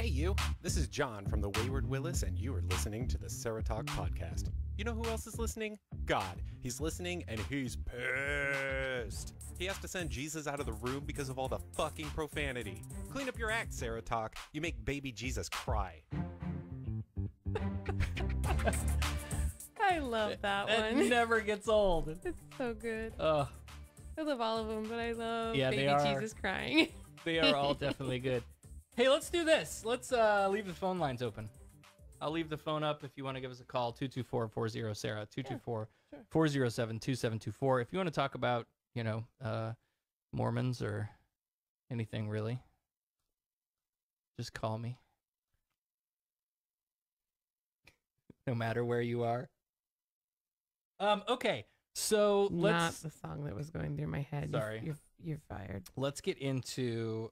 Hey you, this is John from the Wayward Willis, and you are listening to the SarahTalk podcast. You know who else is listening? God. He's listening, and he's pissed. He has to send Jesus out of the room because of all the fucking profanity. Clean up your act, SarahTalk. You make baby Jesus cry. I love that one. It never gets old. It's so good. Ugh. I love all of them, but I love Yeah, baby they are. Jesus crying. They are all definitely good. Hey, let's do this. Let's leave the phone lines open. I'll leave the phone up if you want to give us a call, 224-40-SARAH, 224-407-2724. If you want to talk about, Mormons or anything really, just call me. No matter where you are. Okay, so let's... Not the song that was going through my head. Sorry. You're fired. Let's get into...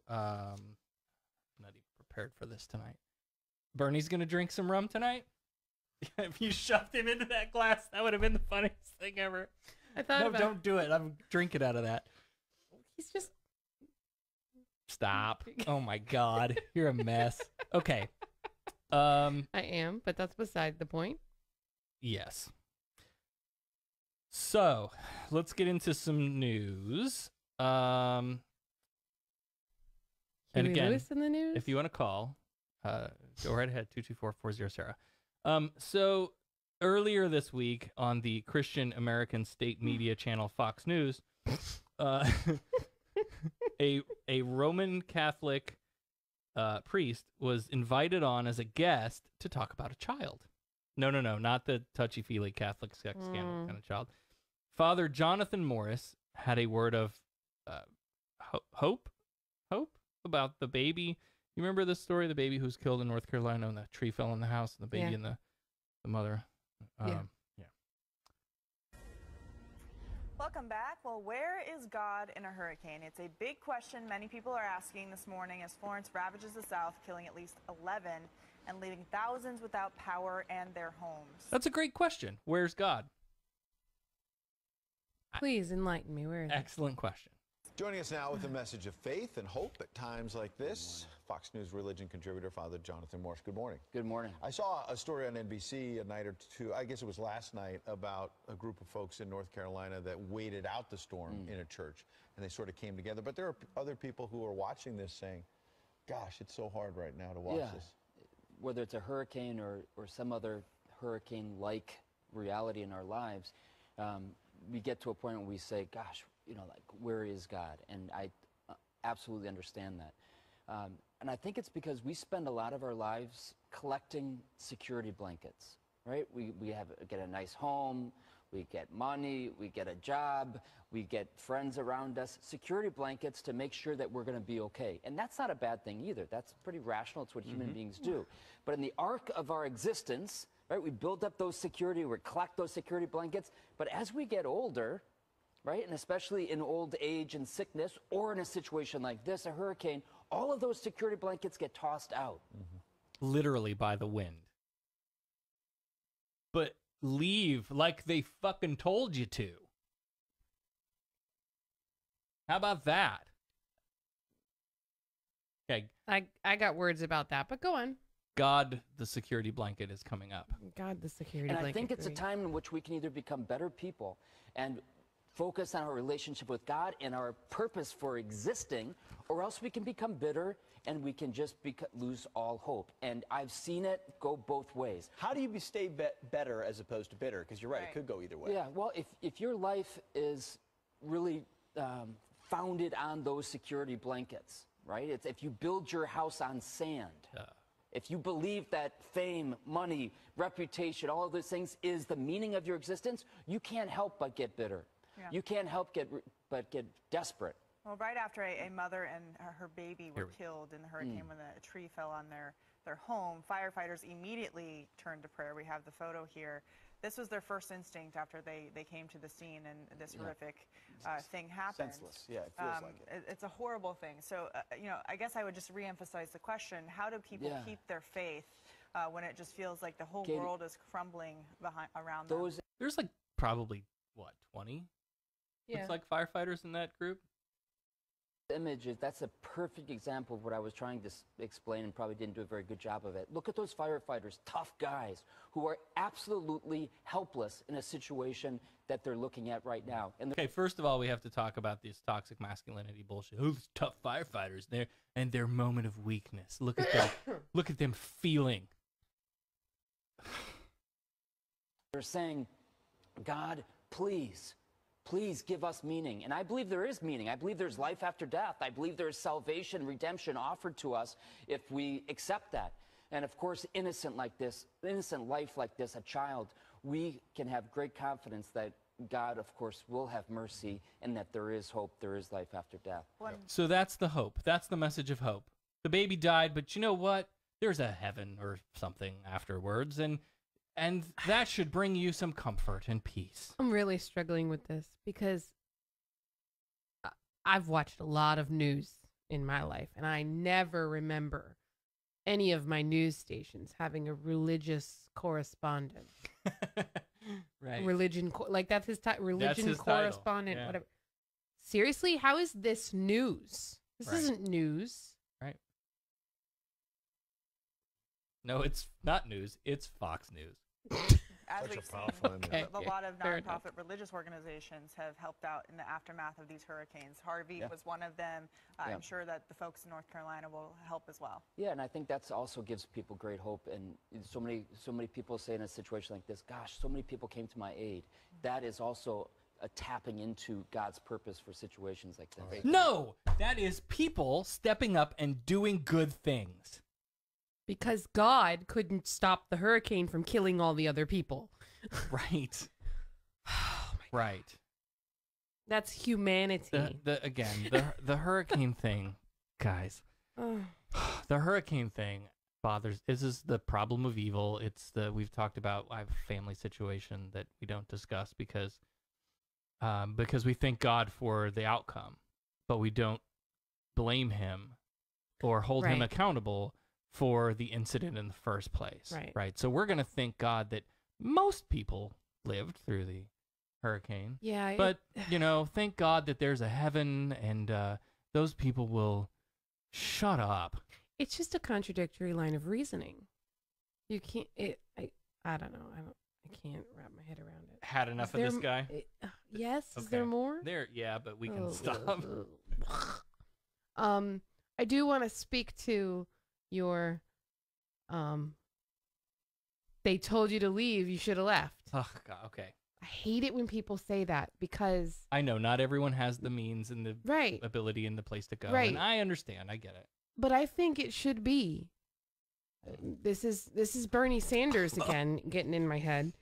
I'm not even prepared for this tonight. Bernie's going to drink some rum tonight? If you shoved him into that glass, that would have been the funniest thing ever. I thought No, don't do it. I'm drinking out of that. He's just... Stop. Oh, my God. You're a mess. Okay. I am, but that's beside the point. Yes. So, let's get into some news. And Huey again, Lewis in the news? if you want to call, go right ahead, 224-40-SARAH. So, earlier this week on the Christian American state media channel Fox News, a Roman Catholic priest was invited on as a guest to talk about a child. No, not the touchy-feely Catholic sex scandal kind of child. Father Jonathan Morris had a word of hope about the baby. You remember this story, the baby who was killed in North Carolina and the tree fell in the house and the baby and the mother? Yeah. Welcome back. Well, where is God in a hurricane? It's a big question many people are asking this morning as Florence ravages the South, killing at least 11 and leaving thousands without power and their homes. That's a great question. Where's God? Please enlighten me. Where is it? Excellent question. Joining us now with a message of faith and hope at times like this, Fox News religion contributor, Father Jonathan Morris. Good morning. Good morning. I saw a story on NBC a night or two, I guess it was last night, about a group of folks in North Carolina that waited out the storm in a church, and they sort of came together. But there are other people who are watching this saying, gosh, it's so hard right now to watch this. Whether it's a hurricane or some other hurricane-like reality in our lives, we get to a point where we say, gosh, where is God? And I absolutely understand that. And I think it's because we spend a lot of our lives collecting security blankets, right? We get a nice home, we get money, we get a job, we get friends around us, security blankets to make sure that we're going to be okay. And that's not a bad thing either. That's pretty rational. It's what human beings do. But in the arc of our existence, right, we build up those security, we collect those security blankets. But as we get older, right, and especially in old age and sickness, or in a situation like this, a hurricane, all of those security blankets get tossed out. Literally by the wind. But leave like they fucking told you to. How about that? Okay. I got words about that, but go on. God, the security blanket is coming up. God, the security And blanket. I think it's a great. time in which we can either become better people and focus on our relationship with God and our purpose for existing, or else we can become bitter and we can just lose all hope. And I've seen it go both ways. How do you stay better as opposed to bitter? Because you're right, it could go either way. Yeah, well, if your life is really founded on those security blankets, right? If you build your house on sand, if you believe that fame, money, reputation, all of those things is the meaning of your existence, you can't help but get bitter. Yeah. You can't help but get desperate. Well, right after a mother and her baby were killed in the hurricane when a tree fell on their home, firefighters immediately turned to prayer. We have the photo here. This was their first instinct after they came to the scene and this horrific thing happened. Senseless. Yeah, it feels like it. It's a horrible thing. So, I guess I would just reemphasize the question, how do people keep their faith when it just feels like the whole world is crumbling around them? There's like probably, what, 20? Yeah. Looks like firefighters in that group. Images, that's a perfect example of what I was trying to explain and probably didn't do a very good job of it. Look at those firefighters, tough guys who are absolutely helpless in a situation that they're looking at right now. And okay, first of all, we have to talk about this toxic masculinity bullshit. Who's tough firefighters there and their moment of weakness? Look at them. Look at them feeling. They're saying, God, please give us meaning. And I believe there is meaning. I believe there's life after death. I believe there is salvation, redemption offered to us if we accept that. And of course, innocent life like this, a child, we can have great confidence that God, of course, will have mercy and that there is hope, there is life after death. So that's the hope. That's the message of hope. The baby died, but you know what? There's a heaven or something afterwards, and that should bring you some comfort and peace. I'm really struggling with this because I've watched a lot of news in my life, and I never remember any of my news stations having a religious correspondent. Right. Like that's his title. Religion That's his correspondent, title. Yeah. whatever. Seriously, how is this news? This Right. isn't news. Right. No, it's not news. It's Fox News. As Such a we've seen, powerful image. Okay. a lot of fair enough. nonprofit religious organizations have helped out in the aftermath of these hurricanes. Harvey was one of them. I'm sure that the folks in North Carolina will help as well. Yeah, and I think that's also gives people great hope. And so many people say in a situation like this, gosh, so many people came to my aid. That is also a tapping into God's purpose for situations like this. No, that is people stepping up and doing good things. Because God couldn't stop the hurricane from killing all the other people. Right. Oh my Right. That's humanity. The hurricane thing, guys. Ugh. The hurricane thing bothers. This is the problem of evil. It's we've talked about. I have a family situation that we don't discuss because we thank God for the outcome, but we don't blame Him or hold Him Right. accountable for the incident in the first place. Right. So we're gonna thank God that most people lived through the hurricane. Yeah. But, thank God that there's a heaven and those people will shut up. It's just a contradictory line of reasoning. You can't. I don't know. I can't wrap my head around it. Had enough of this guy? Yes. Is Okay. there more? Yeah, but we can stop. I do want to speak to your. They told you to leave. You should have left. Oh, God, okay. I hate it when people say that because. I know not everyone has the means and the Right. ability and the place to go. Right. And I understand. I get it. But I think it should be. This is Bernie Sanders again getting in my head.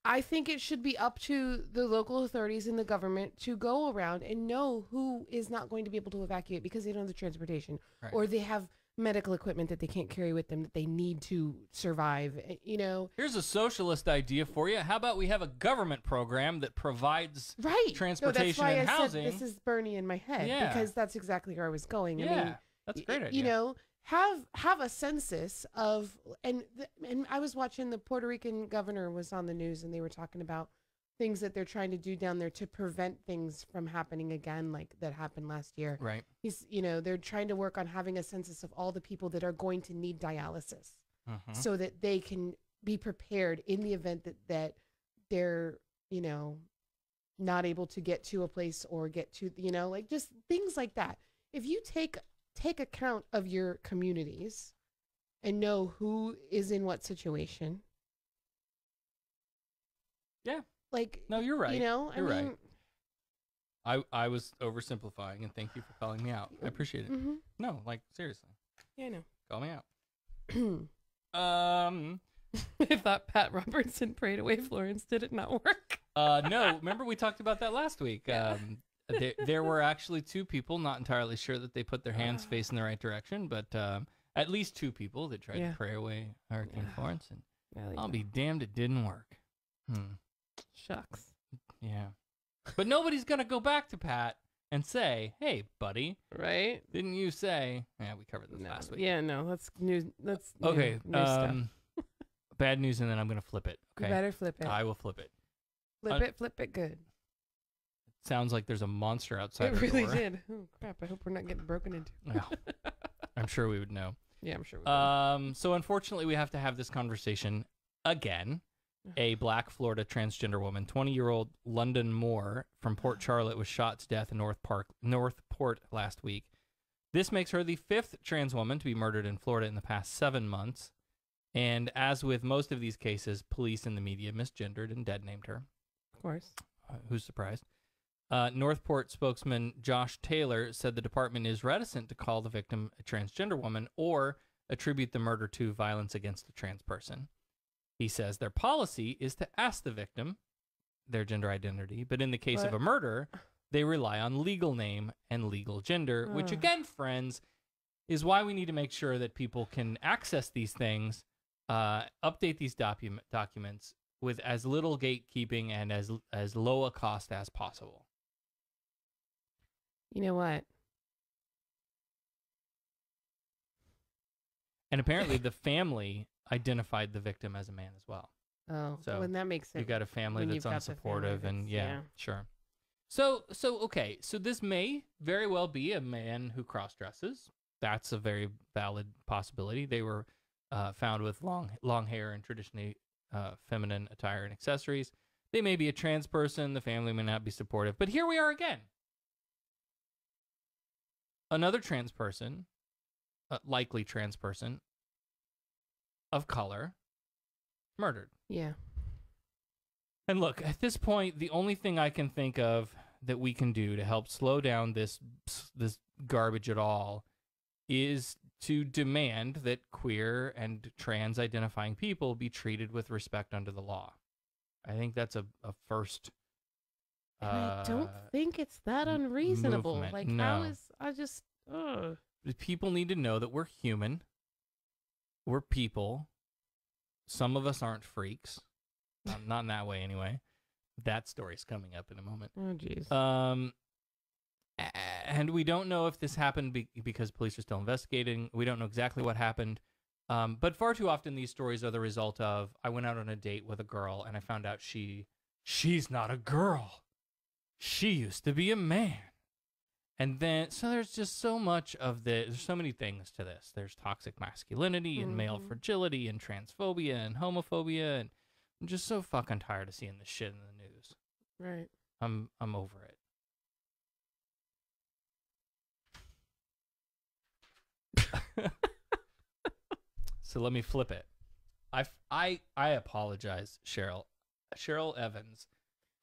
I think it should be up to the local authorities and the government to go around and know who is not going to be able to evacuate because they don't have the transportation Right. or they have medical equipment that they can't carry with them that they need to survive. Here's a socialist idea for you. How about we have a government program that provides transportation that's why and I housing? Said this is Bernie in my head because that's exactly where I was going. Yeah, I mean, that's a great idea. Have a census of and I was watching the Puerto Rican governor was on the news and they were talking about things that they're trying to do down there to prevent things from happening again like that happened last year. Right. They're trying to work on having a census of all the people that are going to need dialysis so that they can be prepared in the event that they're, not able to get to a place or get to, like just things like that. If you take account of your communities and know who is in what situation. Yeah. Like, no, you're right. You're right. I was oversimplifying, and thank you for calling me out. I appreciate it. Mm-hmm. No, like seriously. Yeah, I know. Call me out. I thought Pat Robertson prayed away Florence. Did it not work? No. Remember we talked about that last week. Yeah. There were actually two people, not entirely sure that they put their hands facing the right direction, but at least two people that tried to pray away Hurricane Florence, and I'll be damned it didn't work. Shucks. Yeah. But nobody's going to go back to Pat and say, hey, buddy. Right? Didn't you say? Yeah, we covered this last week. Yeah, no, that's news. That's okay. New stuff. Bad news, and then I'm going to flip it. Okay. You better flip it. I will flip it. Flip it good. sounds like there's a monster outside It the really door. did. Oh crap! I hope we're not getting broken into. Yeah. I'm sure we would know. Yeah, I'm sure we will. So unfortunately, we have to have this conversation again. A black Florida transgender woman, 20-year-old Londonn Moore from Port Charlotte, was shot to death in Northport last week. This makes her the 5th trans woman to be murdered in Florida in the past 7 months. And as with most of these cases, police and the media misgendered and dead-named her. Of course. Who's surprised? Northport spokesman Josh Taylor said the department is reticent to call the victim a transgender woman or attribute the murder to violence against a trans person. He says their policy is to ask the victim their gender identity, but in the case of a murder, they rely on legal name and legal gender, which again, friends, is why we need to make sure that people can access these things, update these documents with as little gatekeeping and as low a cost as possible. You know what? And apparently the family identified the victim as a man as well. Oh, so when that makes sense. You got a family when that's you've got the unsupportive, family and that's- sure. So okay, so this may very well be a man who cross-dresses. That's a very valid possibility. They were found with long hair and traditionally feminine attire and accessories. They may be a trans person. The family may not be supportive. But here we are again. Another trans person, likely trans person, of color, murdered. Yeah. And look, at this point, the only thing I can think of that we can do to help slow down this garbage at all is to demand that queer and trans identifying people be treated with respect under the law. I think that's a first. And I don't think it's that unreasonable. movement. Like, No. how is I just? Ugh. People need to know that we're human. We're people. Some of us aren't freaks. Not in that way, anyway. That story's coming up in a moment. Oh, jeez. And we don't know if this happened because police are still investigating. We don't know exactly what happened. But far too often, these stories are the result of, I went out on a date with a girl, and I found out she's not a girl. She used to be a man. And then, so there's just so much of there's so many things to this. There's toxic masculinity and male fragility and transphobia and homophobia, and I'm just so fucking tired of seeing this shit in the news. Right. I'm over it. So let me flip it. I apologize, Cheryl. Cheryl Evans,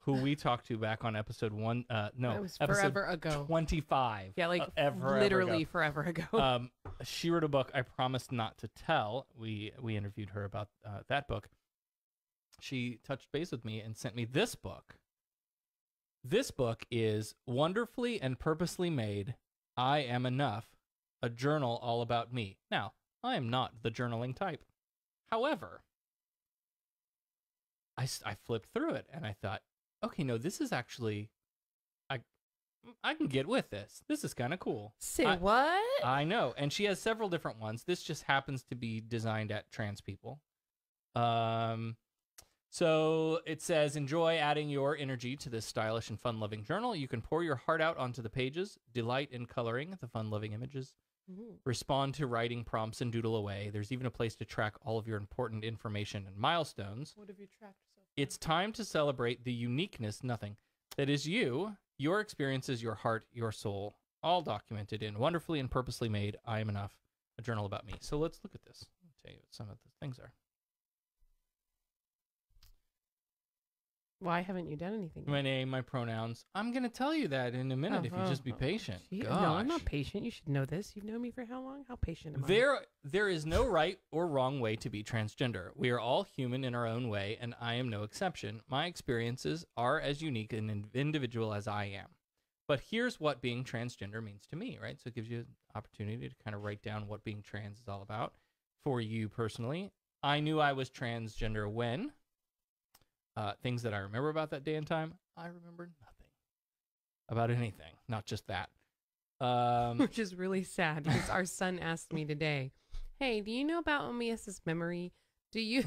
who we talked to back on episode That was episode forever ago. 25. Yeah, like literally forever ago. She wrote a book, I Promised Not to Tell. We interviewed her about that book. She touched base with me and sent me this book. This book is Wonderfully and Purposely Made, I Am Enough, a journal all about me. Now, I am not the journaling type. However, I flipped through it and I thought, okay, no, this is actually, I can get with this. This is kind of cool. Say what? I know. And she has several different ones. This just happens to be designed at trans people. So it says, enjoy adding your energy to this stylish and fun-loving journal. You can pour your heart out onto the pages, delight in coloring the fun-loving images, respond to writing prompts, and doodle away. There's even a place to track all of your important information and milestones. What have you tracked so far? It's time to celebrate the uniqueness, that is you, your experiences, your heart, your soul, all documented in Wonderfully and Purposely Made, I Am Enough, a journal about me. So let's look at this. I'll tell you what some of the things are. Why haven't you done anything? My name, my pronouns. I'm going to tell you that in a minute if you just be patient. No, I'm not patient. You should know this. You've known me for how long? How patient am I? There is no right or wrong way to be transgender. We are all human in our own way, and I am no exception. My experiences are as unique and individual as I am. But here's what being transgender means to me, right? So it gives you an opportunity to kind of write down what being trans is all about for you personally. I knew I was transgender when... things that I remember about that day and time, I remember nothing about anything, not just that. Which is really sad because our son asked me today, hey, do you know about Omias's memory? Do you?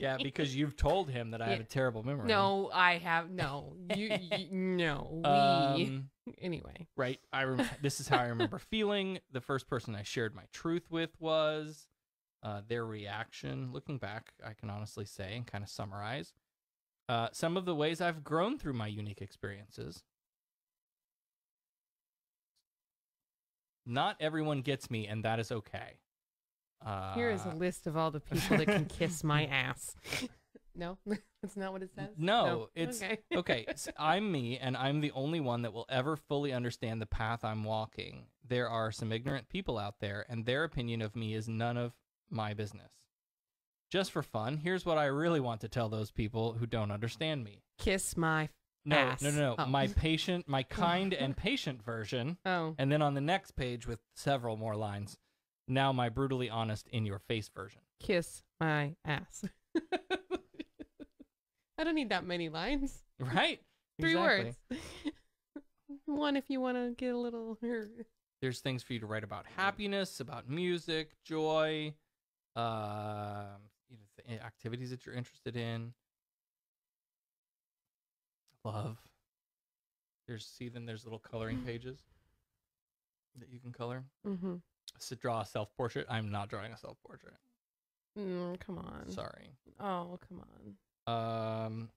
Yeah, because you've told him that I have a terrible memory. No, I have no. No. Anyway. Right. This is how I remember feeling. The first person I shared my truth with was their reaction. Looking back, I can honestly say and kind of summarize some of the ways I've grown through my unique experiences. Not everyone gets me, and that is okay. Here is a list of all the people that can kiss my ass. No, that's not what it says. No, it's okay. So I'm me, and I'm the only one that will ever fully understand the path I'm walking. There are some ignorant people out there, and their opinion of me is none of my business. Just for fun, here's what I really want to tell those people who don't understand me. Kiss my ass. No. Oh. My kind and patient version. Oh. And then on the next page with several more lines. Now my brutally honest in your face version. Kiss my ass. I don't need that many lines. Right? 3 Exactly. words. One if you want to get a little... There's things for you to write about happiness, about music, joy, activities that you're interested in, love. There's little coloring pages that you can color. Mm-hmm. To draw a self-portrait. I'm not drawing a self-portrait. Come on. Sorry. Oh, come on.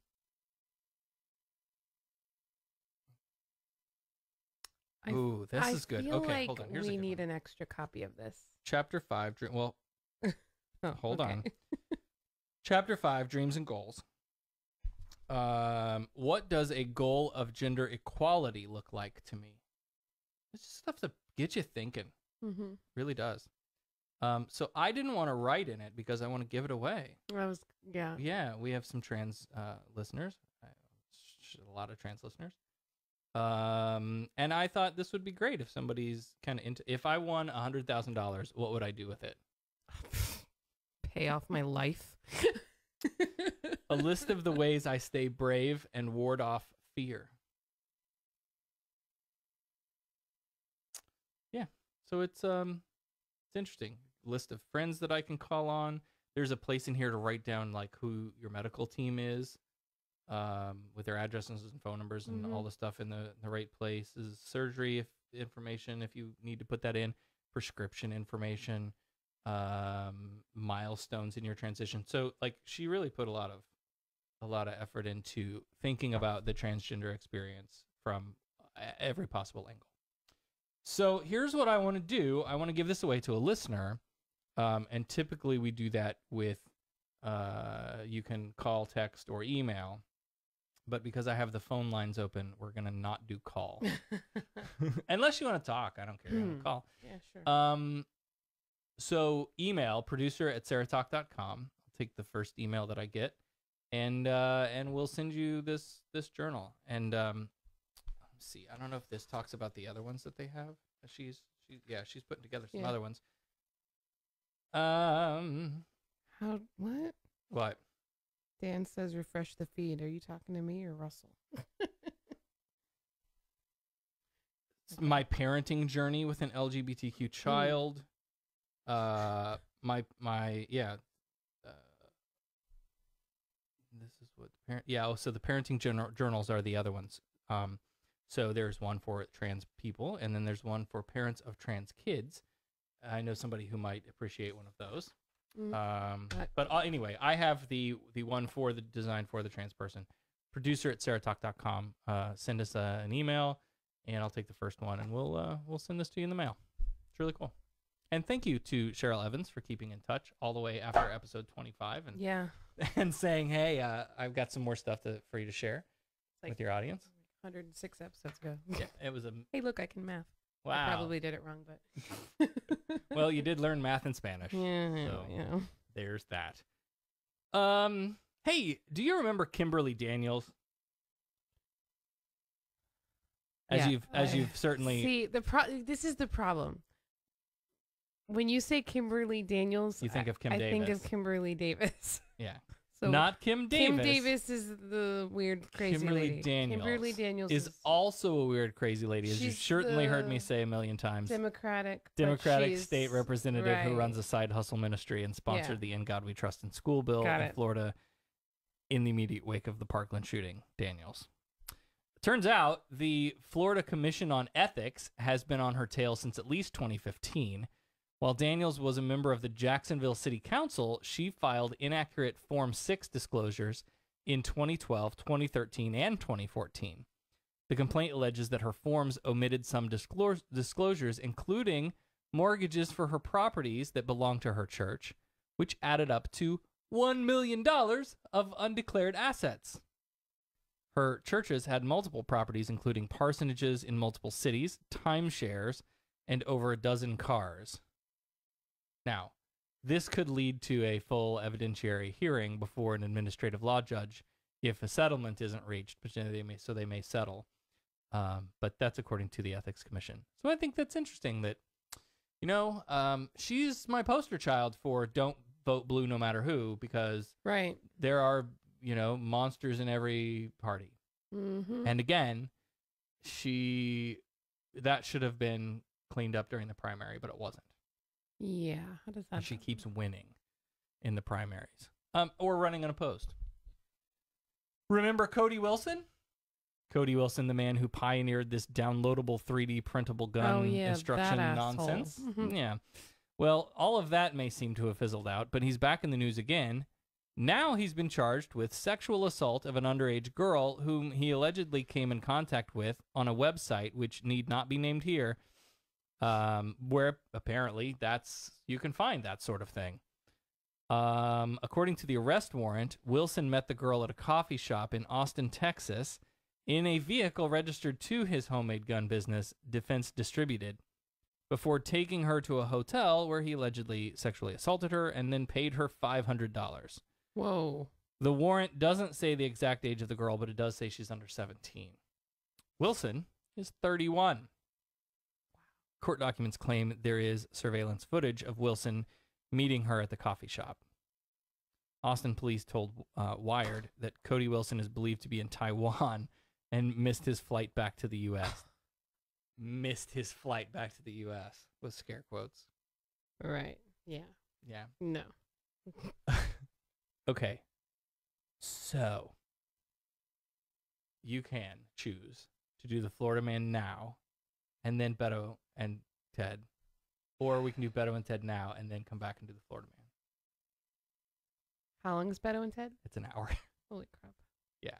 Ooh, this is good. Feel Okay, like hold on. Here's we need an extra copy of this. Chapter 5. Well, hold okay. on. Chapter 5, Dreams and Goals. What does a goal of gender equality look like to me? It's just stuff to get you thinking. Mm-hmm. Really does. So I didn't want to write in it because I want to give it away. Yeah, we have some trans listeners. A lot of trans listeners. And I thought this would be great if somebody's kind of into. If I won $100,000, what would I do with it? Pay off my life. A list of the ways I stay brave and ward off fear. Yeah, so it's interesting. List of friends that I can call on. There's a place in here to write down like who your medical team is, with their addresses and phone numbers and all the stuff in the right places. Surgery information if you need to put that in. Prescription information. Milestones in your transition. So like she really put a lot of effort into thinking about the transgender experience from every possible angle. So here's what I want to do. I want to give this away to a listener. And typically we do that with, you can call, text, or email. But because I have the phone lines open, we're going to not do call. Unless you want to talk. I don't care. You want to call. Yeah, sure. So email, producer@SarahTalk.com. I'll take the first email that I get. And we'll send you this journal. And let's see. I don't know if this talks about the other ones that they have. She's putting together some other ones. What? What? Dan says refresh the feed. Are you talking to me or Russell? My parenting journey with an LGBTQ child. This is what the parent. So the parenting journals are the other ones. So there's one for trans people, and then there's one for parents of trans kids. I know somebody who might appreciate one of those. But anyway, I have the one for the design for the trans person. Producer@SarahTalk.com. Send us an email, and I'll take the first one, and we'll send this to you in the mail. It's really cool. And thank you to Cheryl Evans for keeping in touch all the way after episode 25, and saying, hey, I've got some more stuff for you to share with your audience. 106 episodes ago. Yeah, it was Hey, look, I can math. Wow. I probably did it wrong, but. Well, you did learn math and Spanish. Yeah. There's that. Hey, do you remember Kimberly Daniels? As you've certainly see this is the problem. When you say Kimberly Daniels, you think of Kim I Davis. think of Kimberly Davis. Yeah. So Not Kim Davis. Kim Davis is the weird, crazy Kimberly lady. Daniels. Kimberly Daniels is also a weird, crazy lady, as you've She's certainly heard the me say a million times. Democratic State representative who runs a side hustle ministry and sponsored the In God We Trust in School bill in Florida in the immediate wake of the Parkland shooting. Daniels. Turns out the Florida Commission on Ethics has been on her tail since at least 2015. While Daniels was a member of the Jacksonville City Council, she filed inaccurate Form 6 disclosures in 2012, 2013, and 2014. The complaint alleges that her forms omitted some disclosures, including mortgages for her properties that belonged to her church, which added up to $1 million of undeclared assets. Her churches had multiple properties, including parsonages in multiple cities, timeshares, and over a dozen cars. Now, this could lead to a full evidentiary hearing before an administrative law judge if a settlement isn't reached, but they may settle. But that's according to the Ethics Commission. So I think that's interesting that, she's my poster child for don't vote blue no matter who, because there are, monsters in every party. Mm-hmm. And again, that should have been cleaned up during the primary, but it wasn't. Yeah, how does that? And she keeps winning in the primaries, or running unopposed. Remember Cody Wilson? Cody Wilson, the man who pioneered this downloadable 3D printable gun instruction nonsense. Mm-hmm. Yeah. Well, all of that may seem to have fizzled out, but he's back in the news again. Now he's been charged with sexual assault of an underage girl whom he allegedly came in contact with on a website, which need not be named here, where apparently you can find that sort of thing. According to the arrest warrant, Wilson met the girl at a coffee shop in Austin, Texas, in a vehicle registered to his homemade gun business, Defense Distributed, before taking her to a hotel where he allegedly sexually assaulted her and then paid her $500. Whoa. The warrant doesn't say the exact age of the girl, but it does say she's under 17. Wilson is 31. Court documents claim there is surveillance footage of Wilson meeting her at the coffee shop. Austin police told Wired that Cody Wilson is believed to be in Taiwan and missed his flight back to the U.S. Missed his flight back to the U.S. with scare quotes. Right. Yeah. Yeah. No. Okay. So, you can choose to do the Florida Man now and then Beto and Ted. Or we can do Beto and Ted now and then come back and do the Florida Man. How long is Beto and Ted? It's an hour. Holy crap. Yeah.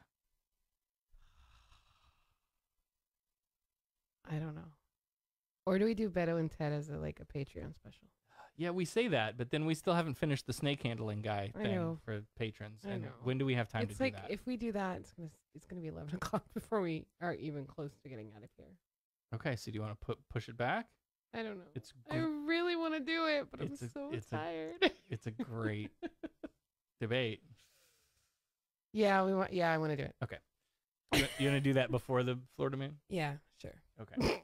I don't know. Or do we do Beto and Ted as a Patreon special? Yeah, we say that, but then we still haven't finished the snake handling guy thing for patrons. I know. When do we have time to do that? It's like if we do that, it's gonna be 11 o'clock before we are even close to getting out of here. Okay, so do you want to push it back? I don't know. I really want to do it, but I'm so tired. It's a great debate. Yeah, I want to do it. Okay. You want to do that before the Florida Man? Yeah, sure. Okay.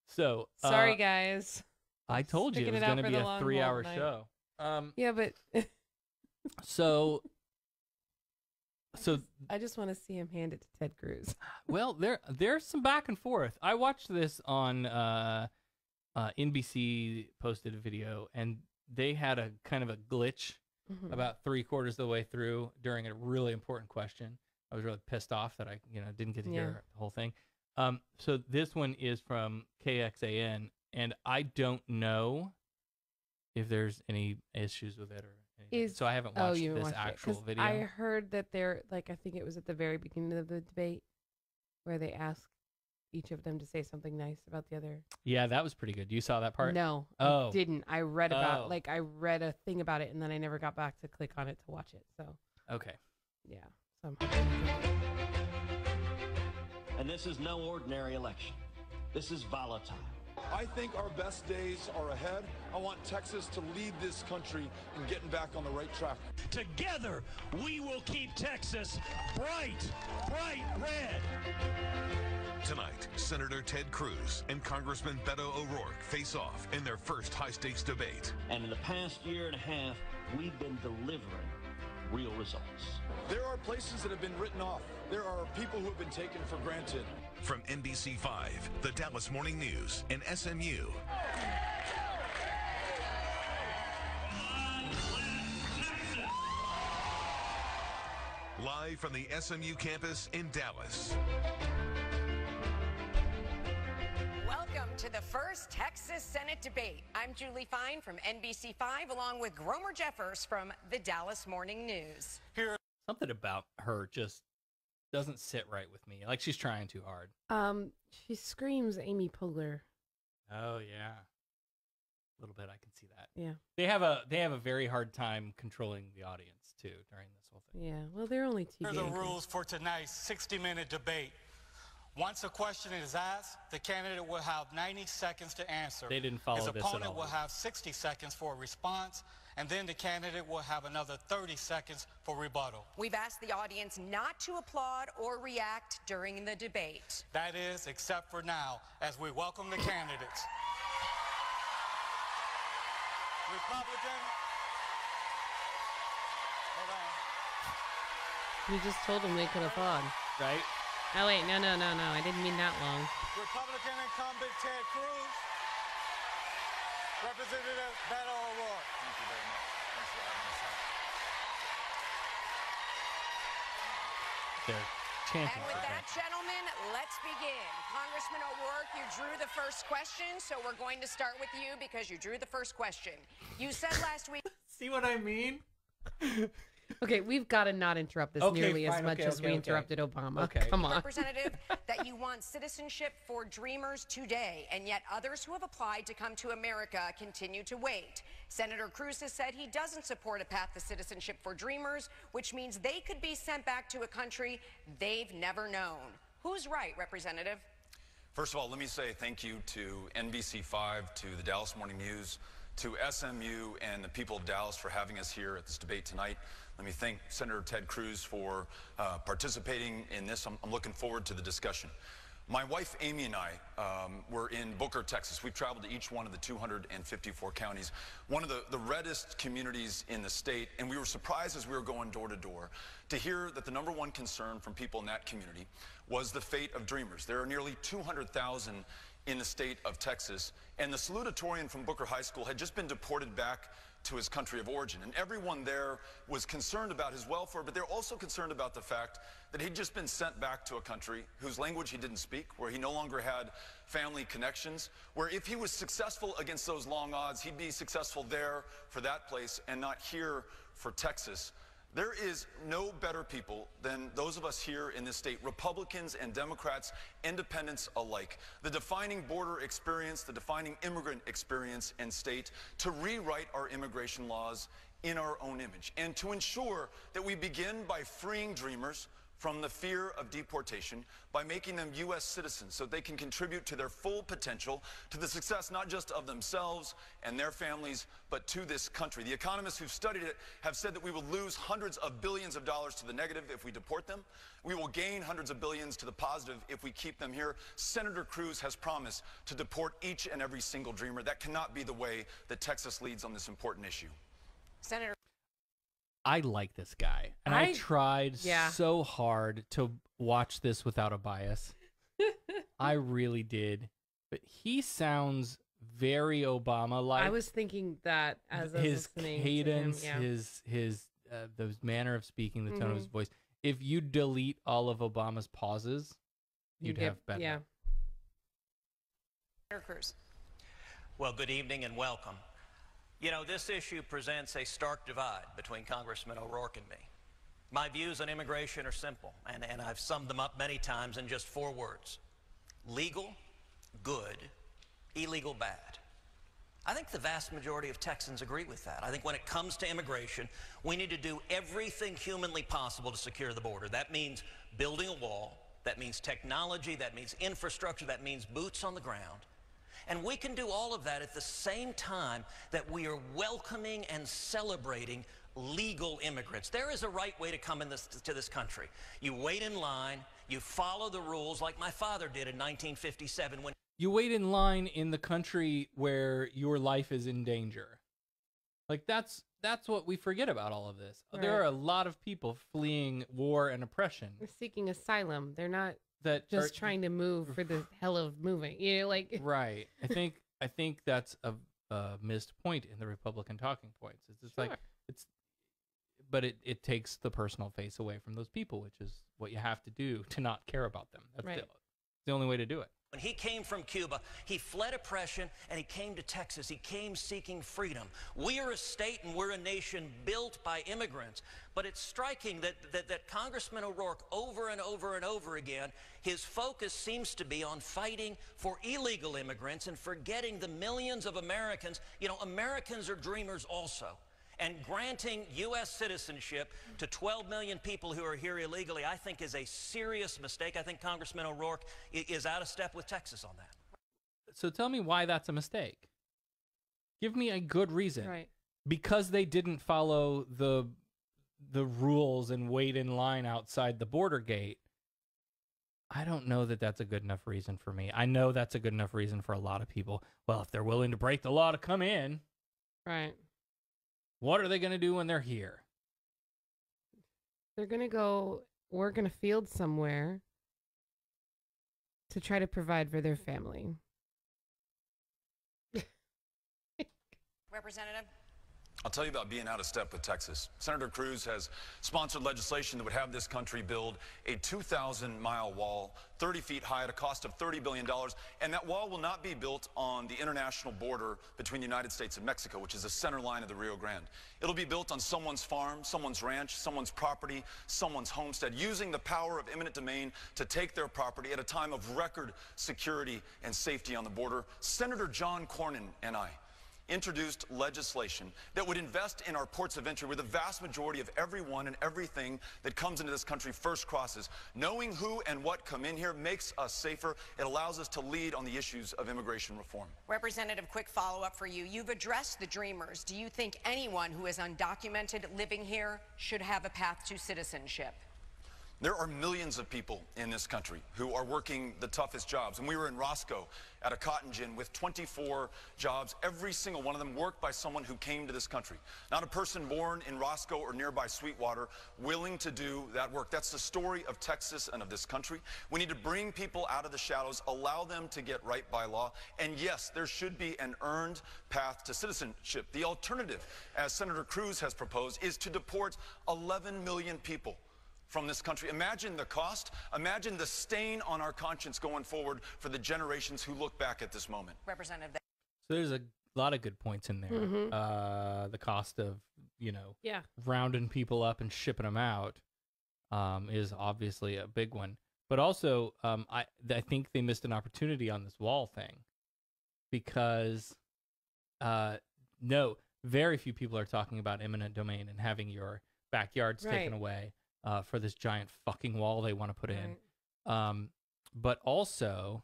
So sorry, guys. I told you it was going to be a 3-hour show. Yeah, but so I just want to see him hand it to Ted Cruz. Well, there's some back and forth. I watched this on NBC posted a video, and they had a kind of a glitch about 3/4 of the way through during a really important question. I was really pissed off that I didn't get to hear the whole thing. So this one is from KXAN, and I don't know if there's any issues with it or anything. So I haven't watched this actual video. I heard that they're I think it was at the very beginning of the debate where they asked each of them to say something nice about the other. Yeah, that was pretty good. You saw that part? No, I didn't. I read about I read a thing about it, and then I never got back to click on it to watch it. So okay, yeah. So and this is no ordinary election. This is volatile. I think our best days are ahead. I want Texas to lead this country in getting back on the right track. Together, we will keep Texas bright, bright red. Tonight, Senator Ted Cruz and Congressman Beto O'Rourke face off in their first high-stakes debate. And in the past year and a half, we've been delivering real results. There are places that have been written off. There are people who have been taken for granted. From NBC5, the Dallas Morning News, and SMU. Live from the SMU campus in Dallas. Welcome to the first Texas Senate debate. I'm Julie Fine from NBC5, along with Gromer Jeffers from the Dallas Morning News. Something about her just doesn't sit right with me. Like she's trying too hard. She screams Amy Poehler. Oh yeah, a little bit. I can see that. Yeah. They have a very hard time controlling the audience too during this whole thing. Yeah. Well, they're only two. Here are the rules for tonight's 60-minute debate. Once a question is asked, the candidate will have 90 seconds to answer. They didn't follow this this at all. His opponent will have 60 seconds for a response, and then the candidate will have another 30 seconds for rebuttal. We've asked the audience not to applaud or react during the debate. That is, except for now, as we welcome the candidates. Republican. Hold on. You just told them they could applaud. Right? Oh, wait. No. I didn't mean that long. Republican incumbent Ted Cruz. Representative Beto O'Rourke. Thank you very much. Thanks for having us out. They're chanting. And with that, gentlemen, let's begin. Congressman O'Rourke, you drew the first question, so we're going to start with you because you drew the first question. You said last week... See what I mean? Okay, we've got to not interrupt this nearly as much as we interrupted Obama. Okay. Come on. Representative, that you want citizenship for dreamers today, and yet others who have applied to come to America continue to wait. Senator Cruz has said he doesn't support a path to citizenship for dreamers, which means they could be sent back to a country they've never known. Who's right, Representative? First of all, let me say thank you to NBC5, to the Dallas Morning News, to SMU and the people of Dallas for having us here at this debate tonight. Let me thank Senator Ted Cruz for participating in this. I'm looking forward to the discussion. My wife, Amy, and I were in Booker, Texas. We've traveled to each one of the 254 counties, one of the reddest communities in the state, and we were surprised as we were going door to door to hear that the #1 concern from people in that community was the fate of dreamers. There are nearly 200,000 in the state of Texas, and the salutatorian from Booker High School had just been deported back to his country of origin. And everyone there was concerned about his welfare, but they're also concerned about the fact that he'd just been sent back to a country whose language he didn't speak, where he no longer had family connections, where if he was successful against those long odds, he'd be successful there for that place and not here for Texas. There is no better people than those of us here in this state, Republicans and Democrats, independents alike. The defining border experience, the defining immigrant experience in state, to rewrite our immigration laws in our own image, and to ensure that we begin by freeing dreamers from the fear of deportation by making them U.S. citizens so they can contribute to their full potential, to the success not just of themselves and their families, but to this country. The economists who've studied it have said that we will lose hundreds of billions of dollars to the negative if we deport them. We will gain hundreds of billions to the positive if we keep them here. Senator Cruz has promised to deport each and every single dreamer. That cannot be the way that Texas leads on this important issue. Senator, I like this guy, and I tried so hard to watch this without a bias. I really did, but he sounds very Obama-like. I was thinking that as I was his listening cadence, to him, his the manner of speaking, the tone of his voice. If you delete all of Obama's pauses, you'd have better. Yeah. Senator Cruz. Well, good evening and welcome. You know, this issue presents a stark divide between Congressman O'Rourke and me. My views on immigration are simple, and I've summed them up many times in just 4 words. Legal, good, illegal, bad. I think the vast majority of Texans agree with that. I think when it comes to immigration, we need to do everything humanly possible to secure the border. That means building a wall, that means technology, that means infrastructure, that means boots on the ground. And we can do all of that at the same time that we are welcoming and celebrating legal immigrants. There is a right way to come to this country. You wait in line, you follow the rules like my father did in 1957 when... You wait in line in the country where your life is in danger. Like that's what we forget about all of this. Right. There are a lot of people fleeing war and oppression. They're seeking asylum. They're not that just trying to move for the hell of moving. You know, like right. I think that's a missed point in the Republican talking points. It's just like but it takes the personal face away from those people, which is what you have to do to not care about them. That's the only way to do it. When he came from Cuba, he fled oppression and he came to Texas. He came seeking freedom. We are a state and we're a nation built by immigrants. But it's striking that Congressman O'Rourke, over and over and over again, his focus seems to be on fighting for illegal immigrants and forgetting the millions of Americans. You know, Americans are dreamers also. And granting U.S. citizenship to 12 million people who are here illegally, I think, is a serious mistake. I think Congressman O'Rourke is out of step with Texas on that. So tell me why that's a mistake. Give me a good reason. Right. Because they didn't follow the rules and wait in line outside the border gate. I don't know that that's a good enough reason for me. I know that's a good enough reason for a lot of people. Well, if they're willing to break the law to come in. Right. What are they going to do when they're here? They're going to go work in a field somewhere to try to provide for their family. Representative? I'll tell you about being out of step with Texas. Senator Cruz has sponsored legislation that would have this country build a 2,000-mile wall, 30 feet high, at a cost of $30 billion. And that wall will not be built on the international border between the United States and Mexico, which is the center line of the Rio Grande. It'll be built on someone's farm, someone's ranch, someone's property, someone's homestead, using the power of eminent domain to take their property at a time of record security and safety on the border. Senator John Cornyn and I introduced legislation that would invest in our ports of entry, where the vast majority of everyone and everything that comes into this country first crosses. Knowing who and what come in here makes us safer. It allows us to lead on the issues of immigration reform. Representative, quick follow-up for you. You've addressed the dreamers. Do you think anyone who is undocumented living here should have a path to citizenship? There are millions of people in this country who are working the toughest jobs. And we were in Roscoe at a cotton gin with 24 jobs. Every single one of them worked by someone who came to this country. Not a person born in Roscoe or nearby Sweetwater willing to do that work. That's the story of Texas and of this country. We need to bring people out of the shadows, allow them to get right by law. And yes, there should be an earned path to citizenship. The alternative, as Senator Cruz has proposed, is to deport 11 million people from this country. Imagine the cost. Imagine the stain on our conscience going forward for the generations who look back at this moment. Representative. So there's a lot of good points in there. Mm-hmm. The cost of, rounding people up and shipping them out is obviously a big one. But also, I think they missed an opportunity on this wall thing because, very few people are talking about eminent domain and having your backyards taken away. For this giant fucking wall they want to put in. But also,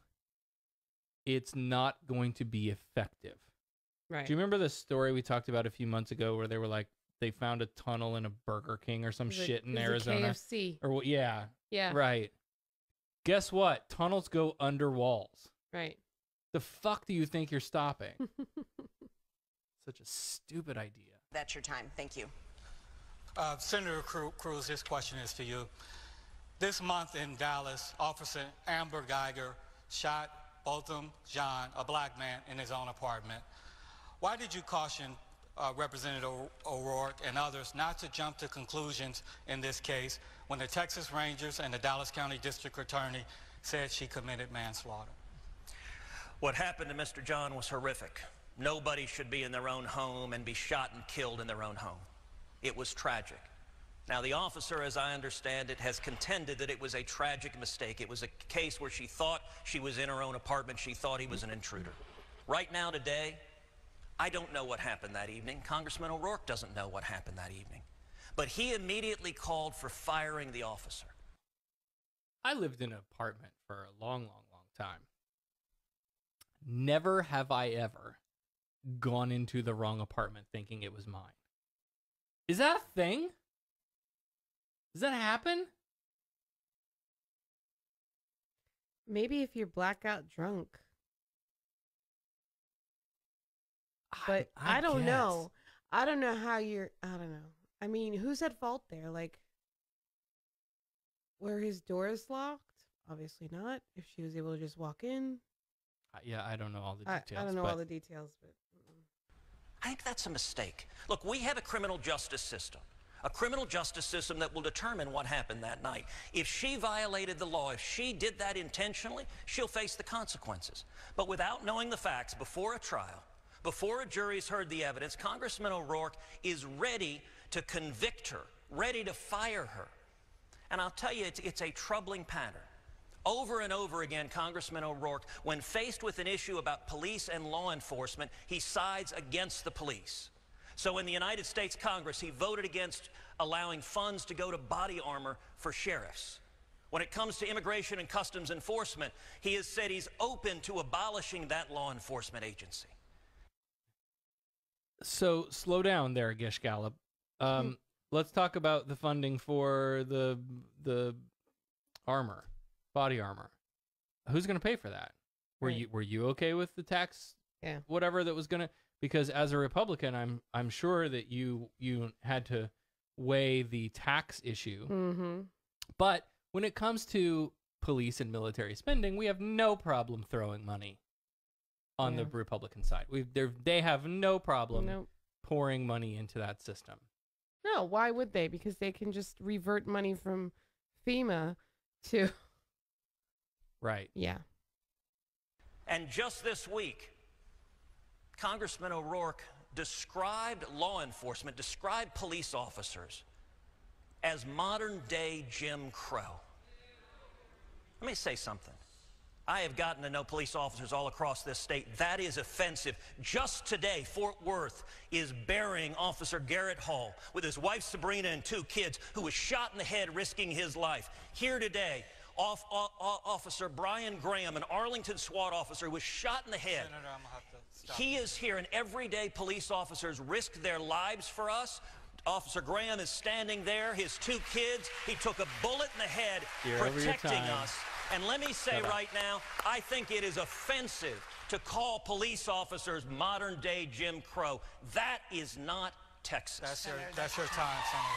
it's not going to be effective. Right. Do you remember the story we talked about a few months ago where they were like, they found a tunnel in a Burger King or some shit in Arizona? KFC. Or yeah. Yeah. Right. Guess what? Tunnels go under walls. Right. The fuck do you think you're stopping? Such a stupid idea. That's your time. Thank you. Senator Cruz, this question is to you. This month in Dallas, Officer Amber Geiger shot Botham Jean, a black man, in his own apartment. Why did you caution Representative O'Rourke and others not to jump to conclusions in this case when the Texas Rangers and the Dallas County District Attorney said she committed manslaughter? What happened to Mr. John was horrific. Nobody should be in their own home and be shot and killed in their own home. It was tragic. Now, the officer, as I understand it, has contended that it was a tragic mistake. It was a case where she thought she was in her own apartment. She thought he was an intruder. Right now, today, I don't know what happened that evening. Congressman O'Rourke doesn't know what happened that evening. But he immediately called for firing the officer. I lived in an apartment for a long, long, long time. Never have I ever gone into the wrong apartment thinking it was mine. Is that a thing? Does that happen? Maybe if you're blackout drunk. But I don't know. I don't know how you're, I don't know. I mean, who's at fault there? Like, were his doors locked? Obviously not. If she was able to just walk in. Yeah, I don't know all the details. I don't know all the details, but. I think that's a mistake. Look, we have a criminal justice system that will determine what happened that night. If she violated the law, if she did that intentionally, she'll face the consequences. But without knowing the facts before a trial, before a jury's heard the evidence, Congressman O'Rourke is ready to convict her, ready to fire her. And I'll tell you, it's a troubling pattern. Over and over again, Congressman O'Rourke, when faced with an issue about police and law enforcement, he sides against the police. So in the United States Congress, he voted against allowing funds to go to body armor for sheriffs. When it comes to immigration and customs enforcement, he has said he's open to abolishing that law enforcement agency. So slow down there, Gish Gallop. Let's talk about the funding for the armor, body armor. Who's going to pay for that? Were you okay with the tax? Yeah. Whatever that was going to, because as a Republican, I'm sure that you had to weigh the tax issue. Mm-hmm. But when it comes to police and military spending, we have no problem throwing money on the Republican side. They have no problem pouring money into that system. No, why would they? Because they can just revert money from FEMA to... Right. Yeah. And just this week, Congressman O'Rourke described law enforcement, described police officers as modern-day Jim Crow. Let me say something. I have gotten to know police officers all across this state. That is offensive. Just today, Fort Worth is burying Officer Garrett Hall with his wife Sabrina and 2 kids who was shot in the head risking his life. Here today, Officer Brian Graham, an Arlington SWAT officer who was shot in the head. Senator, I'm gonna have to stop. He is here, and everyday police officers risk their lives for us. Officer Graham is standing there, his 2 kids. He took a bullet in the head, protecting us. And let me say right now, I think it is offensive to call police officers modern-day Jim Crow. That is not Texas. That's your time, Senator.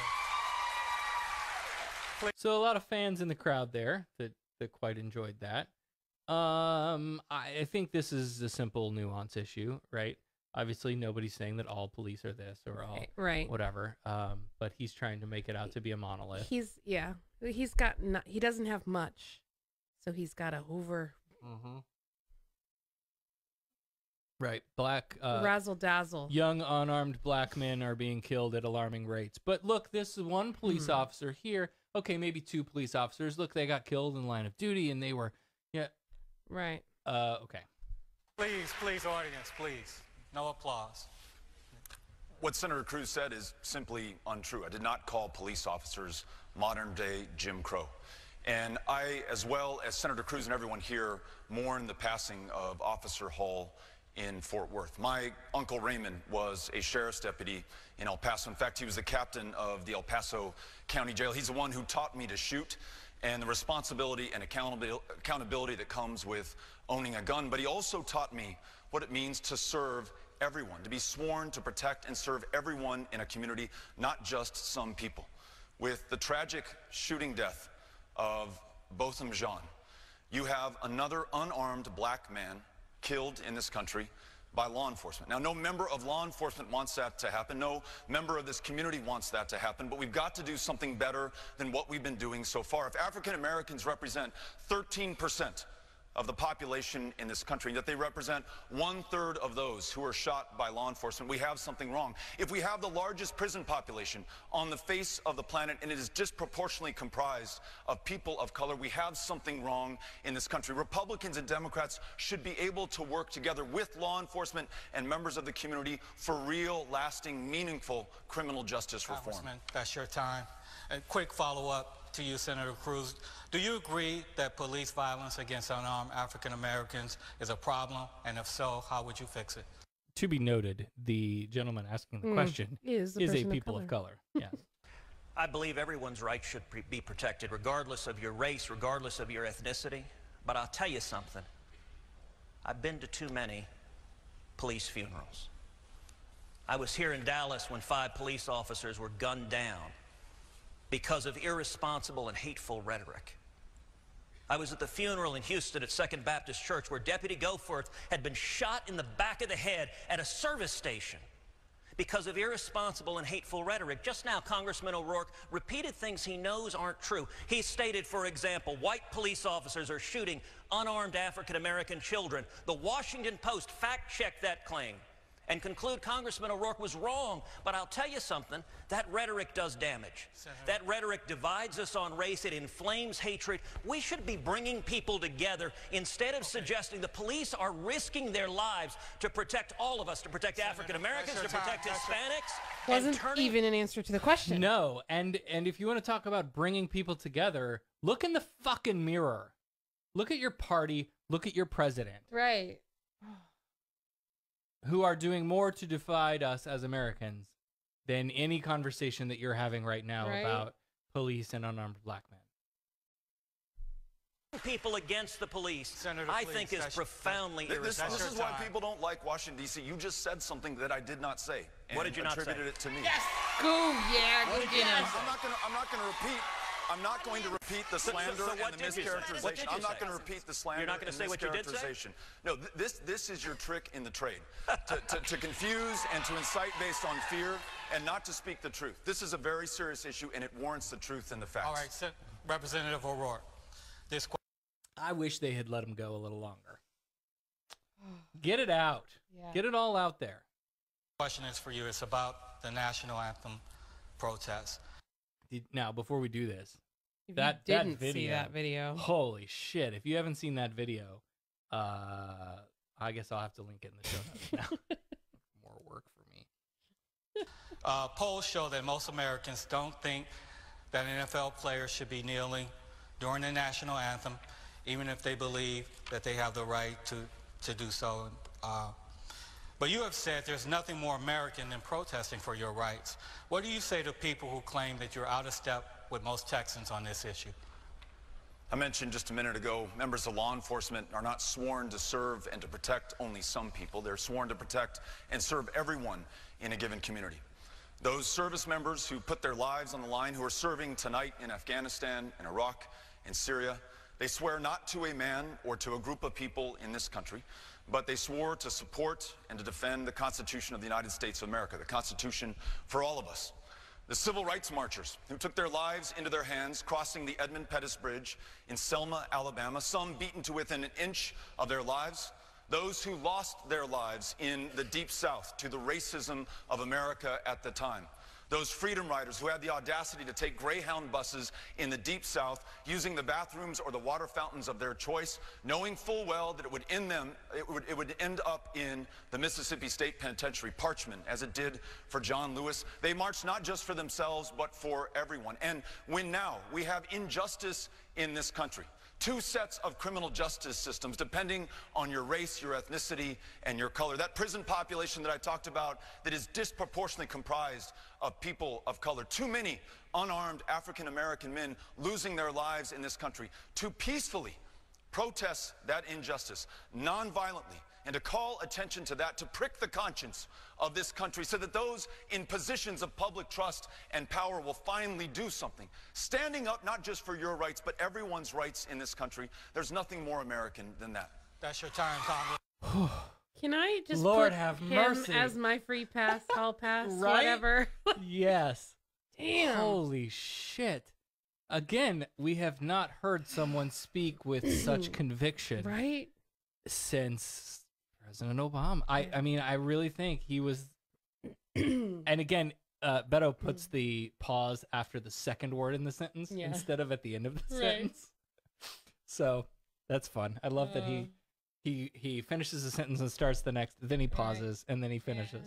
So a lot of fans in the crowd there that quite enjoyed that. I think this is a simple nuance issue, right? Obviously, nobody's saying that all police are this or all whatever. But he's trying to make it out to be a monolith. He doesn't have much. So he's got a Hoover. Mm-hmm. Right. Black. Razzle dazzle. Young unarmed black men are being killed at alarming rates. But look, this is one police officer here. Okay, maybe 2 police officers. Look, they got killed in line of duty and they were, Right. Okay. Please, audience, please. No applause. What Senator Cruz said is simply untrue. I did not call police officers modern-day Jim Crow. And I, as well as Senator Cruz and everyone here, mourn the passing of Officer Hall in Fort Worth. My Uncle Raymond was a sheriff's deputy in El Paso. In fact, he was the captain of the El Paso County Jail. He's the one who taught me to shoot and the responsibility and accountability that comes with owning a gun. But he also taught me what it means to serve everyone, to be sworn to protect and serve everyone in a community, not just some people. With the tragic shooting death of Botham Jean, you have another unarmed black man killed in this country by law enforcement. Now, no member of law enforcement wants that to happen. No member of this community wants that to happen, but we've got to do something better than what we've been doing so far. If African Americans represent 13% of the population in this country, that they represent 1/3 of those who are shot by law enforcement, we have something wrong. If we have the largest prison population on the face of the planet and it is disproportionately comprised of people of color, we have something wrong in this country. Republicans and Democrats should be able to work together with law enforcement and members of the community for real, lasting, meaningful criminal justice reform. Congressman, that's your time. A quick follow-up to you, Senator Cruz. Do you agree that police violence against unarmed African Americans is a problem? And if so, how would you fix it? To be noted, the gentleman asking the question is a people of color. Yes. I believe everyone's rights should be protected, regardless of your race, regardless of your ethnicity. But I'll tell you something. I've been to too many police funerals. I was here in Dallas when 5 police officers were gunned down because of irresponsible and hateful rhetoric. I was at the funeral in Houston at Second Baptist Church where Deputy Goforth had been shot in the back of the head at a service station because of irresponsible and hateful rhetoric. Just now, Congressman O'Rourke repeated things he knows aren't true. He stated, for example, white police officers are shooting unarmed African-American children. The Washington Post fact-checked that claim and conclude Congressman O'Rourke was wrong. But I'll tell you something, that rhetoric does damage. That rhetoric divides us on race. It inflames hatred. We should be bringing people together instead of suggesting the police are risking their lives to protect all of us, to protect African Americans, to protect Hispanics. Wasn't even an answer to the question. No, and if you want to talk about bringing people together, look in the fucking mirror. Look at your party. Look at your president. Right. Who are doing more to divide us as Americans than any conversation that you're having right now about police and unarmed black men. People against the police, Senator, I please, think is profoundly irresponsible. This is why people don't like Washington, D.C. You just said something that I did not say. What did you not say? Attributed it to me. Yes! Go, yeah, go get it. I'm not going to repeat the slander and the mischaracterization. I'm not going to repeat the slander. You're not going to say what you did say? No, this is your trick in the trade. to confuse and to incite based on fear and not to speak the truth. This is a very serious issue and it warrants the truth and the facts. All right, so Representative O'Rourke, this question. I wish they had let him go a little longer. Get it out. Yeah. Get it all out there. Question is for you. It's about the national anthem protest. Now, before we do this, If that you didn't video, see that video. Holy shit. If you haven't seen that video, I guess I'll have to link it in the show notes now. More work for me. Polls show that most Americans don't think that NFL players should be kneeling during the national anthem, even if they believe that they have the right to do so. But you have said there's nothing more American than protesting for your rights. What do you say to people who claim that you're out of step with most Texans on this issue? I mentioned just a minute ago, members of law enforcement are not sworn to serve and to protect only some people. They're sworn to protect and serve everyone in a given community. Those service members who put their lives on the line, who are serving tonight in Afghanistan, in Iraq, in Syria, they swear not to a man or to a group of people in this country, but they swore to support and to defend the Constitution of the United States of America, the Constitution for all of us. The civil rights marchers who took their lives into their hands crossing the Edmund Pettus Bridge in Selma, Alabama, some beaten to within an inch of their lives, those who lost their lives in the Deep South to the racism of America at the time. Those freedom riders who had the audacity to take Greyhound buses in the Deep South, using the bathrooms or the water fountains of their choice, knowing full well that it would end up in the Mississippi State Penitentiary, Parchman, as it did for John Lewis. They marched not just for themselves, but for everyone. And when now we have injustice in this country, two sets of criminal justice systems depending on your race, your ethnicity, and your color. That prison population that I talked about that is disproportionately comprised of people of color. Too many unarmed African-American men losing their lives in this country. To peacefully protest that injustice, non-violently, and to call attention to that, to prick the conscience of this country so that those in positions of public trust and power will finally do something. Standing up not just for your rights, but everyone's rights in this country. There's nothing more American than that. That's your time, Congress. Can I just Lord put have him mercy. as my free pass, hall pass, Right? whatever? Yes. Damn. Holy shit. Again, we have not heard someone speak with such conviction. Right? Since President Obama. I mean, I really think he was. And again, Beto puts the pause after the second word in the sentence instead of at the end of the sentence. So that's fun. I love that he finishes the sentence and starts the next, then he pauses, and then he finishes.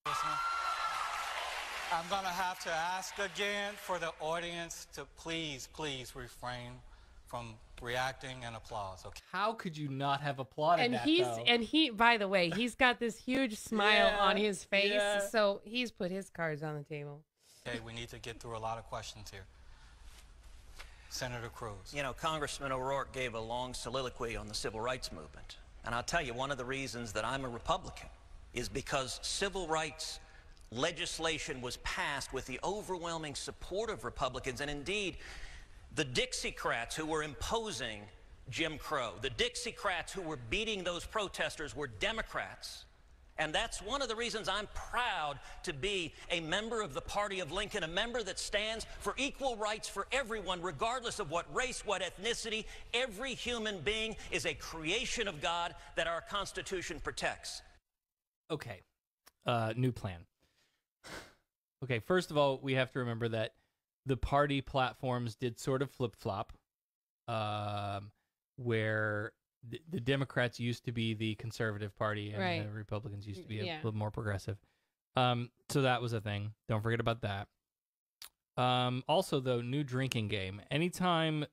I'm going to have to ask again for the audience to please refrain from reacting and applause. Okay. How could you not have applauded that, though? And he, by the way, he's got this huge smile on his face, so he's put his cards on the table. Okay, we need to get through a lot of questions here. Senator Cruz. You know, Congressman O'Rourke gave a long soliloquy on the civil rights movement. And I'll tell you, one of the reasons that I'm a Republican is because civil rights legislation was passed with the overwhelming support of Republicans, and indeed, the Dixiecrats who were imposing Jim Crow, the Dixiecrats who were beating those protesters were Democrats. And that's one of the reasons I'm proud to be a member of the Party of Lincoln, a member that stands for equal rights for everyone, regardless of what race, what ethnicity. Every human being is a creation of God that our Constitution protects. Okay, new plan. Okay, first of all, we have to remember that the party platforms did sort of flip-flop, where the Democrats used to be the conservative party and the Republicans used to be a little more progressive. So that was a thing. Don't forget about that. Also, though, new drinking game. Anytime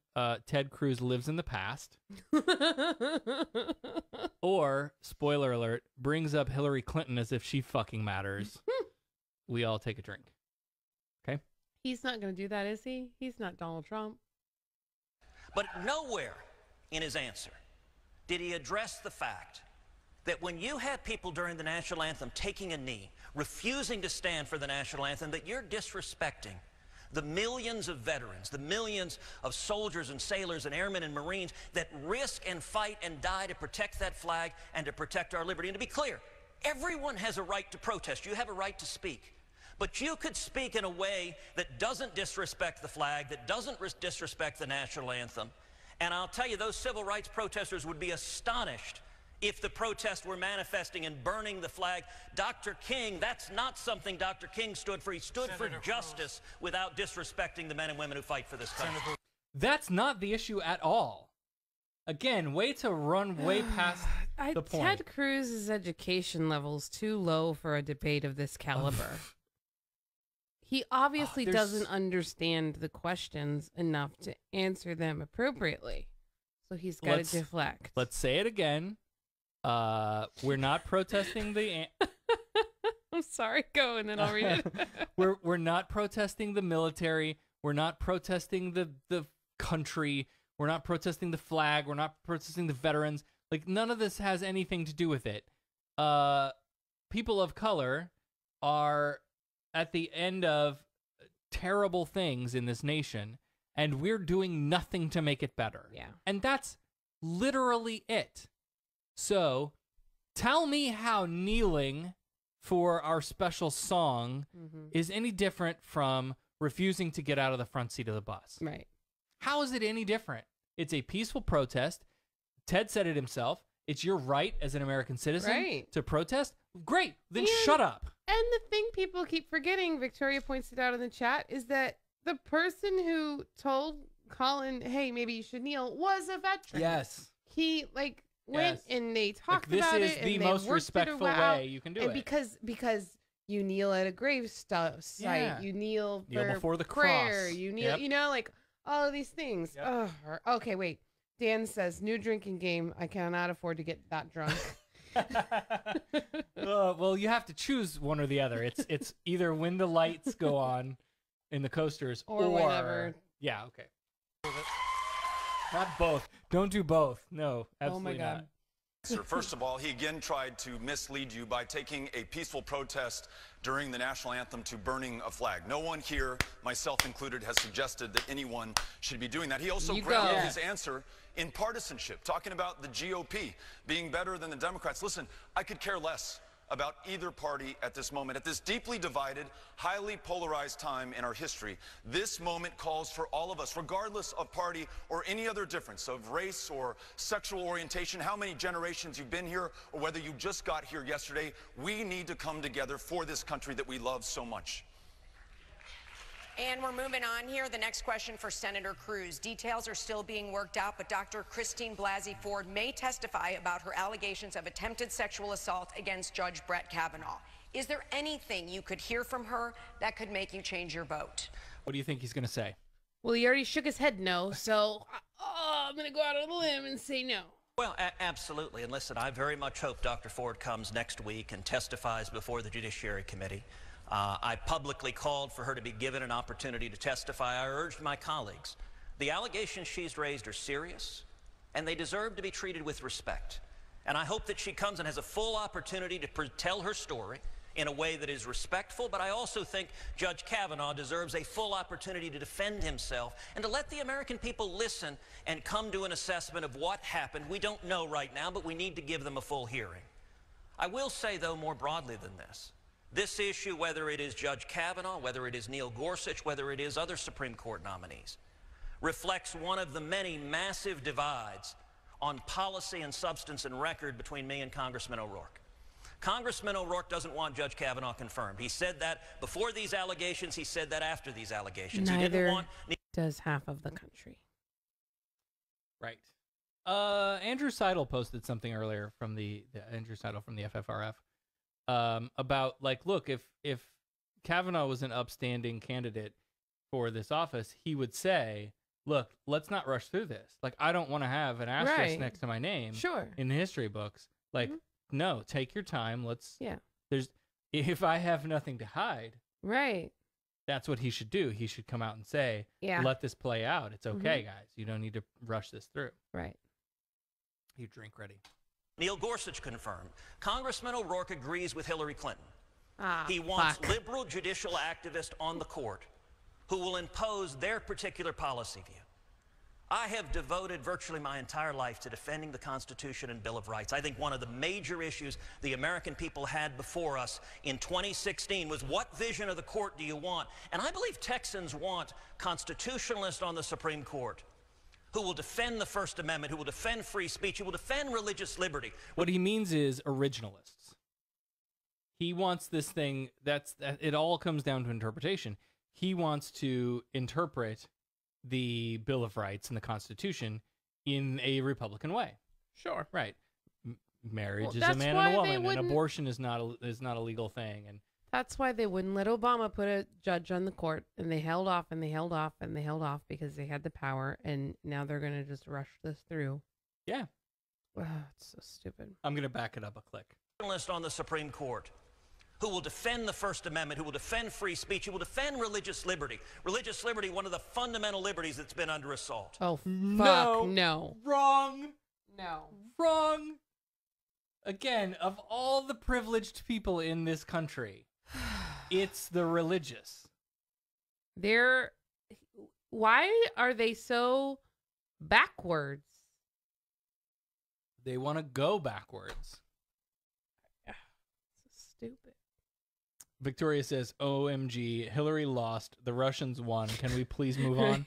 Ted Cruz lives in the past, or, spoiler alert, brings up Hillary Clinton as if she fucking matters, we all take a drink. Okay? He's not going to do that, is he? He's not Donald Trump. But nowhere in his answer did he address the fact that when you have people during the national anthem taking a knee, refusing to stand for the national anthem, that you're disrespecting the millions of veterans, the millions of soldiers and sailors and airmen and Marines that risk and fight and die to protect that flag and to protect our liberty. And to be clear, everyone has a right to protest. You have a right to speak. But you could speak in a way that doesn't disrespect the flag, that doesn't disrespect the national anthem. And I'll tell you, those civil rights protesters would be astonished if the protests were manifesting and burning the flag. Dr. King, that's not something Dr. King stood for. He stood for justice without disrespecting the men and women who fight for this country. That's not the issue at all. Again, way to run way past the point. Ted Cruz's education level is too low for a debate of this caliber. He obviously doesn't understand the questions enough to answer them appropriately. So he's got to deflect. Let's say it again. We're not protesting the... I'm sorry, go and then I'll read it. we're not protesting the military. We're not protesting the country. We're not protesting the flag. We're not protesting the veterans. Like, none of this has anything to do with it. People of color are at the end of terrible things in this nation, and we're doing nothing to make it better. Yeah. And that's literally it. So, tell me how kneeling for our special song is any different from refusing to get out of the front seat of the bus. Right. How is it any different? It's a peaceful protest. Ted said it himself. It's your right as an American citizen to protest. Great. Then shut up. And the thing people keep forgetting, Victoria points it out in the chat, is that the person who told Colin, hey, maybe you should kneel, was a veteran. Yes. He, went and they talked this about is it. the and most they worked respectful way you can do and it. Because you kneel at a grave site, you kneel before the prayer, cross. you kneel, all of these things. Yep. Okay, wait. Dan says, new drinking game. I cannot afford to get that drunk. Well, you have to choose one or the other. It's either when the lights go on in the coasters or whenever. Yeah, okay. Not both. Don't do both. No, absolutely not. Sir, first of all, he again tried to mislead you by taking a peaceful protest during the national anthem to burning a flag. No one here, myself included, has suggested that anyone should be doing that. He also grounded his answer in partisanship, talking about the GOP being better than the Democrats. Listen, I could care less about either party at this moment. At this deeply divided, highly polarized time in our history, this moment calls for all of us, regardless of party or any other difference of race or sexual orientation, how many generations you've been here, or whether you just got here yesterday. We need to come together for this country that we love so much. And we're moving on here. The next question for Senator Cruz. Details are still being worked out, but Dr. Christine Blasey Ford may testify about her allegations of attempted sexual assault against Judge Brett Kavanaugh. Is there anything you could hear from her that could make you change your vote? What do you think he's going to say? Well, he already shook his head no, so I'm going to go out on a limb and say no. Well, absolutely. And listen, I very much hope Dr. Ford comes next week and testifies before the Judiciary Committee. I publicly called for her to be given an opportunity to testify. I urged my colleagues. The allegations she's raised are serious, and they deserve to be treated with respect. And I hope that she comes and has a full opportunity to tell her story in a way that is respectful, but I also think Judge Kavanaugh deserves a full opportunity to defend himself and to let the American people listen and come to an assessment of what happened. We don't know right now, but we need to give them a full hearing. I will say, though, more broadly than this issue, whether it is Judge Kavanaugh, whether it is Neil Gorsuch, whether it is other Supreme Court nominees, reflects one of the many massive divides on policy and substance and record between me and Congressman O'Rourke. Congressman O'Rourke doesn't want Judge Kavanaugh confirmed. He said that before these allegations. He said that after these allegations. He didn't want... does half of the country. Right. Andrew Seidel posted something earlier from Andrew Seidel from the FFRF about, like, look, if Kavanaugh was an upstanding candidate for this office, he would say, look, let's not rush through this. Like, I don't want to have an asterisk next to my name in the history books. Like, no, take your time. If I have nothing to hide, that's what he should do. He should come out and say, let this play out. It's okay, guys. You don't need to rush this through. Right. You drink ready. Neil Gorsuch confirmed. Congressman O'Rourke agrees with Hillary Clinton. He wants liberal judicial activists on the court who will impose their particular policy view. I have devoted virtually my entire life to defending the Constitution and Bill of Rights. I think one of the major issues the American people had before us in 2016 was, what vision of the court do you want? And I believe Texans want constitutionalists on the Supreme Court who will defend the First Amendment, who will defend free speech, who will defend religious liberty. What he means is originalists. He wants this thing, it all comes down to interpretation. He wants to interpret the Bill of Rights and the Constitution in a Republican way. Sure. Right. Marriage is a man and a woman, and abortion is not a legal thing. And that's why they wouldn't let Obama put a judge on the court, and they held off and they held off and they held off because they had the power, and now they're going to just rush this through. Yeah. It's so stupid. I'm going to back it up a click. Journalist on the Supreme Court who will defend the First Amendment, who will defend free speech, who will defend religious liberty. Religious liberty, one of the fundamental liberties that's been under assault. Oh, fuck, no. Wrong. No. Wrong. Again, of all the privileged people in this country, it's the religious. Why are they so backwards? They want to go backwards. Stupid. Victoria says, OMG, Hillary lost. The Russians won. Can we please move on?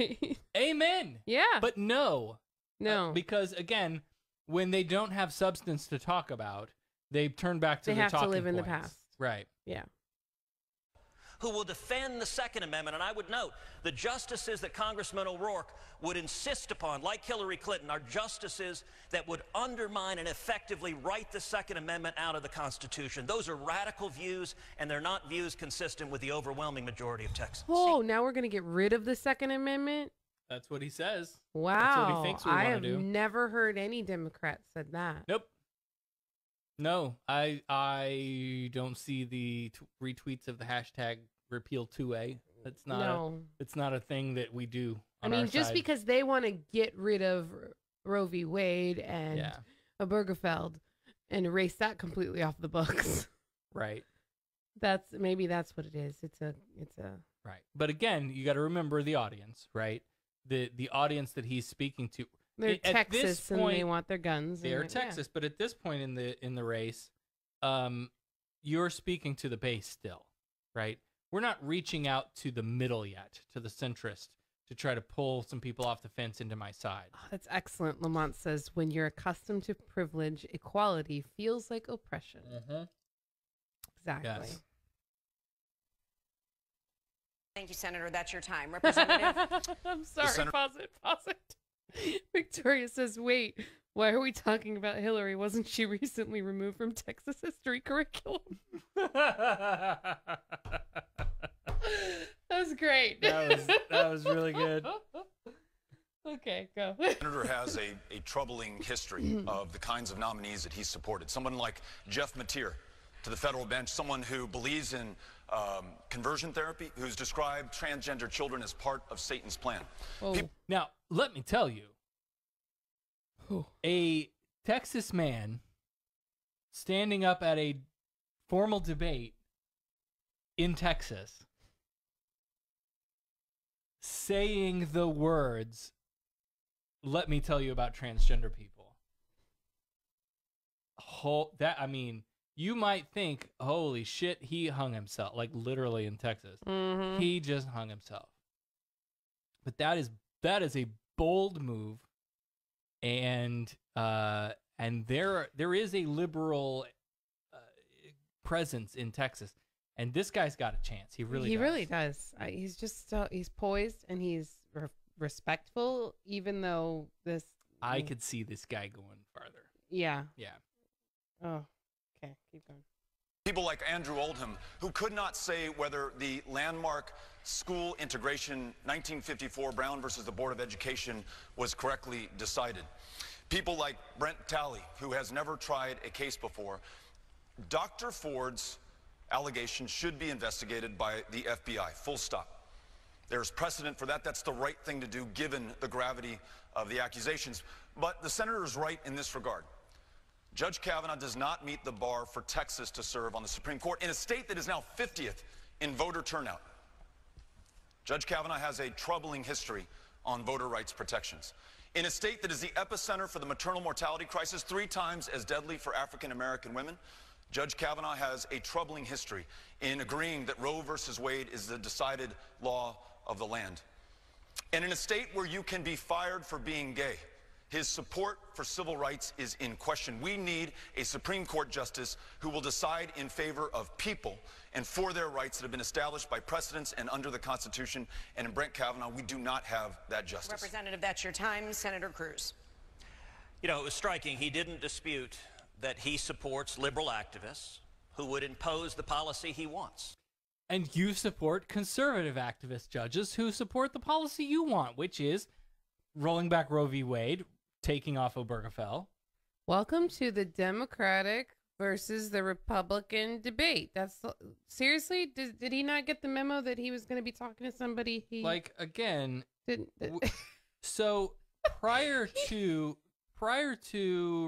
Amen. Yeah. But no. No. Because, again, when they don't have substance to talk about, they turn back to the talking points. They have to live in the past. Right. Yeah. Who will defend the Second Amendment. And I would note, the justices that Congressman O'Rourke would insist upon, like Hillary Clinton, are justices that would undermine and effectively write the Second Amendment out of the Constitution. Those are radical views, and they're not views consistent with the overwhelming majority of Texans. Oh, now we're going to get rid of the Second Amendment? That's what he says. Wow. That's what he thinks we want to do. I have never heard any Democrat said that. Nope. No, I don't see the retweets of the hashtag repeal 2A. It's not. It's not a thing that we do. On our just side. because they want to get rid of Roe v. Wade and Obergefell and erase that completely off the books, right? Maybe that's what it is. It's a right. But again, you got to remember the audience, right? The audience that he's speaking to. They're Texas and they want their guns. They're Texas, but at this point in the race, you're speaking to the base still, right? We're not reaching out to the middle yet, to the centrist, to try to pull some people off the fence into my side. Oh, that's excellent. Lamont says, when you're accustomed to privilege, equality feels like oppression. Mm-hmm. Exactly. Yes. Thank you, Senator. That's your time. Representative. I'm sorry. Pause it. Victoria says, wait, why are we talking about Hillary? Wasn't she recently removed from Texas history curriculum? That was great. That was really good. Okay, go. The senator has a troubling history of the kinds of nominees that he's supported. Someone like Jeff Mateer to the federal bench, someone who believes in conversion therapy, who's described transgender children as part of Satan's plan. Now, let me tell you, a Texas man standing up at a formal debate in Texas, saying the words, "Let me tell you about transgender people." I mean, you might think, holy shit, he hung himself, like literally in Texas. Mm-hmm. He just hung himself. But that is a bold move, and there is a liberal presence in Texas, and this guy's got a chance. He really does. He's just he's poised and he's respectful, even though this. I could see this guy going farther. Yeah. Yeah. Oh, okay. Keep going. People like Andrew Oldham, who could not say whether the landmark school integration 1954 Brown versus the Board of Education was correctly decided. People like Brent Talley, who has never tried a case before. Dr. Ford's allegations should be investigated by the FBI, full stop. There's precedent for that. That's the right thing to do given the gravity of the accusations. But the senator is right in this regard. Judge Kavanaugh does not meet the bar for Texas to serve on the Supreme Court in a state that is now 50th in voter turnout. Judge Kavanaugh has a troubling history on voter rights protections. In a state that is the epicenter for the maternal mortality crisis, 3 times as deadly for African American women, Judge Kavanaugh has a troubling history in agreeing that Roe versus Wade is the decided law of the land. And in a state where you can be fired for being gay, his support for civil rights is in question. We need a Supreme Court justice who will decide in favor of people and for their rights that have been established by precedents and under the Constitution. And in Brett Kavanaugh, we do not have that justice. Representative, that's your time. Senator Cruz. You know, it was striking. He didn't dispute that he supports liberal activists who would impose the policy he wants. And you support conservative activist judges who support the policy you want, which is rolling back Roe v. Wade, taking off Obergefell. Welcome to the Democratic versus the Republican debate. That's seriously, did he not get the memo that he was going to be talking to somebody? He like again. Didn't. So prior to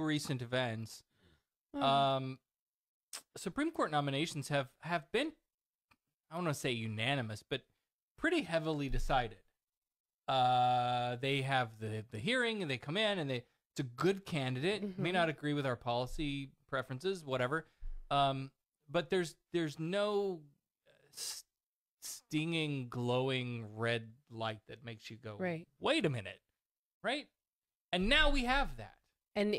recent events, Supreme Court nominations have been, I don't want to say unanimous, but pretty heavily decided. They have the hearing and they come in and it's a good candidate. Mm-hmm. May not agree with our policy preferences, whatever. But there's no stinging, glowing red light that makes you go, right. Wait a minute, right? And now we have that. And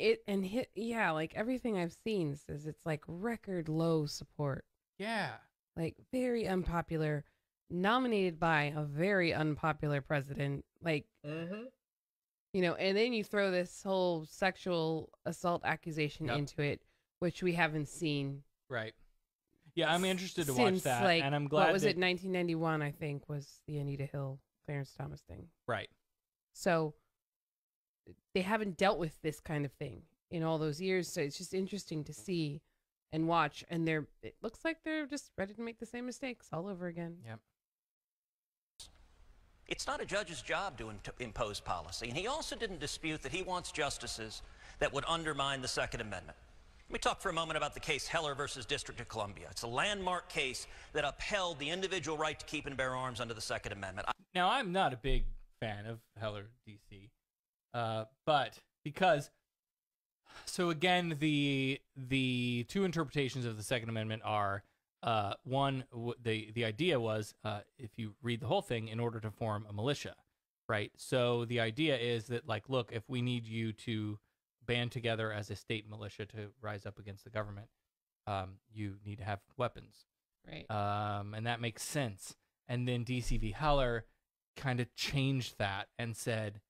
like everything I've seen says it's like record low support. Yeah. Like very unpopular. Nominated by a very unpopular president, like, you know, and then you throw this whole sexual assault accusation into it, which we haven't seen. Right. Yeah, I'm interested to watch that, like, and I'm glad. What was it? 1991, I think, was the Anita Hill, Clarence Thomas thing. Right. So they haven't dealt with this kind of thing in all those years, so it's just interesting to see and watch. And it looks like they're just ready to make the same mistakes all over again. Yep. It's not a judge's job to impose policy, and he also didn't dispute that he wants justices that would undermine the Second Amendment. Let me talk for a moment about the case Heller versus District of Columbia. It's a landmark case that upheld the individual right to keep and bear arms under the Second Amendment. Now, I'm not a big fan of Heller, D.C., but because, so again, the 2 interpretations of the Second Amendment are, one, the idea was, if you read the whole thing, in order to form a militia, right? So the idea is that, like, look, if we need you to band together as a state militia to rise up against the government, you need to have weapons. Right. And that makes sense. And then D.C. v. Heller kind of changed that and said,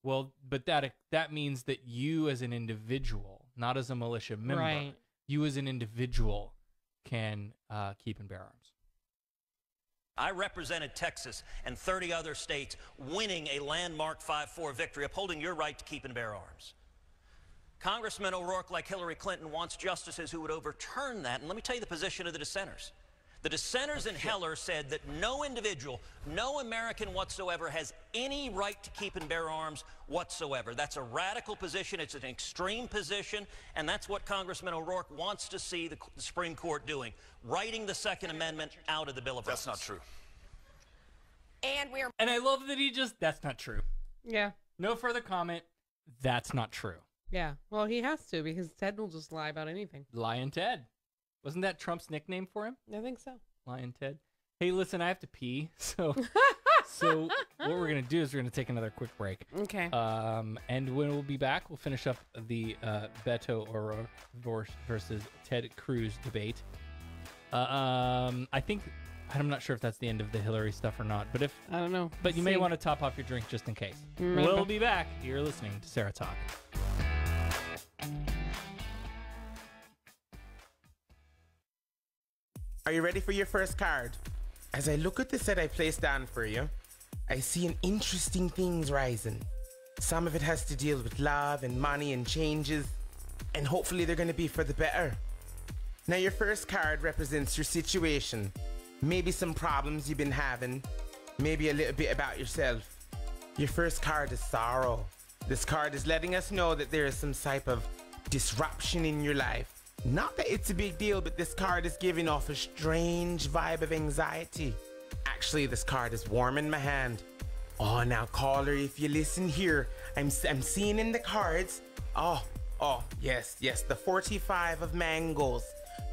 well, but that means that you as an individual, not as a militia member, right. You as an individual can keep and bear arms. I represented Texas and 30 other states winning a landmark 5-4 victory, upholding your right to keep and bear arms. Congressman O'Rourke, like Hillary Clinton, wants justices who would overturn that. And let me tell you the position of the dissenters. The dissenters in Heller said that no individual, no American whatsoever has any right to keep and bear arms whatsoever. That's a radical position. It's an extreme position, and that's what Congressman O'Rourke wants to see the Supreme Court doing, writing the Second Amendment out of the Bill of Rights. That's not true. And I love that that's not true. Yeah. No further comment. That's not true. Yeah. Well, he has to because Ted will just lie about anything. Lion Ted. Wasn't that Trump's nickname for him? I think so. Lion Ted. Hey, listen, I have to pee. So what we're going to do is we're going to take another quick break. Okay. And when we'll be back, we'll finish up the Beto O'Rourke versus Ted Cruz debate. I'm not sure if that's the end of the Hillary stuff or not, but I don't know. But you may want to top off your drink just in case. We'll be back. You're listening to Sarah Talk. Are you ready for your first card? As I look at the set I placed down for you, I see an interesting things rising. Some of it has to deal with love and money and changes, and hopefully they're going to be for the better. Now your first card represents your situation. Maybe some problems you've been having, maybe a little bit about yourself. Your first card is sorrow. This card is letting us know that there is some type of disruption in your life. Not that it's a big deal, but this card is giving off a strange vibe of anxiety. Actually, this card is warm in my hand. Oh, now caller, if you listen here, I'm seeing in the cards. Oh, yes, the 45 of mangoes.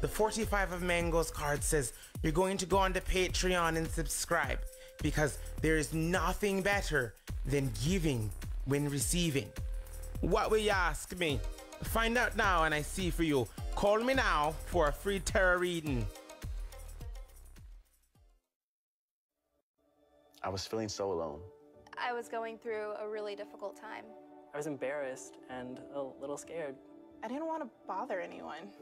The 45 of mangoes card says you're going to go on to Patreon and subscribe because there is nothing better than giving when receiving. What will you ask me? Find out now and I see for you. Call me now for a free tarot reading. I was feeling so alone. I was going through a really difficult time. I was embarrassed and a little scared. I didn't want to bother anyone.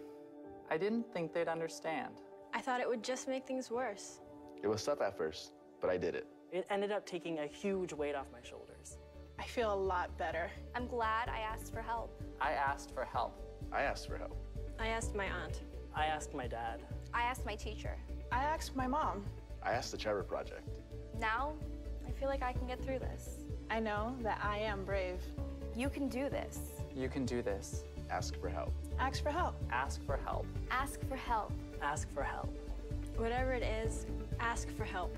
I didn't think they'd understand. I thought it would just make things worse. It was tough at first, but I did it. It ended up taking a huge weight off my shoulders. I feel a lot better. I'm glad I asked for help. I asked for help. I asked for help. I asked my aunt. I asked my dad. I asked my teacher. I asked my mom. I asked the Trevor Project. Now, I feel like I can get through this. I know that I am brave. You can do this. You can do this. Ask for help. Ask for help. Ask for help. Ask for help. Ask for help. Whatever it is, ask for help.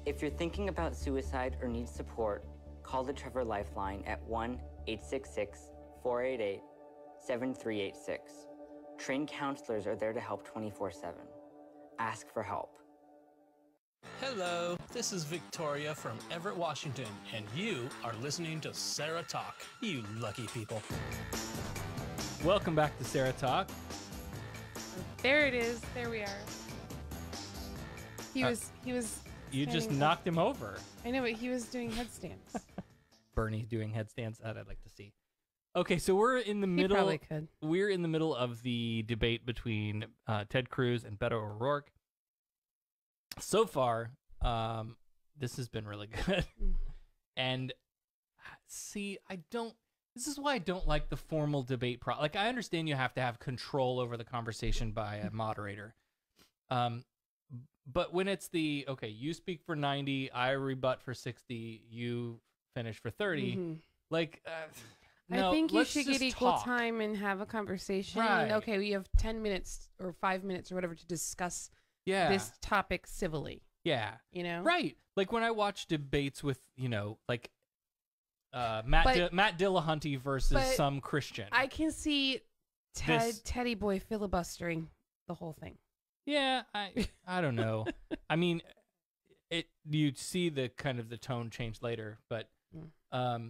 If you're thinking about suicide or need support, call the Trevor Lifeline at 1-866-488-7386. Trained counselors are there to help 24/7. Ask for help. Hello, this is Victoria from Everett, Washington, and you are listening to Sarah Talk, you lucky people. Welcome back to Sarah Talk. There it is. There we are. He was. You just standing knocked him over. I know, but he was doing headstands. Bernie's doing headstands. That I'd like to see. Okay, so we're in the middle. Probably could. We're in the middle of the debate between Ted Cruz and Beto O'Rourke. So far, this has been really good. And see, this is why I don't like the formal debate like, I understand you have to have control over the conversation by a moderator. But when it's okay, you speak for 90, I rebut for 60, you finish for 30, no, I think you let's should get just equal talk. time and have a conversation. Right. Okay, we have 10 minutes or 5 minutes or whatever to discuss this topic civilly. Yeah. You know? Right. Like when I watch debates with, Matt Dillahunty versus some Christian. I can see Teddy Boy filibustering the whole thing. Yeah, I don't know. I mean, you'd see the kind of the tone change later, but I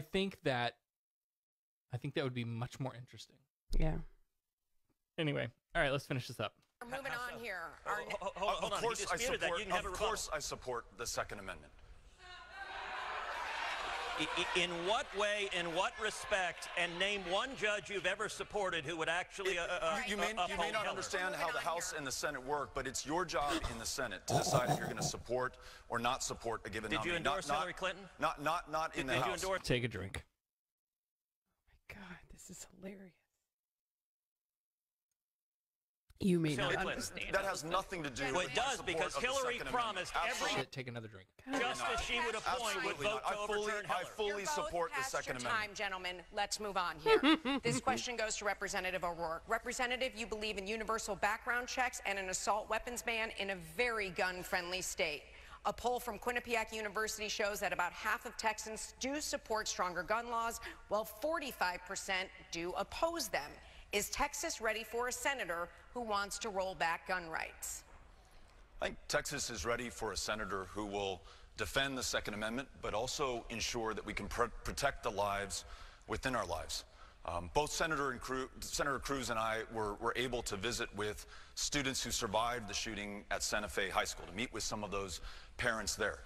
think that would be much more interesting. Yeah. Anyway, all right, let's finish this up. We're moving on here. Of course I support the Second Amendment. In what way, in what respect, and name one judge you've ever supported who would actually you may not understand how the House and the Senate work, but it's your job in the Senate to decide if you're going to support or not support a given nominee. Did you endorse Hillary Clinton? Not in the House. Take a drink. Oh my God, this is hilarious. You may Hillary not Clinton. understand. That has nothing to do Well, with it does, my because support of the Hillary Second Amendment. promised Absolutely. every Take another drink. justice she would appoint would Absolutely vote not. to overturn I Hillary. fully support the Past Second your Amendment. time, gentlemen. Let's move on here. This question goes to Representative O'Rourke. Representative, you believe in universal background checks and an assault weapons ban in a very gun-friendly state. A poll from Quinnipiac University shows that about half of Texans do support stronger gun laws, while 45% do oppose them. Is Texas ready for a senator who wants to roll back gun rights? I think Texas is ready for a senator who will defend the Second Amendment, but also ensure that we can protect the lives within our lives. Both Senator Cruz and I were able to visit with students who survived the shooting at Santa Fe High School, to meet with some of those parents there.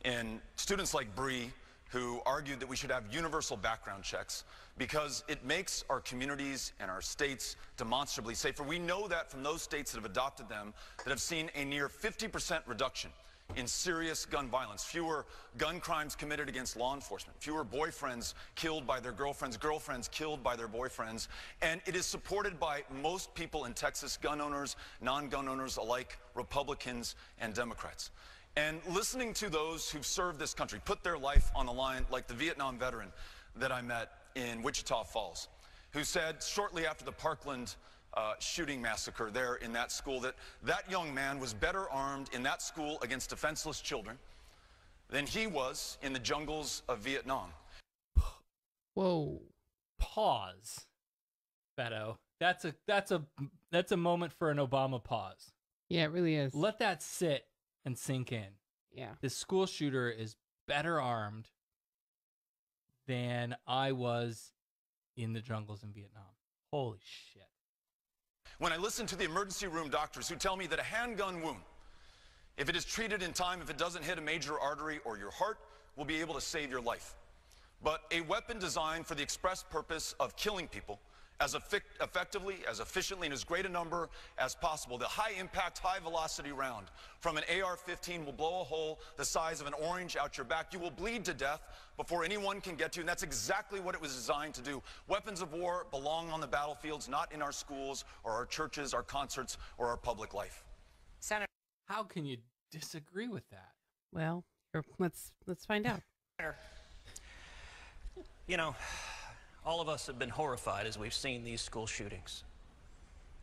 And students like Bree, who argued that we should have universal background checks because it makes our communities and our states demonstrably safer. We know that from those states that have adopted them, that have seen a near 50% reduction in serious gun violence, fewer gun crimes committed against law enforcement, fewer boyfriends killed by their girlfriends, girlfriends killed by their boyfriends, and it is supported by most people in Texas, gun owners, non-gun owners alike, Republicans and Democrats. And listening to those who've served this country, put their life on the line, like the Vietnam veteran that I met in Wichita Falls, who said shortly after the Parkland shooting massacre there in that school that that young man was better armed in that school against defenseless children than he was in the jungles of Vietnam. Whoa. Pause, Beto. That's a moment for an Obama pause. Yeah, it really is. Let that sit and sink in. Yeah. This school shooter is better armed than I was in the jungles in Vietnam. Holy shit. When I listen to the emergency room doctors who tell me that a handgun wound, if it is treated in time, if it doesn't hit a major artery or your heart, will be able to save your life. But a weapon designed for the express purpose of killing people as effectively, as efficiently, and as great a number as possible. The high-impact, high-velocity round from an AR-15 will blow a hole the size of an orange out your back. You will bleed to death before anyone can get to you, and that's exactly what it was designed to do. Weapons of war belong on the battlefields, not in our schools or our churches, our concerts, or our public life. Senator, how can you disagree with that? Well, let's find out. You know, all of us have been horrified as we've seen these school shootings.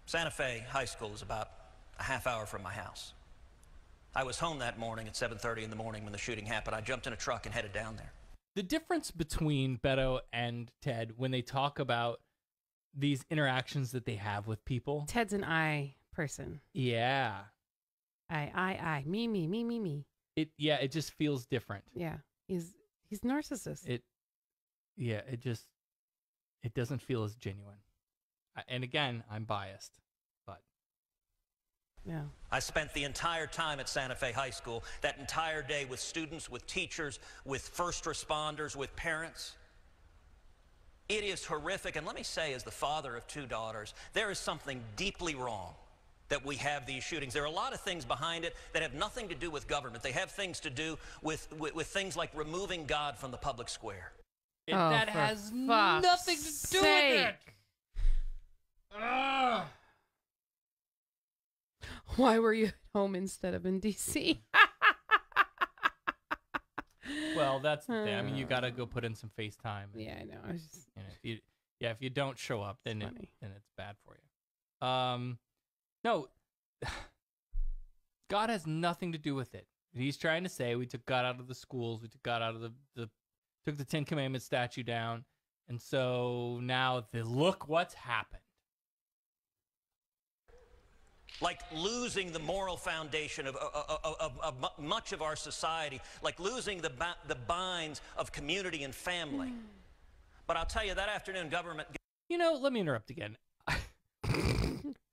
Santa Fe High School is about a half hour from my house. I was home that morning at 7:30 in the morning when the shooting happened. I jumped in a truck and headed down there. The difference between Beto and Ted when they talk about these interactions that they have with people. Ted's an I person. Yeah. I. Me. It just feels different. Yeah. He's narcissist. It doesn't feel as genuine. And again, I'm biased, but yeah. I spent the entire time at Santa Fe High School, that entire day with students, with teachers, with first responders, with parents. It is horrific. And let me say, as the father of two daughters, there is something deeply wrong that we have these shootings. There are a lot of things behind it that have nothing to do with government. They have things to do with things like removing God from the public square. That has nothing to do with it. Ugh. Why were you at home instead of in D.C.? Well, that's the thing. I mean, you got to go put in some FaceTime. Yeah, I know. I was just... And if you don't show up, then it's bad for you. No, God has nothing to do with it. He's trying to say we took God out of the schools, we took God out of took the Ten Commandments statue down, and so now look what's happened. Like losing the moral foundation of much of our society, like losing the binds of community and family. But I'll tell you, that afternoon, government... You know, let me interrupt again.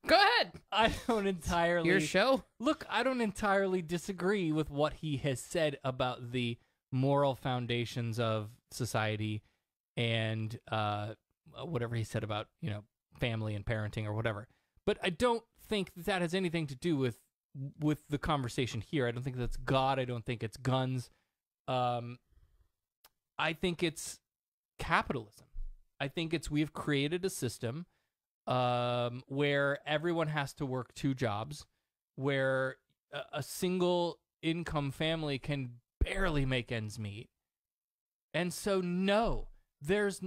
Go ahead. I don't entirely... Your show? Look, I don't entirely disagree with what he has said about the moral foundations of society and whatever he said about, family and parenting or whatever. But I don't think that has anything to do with the conversation here. I don't think that's God. I don't think it's guns. I think it's capitalism. I think we've created a system where everyone has to work 2 jobs, where a single income family can barely make ends meet. And so, no,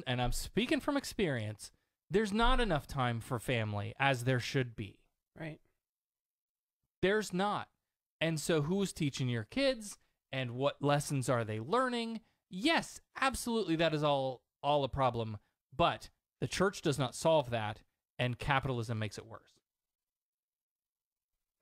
and I'm speaking from experience, there's not enough time for family as there should be. Right. There's not. And so who's teaching your kids and what lessons are they learning? Yes, absolutely, that is all a problem. But the church does not solve that, and capitalism makes it worse.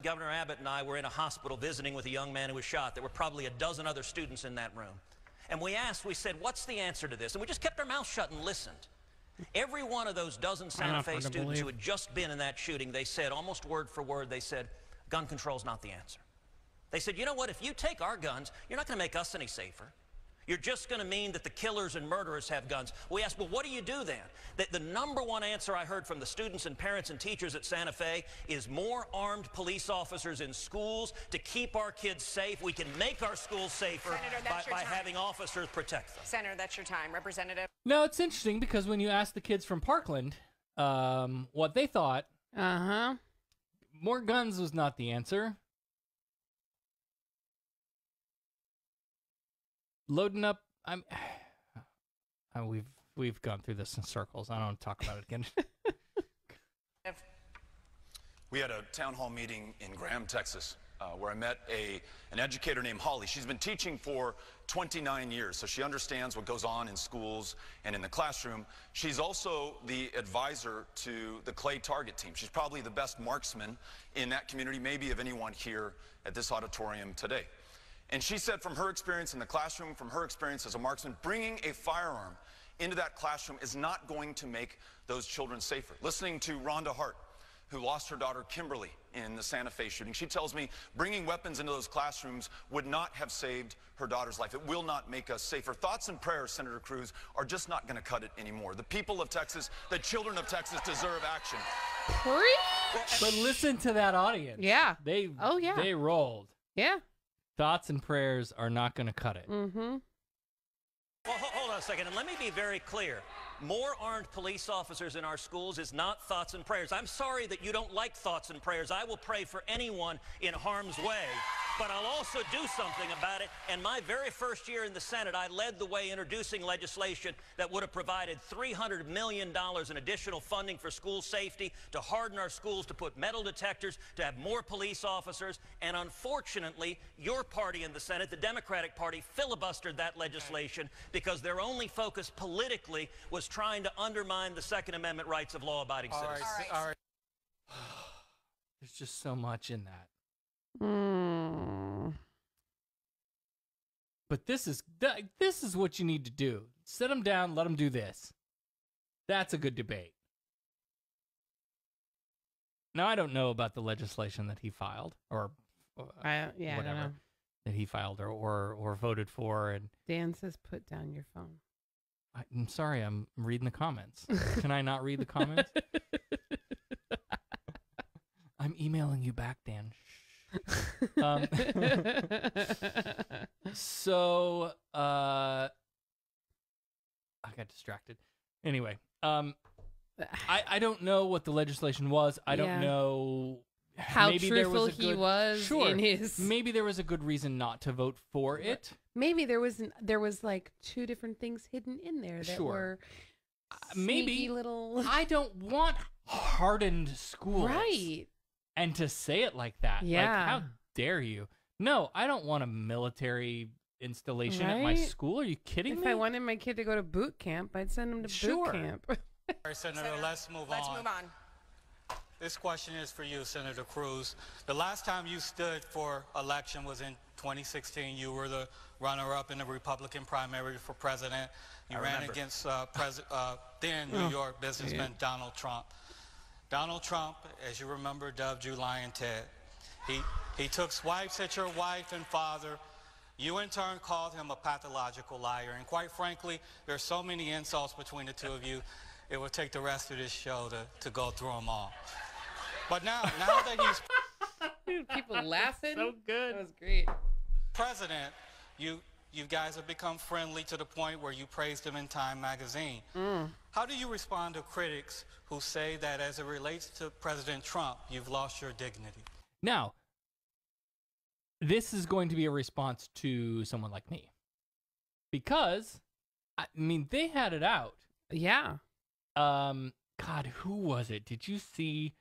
Governor Abbott and I were in a hospital visiting with a young man who was shot. There were probably a dozen other students in that room. And we said, what's the answer to this? And we just kept our mouths shut and listened. Every one of those dozen Santa Fe students who had just been in that shooting, they said, almost word for word, they said, gun control's not the answer. They said, you know what, if you take our guns, you're not going to make us any safer. You're just going to mean that the killers and murderers have guns. We asked, well, what do you do then? The number one answer I heard from the students and parents and teachers at Santa Fe is more armed police officers in schools to keep our kids safe. We can make our schools safer by having officers protect them. Senator, that's your time. Representative. No, it's interesting because when you ask the kids from Parkland what they thought, more guns was not the answer. Loading up, we've gone through this in circles. I don't want to talk about it again. We had a town hall meeting in Graham, Texas, where I met an educator named Holly. She's been teaching for 29 years, so she understands what goes on in schools and in the classroom. She's also the advisor to the Clay Target team. She's probably the best marksman in that community, maybe of anyone here at this auditorium today. And she said from her experience in the classroom, from her experience as a marksman, bringing a firearm into that classroom is not going to make those children safer. Listening to Rhonda Hart, who lost her daughter Kimberly in the Santa Fe shooting, she tells me bringing weapons into those classrooms would not have saved her daughter's life. It will not make us safer. Thoughts and prayers, Senator Cruz, are just not going to cut it anymore. The people of Texas, the children of Texas deserve action. But listen to that audience. Yeah. They rolled. Yeah. Thoughts and prayers are not going to cut it. Mm-hmm. Well, hold on a second, and let me be very clear. More armed police officers in our schools is not thoughts and prayers. I'm sorry that you don't like thoughts and prayers. I will pray for anyone in harm's way, but I'll also do something about it. And my very first year in the Senate, I led the way introducing legislation that would have provided $300 million in additional funding for school safety, to harden our schools, to put metal detectors, to have more police officers. And unfortunately, your party in the Senate, the Democratic Party, filibustered that legislation because their only focus politically was trying to undermine the Second Amendment rights of law-abiding citizens. All right. There's just so much in that. But this is what you need to do. Sit them down, let them do this. That's a good debate. Now, I don't know about the legislation that he filed, or I don't know. That he filed or voted for. And Dan says, put down your phone. I'm sorry, I'm reading the comments. Can I not read the comments? I'm emailing you back, Dan. So I got distracted. Anyway, I don't know what the legislation was. I don't know how maybe truthful he was in his. Maybe there was a good reason not to vote for it. Maybe there was like 2 different things hidden in there that were maybe little. I don't want hardened schools, right? And to say it like that, like, how dare you? No, I don't want a military installation at my school. Are you kidding me? If I wanted my kid to go to boot camp, I'd send him to boot camp. All right, Senator, let's move on. This question is for you, Senator Cruz. The last time you stood for election was in 2016. You were the runner-up in the Republican primary for president. You ran against then New York businessman Donald Trump. Donald Trump, as you remember, dubbed you Lion Ted. He took swipes at your wife and father. You, in turn, called him a pathological liar. And quite frankly, there are so many insults between the two of you, it would take the rest of this show to go through them all. But now that he's... People laughing. So good. That was great. President, you You guys have become friendly to the point where you praised him in Time magazine. How do you respond to critics who say that as it relates to President Trump, you've lost your dignity? Now, this is going to be a response to someone like me. Because, I mean, they had it out. Yeah. God, who was it? Did you see?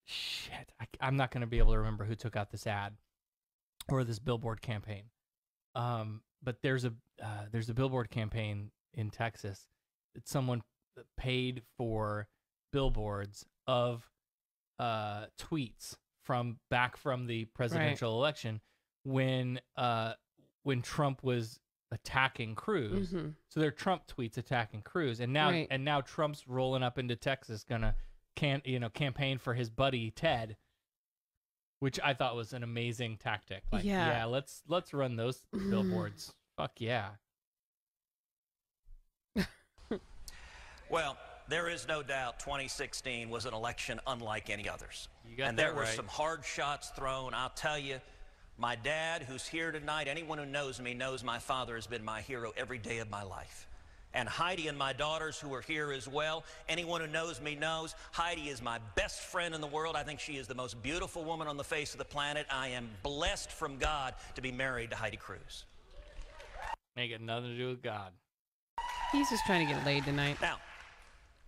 Shit, I'm not going to be able to remember who took out this ad or this billboard campaign. But there's a billboard campaign in Texas that someone paid for billboards of tweets from the presidential election when Trump was attacking Cruz. So they're Trump tweets attacking Cruz, and now Trump's rolling up into Texas gonna campaign for his buddy Ted, which I thought was an amazing tactic. Like, yeah, let's run those billboards. Fuck yeah. Well, there is no doubt 2016 was an election unlike any others. You got and that there were right. some hard shots thrown. I'll tell you, my dad, who's here tonight, anyone who knows me knows my father has been my hero every day of my life. And Heidi and my daughters who are here as well, anyone who knows me knows Heidi is my best friend in the world. I think she is the most beautiful woman on the face of the planet. I am blessed from God to be married to Heidi Cruz. Ain't got nothing to do with God. He's just trying to get laid tonight. Now,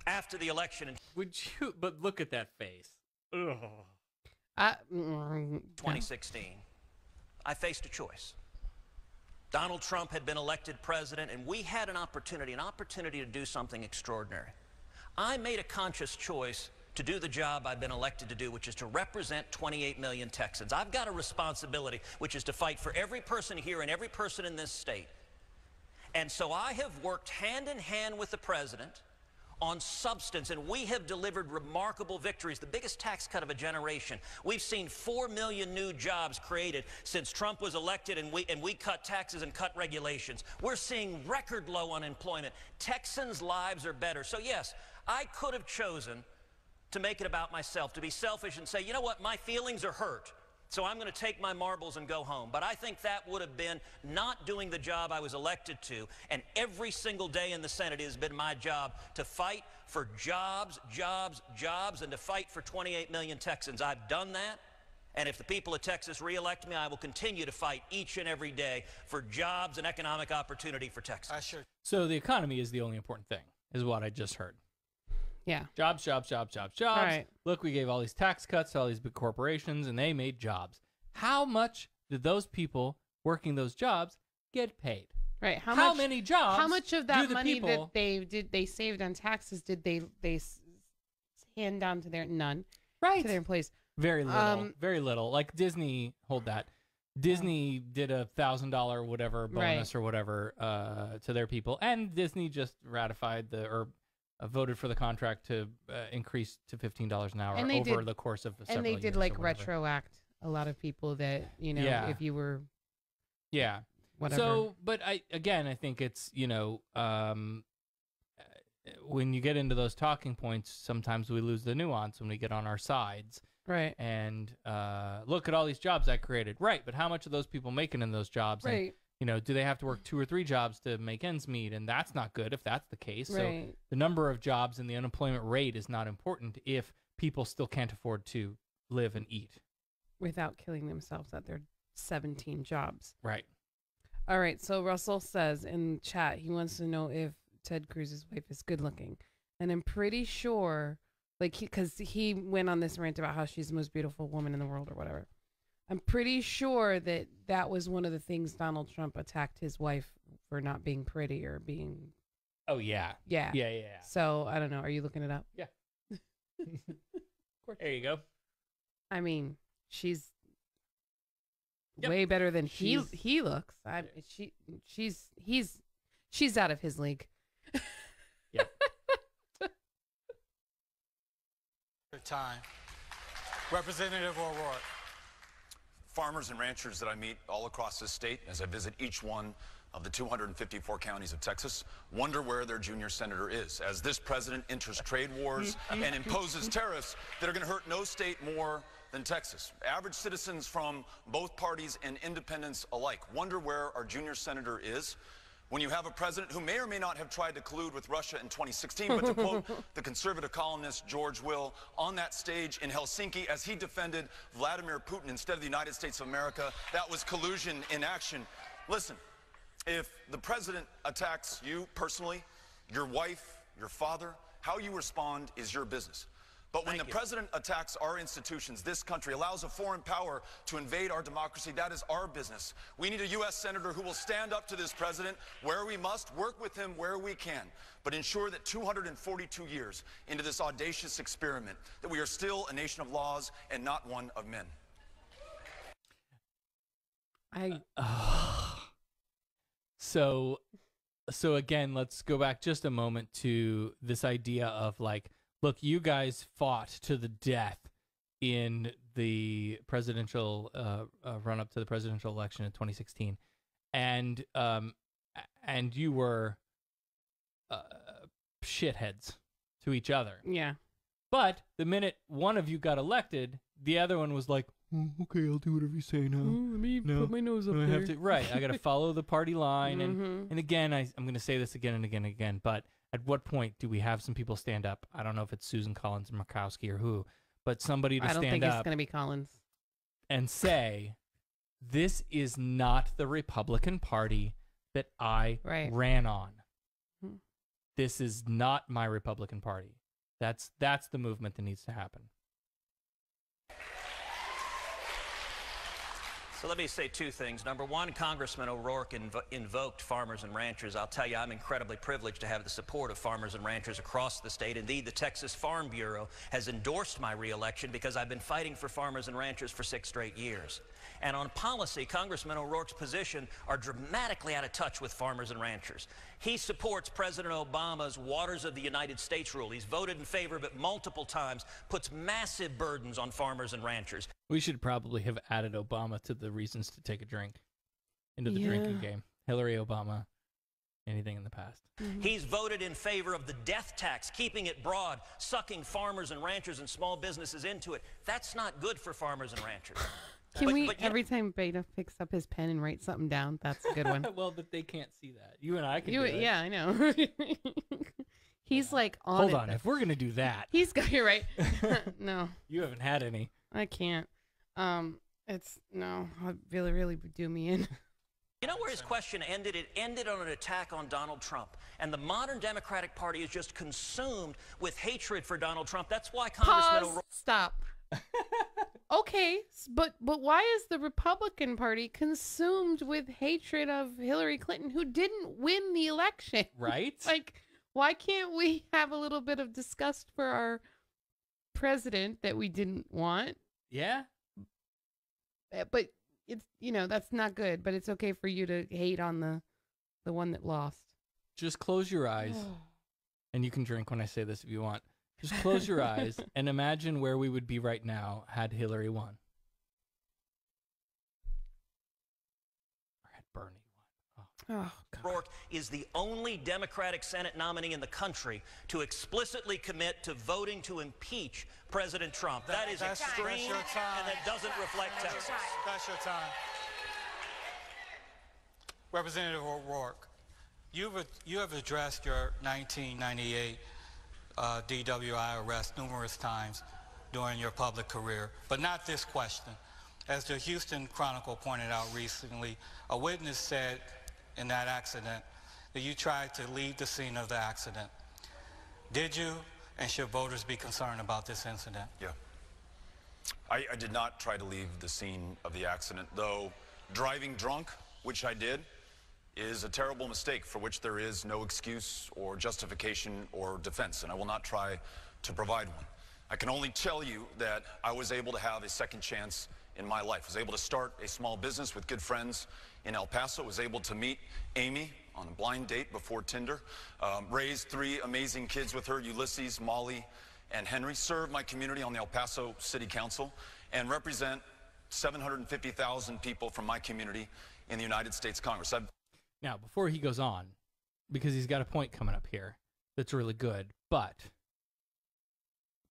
after the election in but look at that face. Ugh. 2016, I faced a choice. Donald Trump had been elected president, and we had an opportunity to do something extraordinary. I made a conscious choice to do the job I've been elected to do, which is to represent 28 million Texans. I've got a responsibility, which is to fight for every person here and every person in this state. And so I have worked hand in hand with the president on substance, and we have delivered remarkable victories, the biggest tax cut of a generation. We've seen 4 million new jobs created since Trump was elected, and we cut taxes and cut regulations. We're seeing record low unemployment. Texans' lives are better. So yes, I could have chosen to make it about myself, to be selfish and say, you know what, my feelings are hurt, so I'm going to take my marbles and go home. But I think that would have been not doing the job I was elected to. And every single day in the Senate, it has been my job to fight for jobs, jobs, jobs, and to fight for 28 million Texans. I've done that. And if the people of Texas reelect me, I will continue to fight each and every day for jobs and economic opportunity for Texas. So the economy is the only important thing, is what I just heard. Yeah. Jobs, jobs, jobs, jobs, jobs. Right. Look, we gave all these tax cuts to all these big corporations, and they made jobs. How much did those people working those jobs get paid? Right. How many jobs? How much of that do the money people, that they saved on taxes did they hand down to their to their employees? Very little. Very little. Like Disney, hold that. Disney did a $1,000 whatever bonus or whatever to their people, and Disney just ratified voted for the contract to increase to $15 an hour over the course of several years. And they did like retroact a lot of people that, if you were whatever. So, but I think it's, when you get into those talking points, sometimes we lose the nuance when we get on our sides. Right. And look at all these jobs I created. Right. But how much are those people making in those jobs? Right. And, do they have to work 2 or 3 jobs to make ends meet? And that's not good if that's the case. Right. So the number of jobs and the unemployment rate is not important if people still can't afford to live and eat. Without killing themselves at their 17 jobs. Right. All right. So Russell says in chat, he wants to know if Ted Cruz's wife is good looking. And I'm pretty sure, because he went on this rant about how she's the most beautiful woman in the world or whatever. I'm pretty sure that was one of the things Donald Trump attacked his wife for not being pretty or being. Oh, yeah. Yeah. Yeah. So I don't know. Are you looking it up? Yeah. There you go. I mean, she's way better than he looks. She's out of his league. Yep. Time. Representative O'Rourke. Farmers and ranchers that I meet all across this state as I visit each one of the 254 counties of Texas wonder where their junior senator is as this president enters trade wars and imposes tariffs that are going to hurt no state more than Texas. Average citizens from both parties and independents alike wonder where our junior senator is when you have a president who may or may not have tried to collude with Russia in 2016, but to quote the conservative columnist George Will on that stage in Helsinki as he defended Vladimir Putin instead of the United States of America, that was collusion in action. Listen, if the president attacks you personally, your wife, your father, how you respond is your business. But when the president attacks our institutions, this country, allows a foreign power to invade our democracy, that is our business. We need a U.S. senator who will stand up to this president where we must, work with him where we can, but ensure that 242 years into this audacious experiment, that we are still a nation of laws and not one of men. So again, let's go back just a moment to this idea of like, look, you guys fought to the death in the presidential run-up to the presidential election in 2016, and you were shitheads to each other. Yeah. But the minute one of you got elected, the other one was like, oh, okay, I'll do whatever you say now. Let me put my nose up I there. have to, right, I got to follow the party line. And again, I'm going to say this again and again and again, but at what point do we have some people stand up? I don't know if it's Susan Collins or Murkowski or who, but somebody to stand up. I don't think it's going to be Collins. And say, this is not the Republican Party that I ran on. This is not my Republican Party. That's the movement that needs to happen. So let me say two things. Number one, Congressman O'Rourke invoked farmers and ranchers. I'll tell you, I'm incredibly privileged to have the support of farmers and ranchers across the state. Indeed, the Texas Farm Bureau has endorsed my reelection because I've been fighting for farmers and ranchers for 6 straight years. And on policy, Congressman O'Rourke's position are dramatically out of touch with farmers and ranchers. He supports President Obama's Waters of the United States rule. He's voted in favor of it multiple times, puts massive burdens on farmers and ranchers. We should probably have added Obama to the reasons to take a drink into the drinking game. Hillary, Obama, anything in the past. He's voted in favor of the death tax, keeping it broad, sucking farmers and ranchers and small businesses into it. That's not good for farmers and ranchers. Every time Beto picks up his pen and writes something down, that's a good one. Well, but they can't see that. You and I can do it. Yeah, I know. He's like on Hold on, if we're going to do that. He's got, you're right. No. You haven't had any. I can't. It's, no, it really, really do me in. You know where his question ended? It ended on an attack on Donald Trump. And the modern Democratic Party is just consumed with hatred for Donald Trump. That's why Congressman O'Rourke... Stop. Okay, but why is the Republican Party consumed with hatred of Hillary Clinton, who didn't win the election? Right? Like, why can't we have a little bit of disgust for our president that we didn't want? Yeah. But it's, that's not good, but it's okay for you to hate on the one that lost. Just close your eyes, and you can drink when I say this if you want. Just close your eyes and imagine where we would be right now had Hillary won. Or had Bernie won. O'Rourke is the only Democratic Senate nominee in the country to explicitly commit to voting to impeach President Trump. That is extreme, and that doesn't reflect Texas. That's your time. Representative O'Rourke, you have addressed your 1998 DWI arrest numerous times during your public career, but not this question. As the Houston Chronicle pointed out recently, a witness said in that accident that you tried to leave the scene of the accident. Did you, and should voters be concerned about this incident? Yeah. I did not try to leave the scene of the accident, though driving drunk, which I did, is a terrible mistake for which there is no excuse or justification or defense, and I will not try to provide one. I can only tell you that I was able to have a second chance in my life. I was able to start a small business with good friends in El Paso, was able to meet Amy on a blind date before Tinder, raised 3 amazing kids with her, Ulysses, Molly, and Henry, serve my community on the El Paso City Council, and represent 750,000 people from my community in the United States Congress. Now, before he goes on, because he's got a point coming up here that's really good, but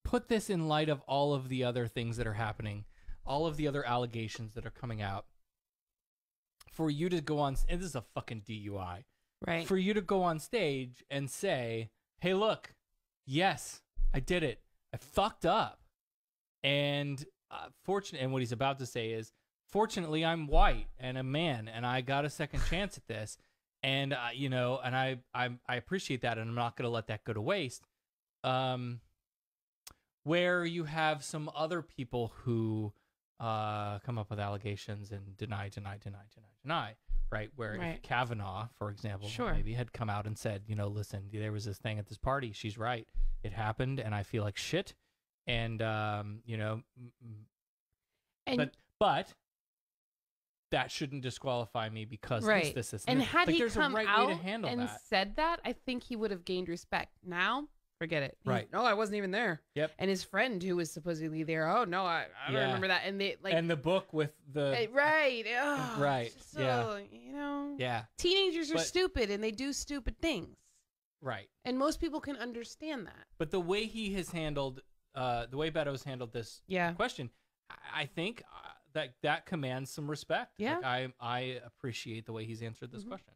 put this in light of all of the other things that are happening all of the other allegations that are coming out, for you to go on, and this is a fucking DUI, right? For you to go on stage and say, hey, look, yes, I did it. I fucked up. And and what he's about to say is, fortunately, I'm white and a man, and I got a second chance at this. And, you know, and I appreciate that, and I'm not going to let that go to waste. Where you have some other people who come up with allegations and deny, right? Where if Kavanaugh, for example, maybe had come out and said, you know, listen, there was this thing at this party. She's right. It happened, and I feel like shit. And, you know, but that shouldn't disqualify me because this. And had he come out and that. said that, I think he would have gained respect. Now, forget it. Right. No, I wasn't even there. Yep. And his friend who was supposedly there, oh, no, I don't remember that. And they, like, and the book with the... Right. Oh, right. So, yeah. You know. Yeah. Teenagers are stupid, and they do stupid things. Right. And most people can understand that. But the way he has handled... the way Beto's handled this question, I think that commands some respect. Yeah. Like, I appreciate the way he's answered this question.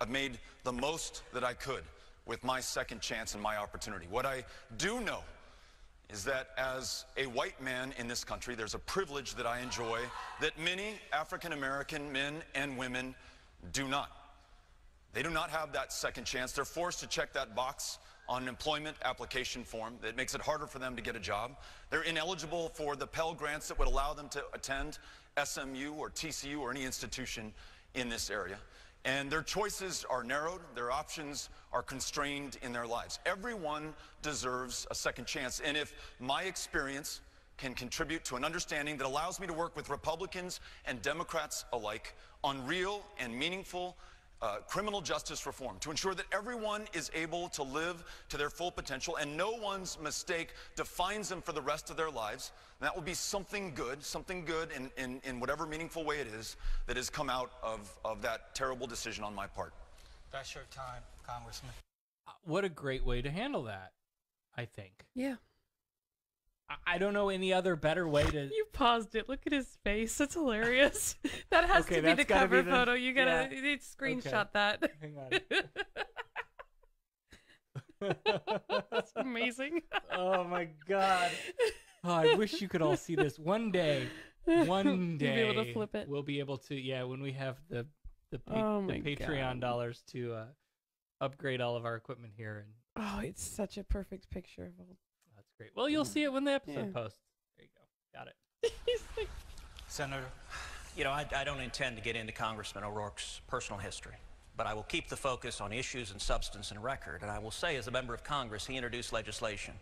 I've made the most that I could with my second chance and my opportunity. What I do know is that as a white man in this country, there's a privilege that I enjoy that many African-American men and women do not. They do not have that second chance. They're forced to check that box on an employment application form that makes it harder for them to get a job. They're ineligible for the Pell Grants that would allow them to attend SMU or TCU or any institution in this area. And their choices are narrowed, their options are constrained in their lives. Everyone deserves a second chance. And if my experience can contribute to an understanding that allows me to work with Republicans and Democrats alike on real and meaningful criminal justice reform to ensure that everyone is able to live to their full potential and no one's mistake defines them for the rest of their lives, that will be something good in whatever meaningful way it is that has come out of that terrible decision on my part. That's your time, Congressman. What a great way to handle that, I think. Yeah. I don't know any other better way to... You paused it. Look at his face. That's hilarious. That has to be the cover photo. You gotta screenshot that. Hang on. That's amazing. Oh my God. Oh, I wish you could all see this. One day, You'll be able to flip it. we'll be able to, when we have the Patreon dollars to upgrade all of our equipment here. And Oh, it's such a perfect picture of all. That's great. Well, you'll see it when the episode posts. There you go. Got it. Senator. You know, I don't intend to get into Congressman O'Rourke's personal history, but I will keep the focus on issues and substance and record. And I will say, as a member of Congress, he introduced legislation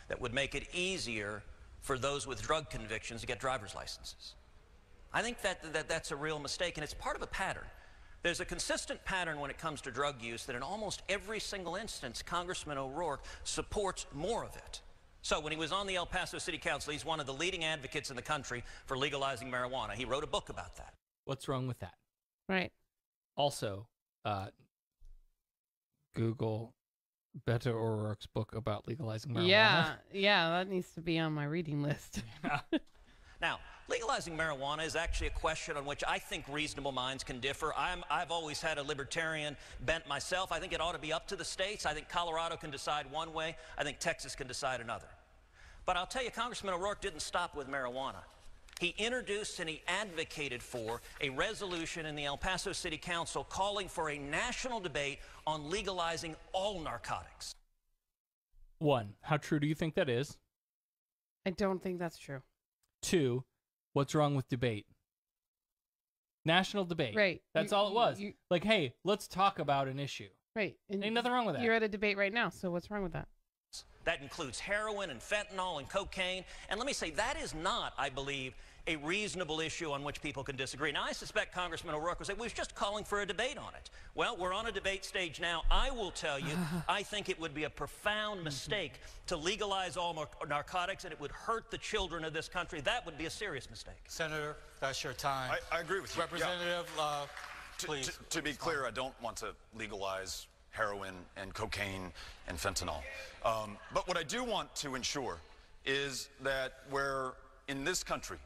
that would make it easier for those with drug convictions to get driver's licenses. I think that's a real mistake, and it's part of a pattern. There's a consistent pattern when it comes to drug use that in almost every single instance, Congressman O'Rourke supports more of it. So when he was on the El Paso City Council, he's one of the leading advocates in the country for legalizing marijuana. He wrote a book about that. What's wrong with that? Right. Also, Google Beto O'Rourke's book about legalizing marijuana. Yeah, that needs to be on my reading list. Now, legalizing marijuana is actually a question on which I think reasonable minds can differ. I've always had a libertarian bent myself. I think it ought to be up to the states. I think Colorado can decide one way. I think Texas can decide another. But I'll tell you, Congressman O'Rourke didn't stop with marijuana. He introduced and he advocated for a resolution in the El Paso City Council calling for a national debate on legalizing all narcotics. 1, how true do you think that is? I don't think that's true. 2, what's wrong with debate? National debate. Right. That's all it was. Like, hey, let's talk about an issue. Right. And ain't nothing wrong with that. You're at a debate right now, so what's wrong with that? That includes heroin and fentanyl and cocaine. And let me say, that is not, I believe, a reasonable issue on which people can disagree. Now, I suspect Congressman O'Rourke will say, we was just calling for a debate on it. Well, we're on a debate stage now. I will tell you, I think it would be a profound mistake to legalize all narcotics, and it would hurt the children of this country. That would be a serious mistake. Senator, that's your time. I agree with you. Representative, please. To be clear, I don't want to legalize heroin and cocaine and fentanyl. But what I do want to ensure is that where in this country,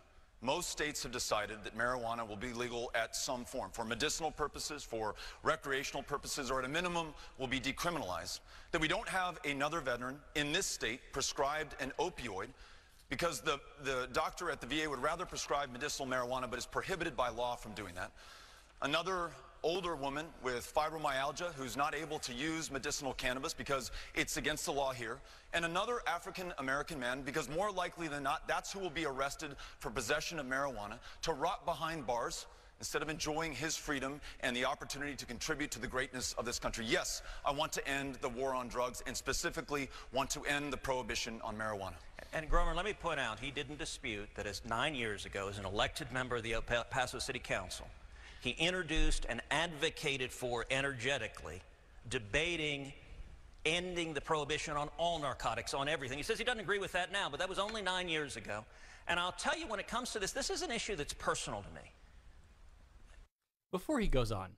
most states have decided that marijuana will be legal at some form, for medicinal purposes, for recreational purposes, or at a minimum will be decriminalized. That we don't have another veteran in this state prescribed an opioid because the doctor at the VA would rather prescribe medicinal marijuana but is prohibited by law from doing that. Another older woman with fibromyalgia who's not able to use medicinal cannabis because it's against the law here. And another African-American man, because more likely than not, that's who will be arrested for possession of marijuana, to rot behind bars instead of enjoying his freedom and the opportunity to contribute to the greatness of this country. Yes, I want to end the war on drugs and specifically want to end the prohibition on marijuana. And Gromer, let me point out, he didn't dispute that as 9 years ago, as an elected member of the El Paso City Council, he introduced and advocated for energetically debating ending the prohibition on all narcotics, on everything. He says he doesn't agree with that now, but that was only 9 years ago. And I'll tell you, when it comes to this is an issue that's personal to me. Before he goes on,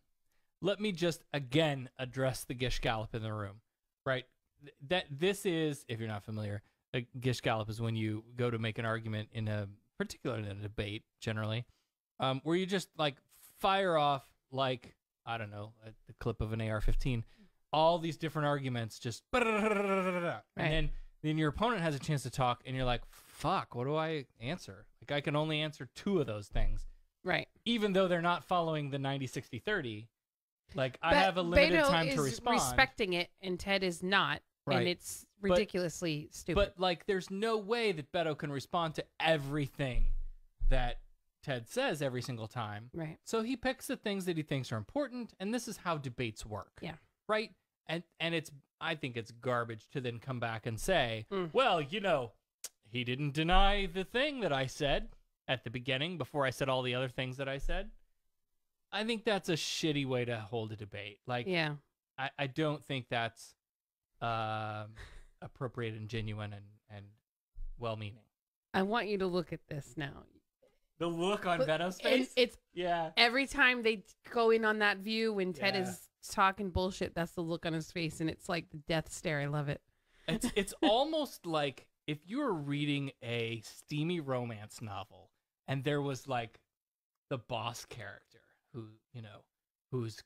let me just again address the gish gallop in the room, right? This is, if you're not familiar, a gish gallop is when you go to make an argument in a, particularly in a debate, generally, where you just like fire off, like, I don't know, the clip of an AR-15, all these different arguments, just and then your opponent has a chance to talk, and you're like, fuck, what do I answer? Like, I can only answer 2 of those things. Right. Even though they're not following the 90-60-30, like, I have a limited Beto time to is respond. Respecting it, and Ted is not, Right. and it's ridiculously stupid. But, like, there's no way that Beto can respond to everything that Ted says every single time. Right. So he picks the things that he thinks are important, and this is how debates work. Yeah. Right? And it's, I think it's garbage to then come back and say, well, you know, he didn't deny the thing that I said at the beginning before I said all the other things that I said. I think that's a shitty way to hold a debate. Like, yeah. I don't think that's appropriate and genuine and well-meaning. I want you to look at this now. The look on Beto's face? It's yeah. Every time they go in on that view when Ted is talking bullshit, that's the look on his face, and it's like the death stare. I love it. It's almost like if you were reading a steamy romance novel and there was like the boss character who, you know, who's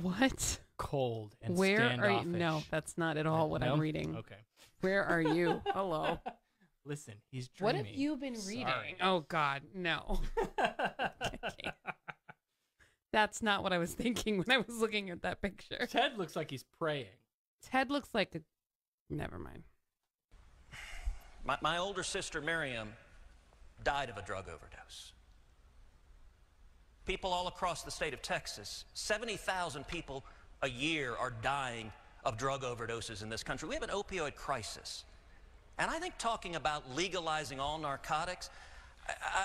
what? Cold and Where standoffish. are you? No, that's not at all what No? I'm reading. Okay. Where are you? Hello. Listen, he's dreamy. What have you been reading? Sorry. Oh, God, no. Okay. That's not what I was thinking when I was looking at that picture. Ted looks like he's praying. Ted looks like a... Never mind. My older sister, Miriam, died of a drug overdose. People all across the state of Texas, 70,000 people a year are dying of drug overdoses in this country. We have an opioid crisis. And I think talking about legalizing all narcotics,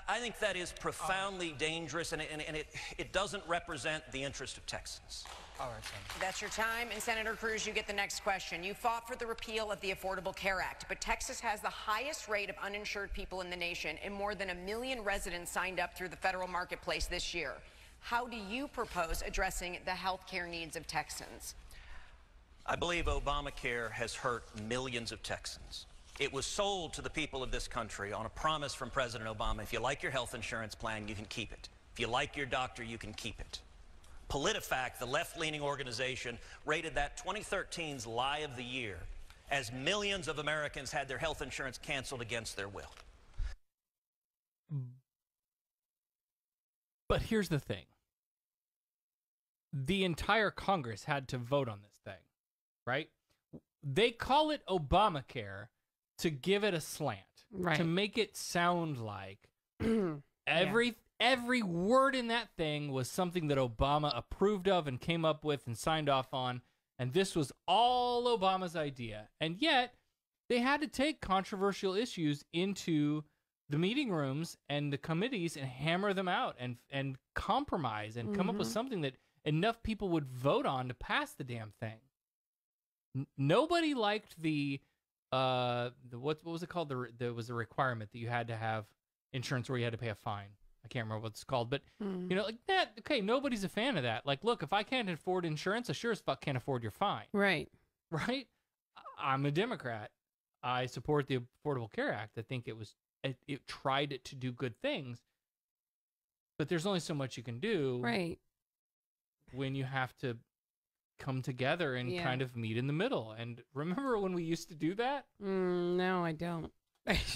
I think that is profoundly dangerous, and it doesn't represent the interest of Texans. All right, Senator. That's your time. And Senator Cruz, you get the next question. You fought for the repeal of the Affordable Care Act, but Texas has the highest rate of uninsured people in the nation, and more than 1 million residents signed up through the federal marketplace this year. How do you propose addressing the health care needs of Texans? I believe Obamacare has hurt millions of Texans. It was sold to the people of this country on a promise from President Obama: if you like your health insurance plan, you can keep it. If you like your doctor, you can keep it. PolitiFact, the left-leaning organization, rated that 2013's lie of the year as millions of Americans had their health insurance canceled against their will. But here's the thing. The entire Congress had to vote on this thing, right? They call it Obamacare to give it a slant, right? To make it sound like every word in that thing was something that Obama approved of and came up with and signed off on, and this was all Obama's idea. And yet, they had to take controversial issues into the meeting rooms and the committees and hammer them out and compromise and come up with something that enough people would vote on to pass the damn thing. Nobody liked the what was it called? There was a requirement that you had to have insurance where you had to pay a fine. I can't remember what it's called, but you know, like that. Okay, nobody's a fan of that. Like, look, if I can't afford insurance, I sure as fuck can't afford your fine. Right. Right. I'm a Democrat. I support the Affordable Care Act. I think it was it tried to do good things, but there's only so much you can do. Right. When you have to come together and kind of meet in the middle. And remember when we used to do that? No, I don't.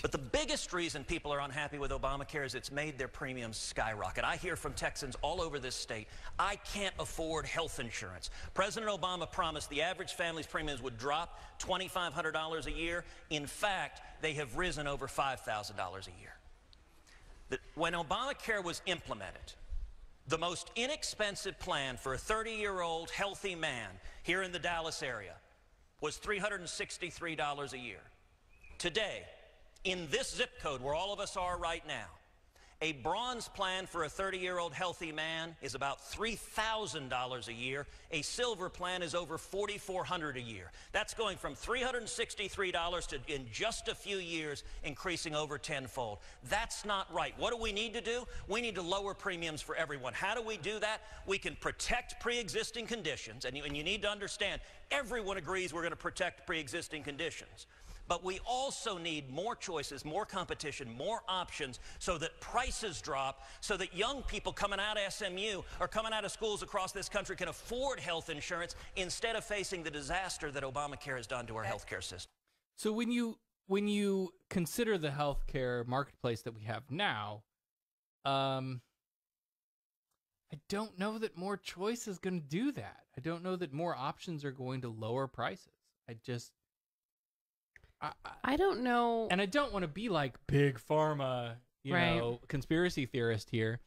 But the biggest reason people are unhappy with Obamacare is it's made their premiums skyrocket. I hear from Texans all over this state, I can't afford health insurance. President Obama promised the average family's premiums would drop $2,500 a year. In fact, they have risen over $5,000 a year. When Obamacare was implemented, the most inexpensive plan for a 30-year-old healthy man here in the Dallas area was $363 a year. Today, in this zip code where all of us are right now, a bronze plan for a 30-year-old healthy man is about $3,000 a year. A silver plan is over $4,400 a year. That's going from $363 to, in just a few years, increasing over tenfold. That's not right. What do we need to do? We need to lower premiums for everyone. How do we do that? We can protect pre-existing conditions, and you need to understand, everyone agrees we're going to protect pre-existing conditions. But we also need more choices, more competition, more options so that prices drop, so that young people coming out of SMU or coming out of schools across this country can afford health insurance instead of facing the disaster that Obamacare has done to our healthcare system. So when you consider the healthcare marketplace that we have now, I don't know that more choice is going to do that. I don't know that more options are going to lower prices. I don't know. And I don't want to be like big pharma, you know, conspiracy theorist here.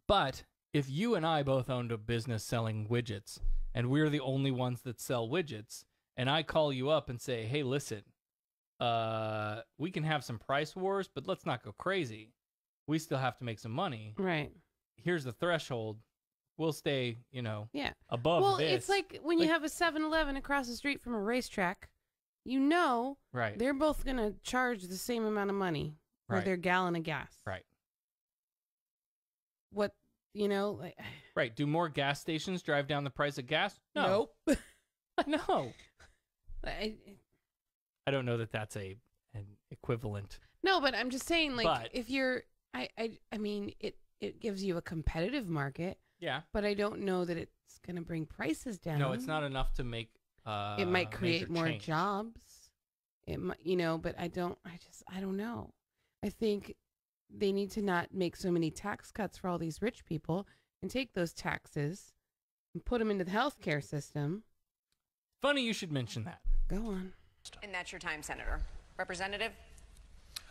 But if you and I both owned a business selling widgets and we're the only ones that sell widgets, and I call you up and say, hey, listen, we can have some price wars, but let's not go crazy. We still have to make some money. Right. Here's the threshold. We'll stay, above well, this. It's like when you have a 7-Eleven across the street from a racetrack. You know, they're both going to charge the same amount of money for their gallon of gas. Right. What, like... Right. Do more gas stations drive down the price of gas? No. Nope. No. I don't know that that's an equivalent. No, but I'm just saying, like, if you're, I mean, it gives you a competitive market. Yeah. But I don't know that it's going to bring prices down. No, it's not enough to make... it might create more jobs. It might, but I don't know. I think they need to not make so many tax cuts for all these rich people and take those taxes and put them into the healthcare system. Funny you should mention that. Go on. And that's your time, Senator. Representative?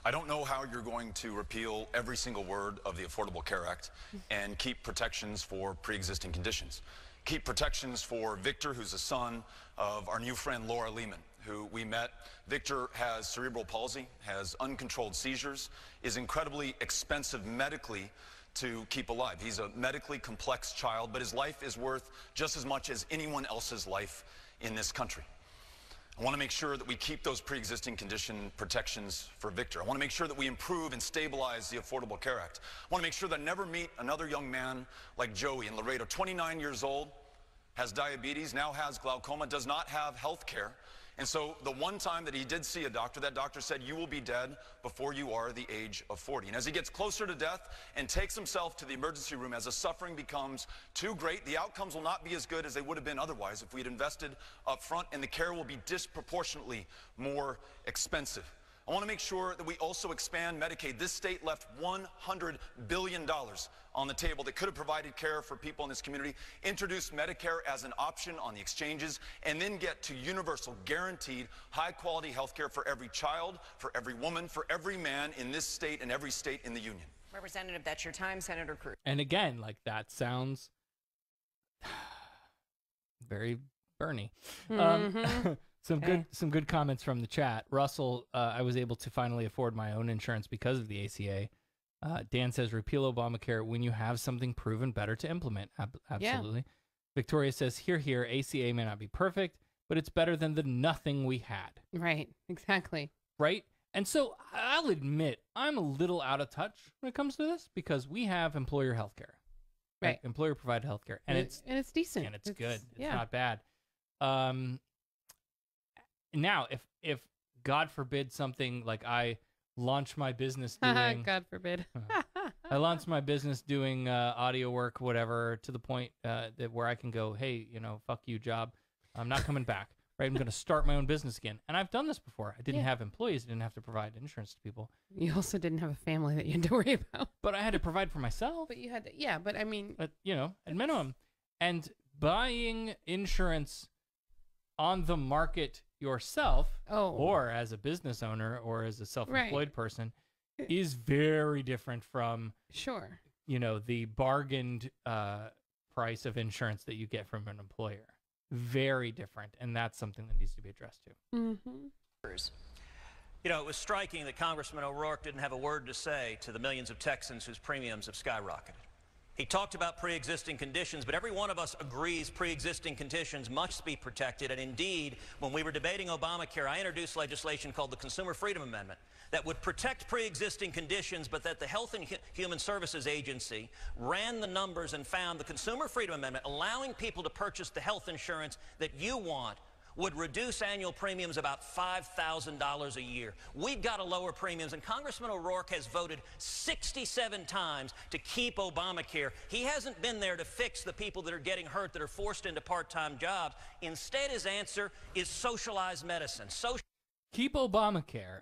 I don't know how you're going to repeal every single word of the Affordable Care Act and keep protections for pre-existing conditions. Keep protections for Victor, who's the son of our new friend Laura Lehman, who we met. Victor has cerebral palsy, has uncontrolled seizures, is incredibly expensive medically to keep alive. He's a medically complex child, but his life is worth just as much as anyone else's life in this country. I want to make sure that we keep those pre-existing condition protections for Victor. I want to make sure that we improve and stabilize the Affordable Care Act. I want to make sure that I never meet another young man like Joey in Laredo, 29 years old, has diabetes, now has glaucoma, does not have health care. And so the one time that he did see a doctor, that doctor said, you will be dead before you are the age of 40. And as he gets closer to death and takes himself to the emergency room, as the suffering becomes too great, the outcomes will not be as good as they would have been otherwise if we had invested up front, and the care will be disproportionately more expensive. I want to make sure that we also expand Medicaid. This state left $100 billion on the table that could have provided care for people in this community, introduce Medicare as an option on the exchanges, and then get to universal, guaranteed, high-quality health care for every child, for every woman, for every man in this state and every state in the union. Representative, that's your time. Senator Cruz. And again, like, that sounds very Bernie. Some good comments from the chat. Russell, I was able to finally afford my own insurance because of the ACA. Dan says, repeal Obamacare when you have something proven better to implement. Absolutely. Yeah. Victoria says, here, ACA may not be perfect, but it's better than the nothing we had. Right, exactly. Right? And so I'll admit, I'm a little out of touch when it comes to this because we have employer health care. Right. Employer-provided health care. And it's decent. And it's good. It's not bad. Now, if God forbid something like I launch my business doing... God forbid. I launched my business doing audio work, whatever, to the point that where I can go, hey, fuck you, job. I'm not coming back. Right? I'm going to start my own business again. And I've done this before. I didn't have employees. I didn't have to provide insurance to people. You also didn't have a family that you had to worry about. But I had to provide for myself. But you had to, yeah, but I mean... At minimum. And buying insurance on the market yourself, or as a business owner or as a self-employed person, is very different from the bargained price of insurance that you get from an employer. Very different, and that's something that needs to be addressed too. It was striking that Congressman O'Rourke didn't have a word to say to the millions of Texans whose premiums have skyrocketed. He talked about pre-existing conditions, but every one of us agrees pre-existing conditions must be protected. And indeed, when we were debating Obamacare, I introduced legislation called the Consumer Freedom Amendment that would protect pre-existing conditions, but that the Health and Human Services Agency ran the numbers and found the Consumer Freedom Amendment, allowing people to purchase the health insurance that you want, would reduce annual premiums about $5,000 a year. We've got to lower premiums, and Congressman O'Rourke has voted 67 times to keep Obamacare. He hasn't been there to fix the people that are getting hurt, that are forced into part-time jobs. Instead, his answer is socialized medicine. Keep Obamacare.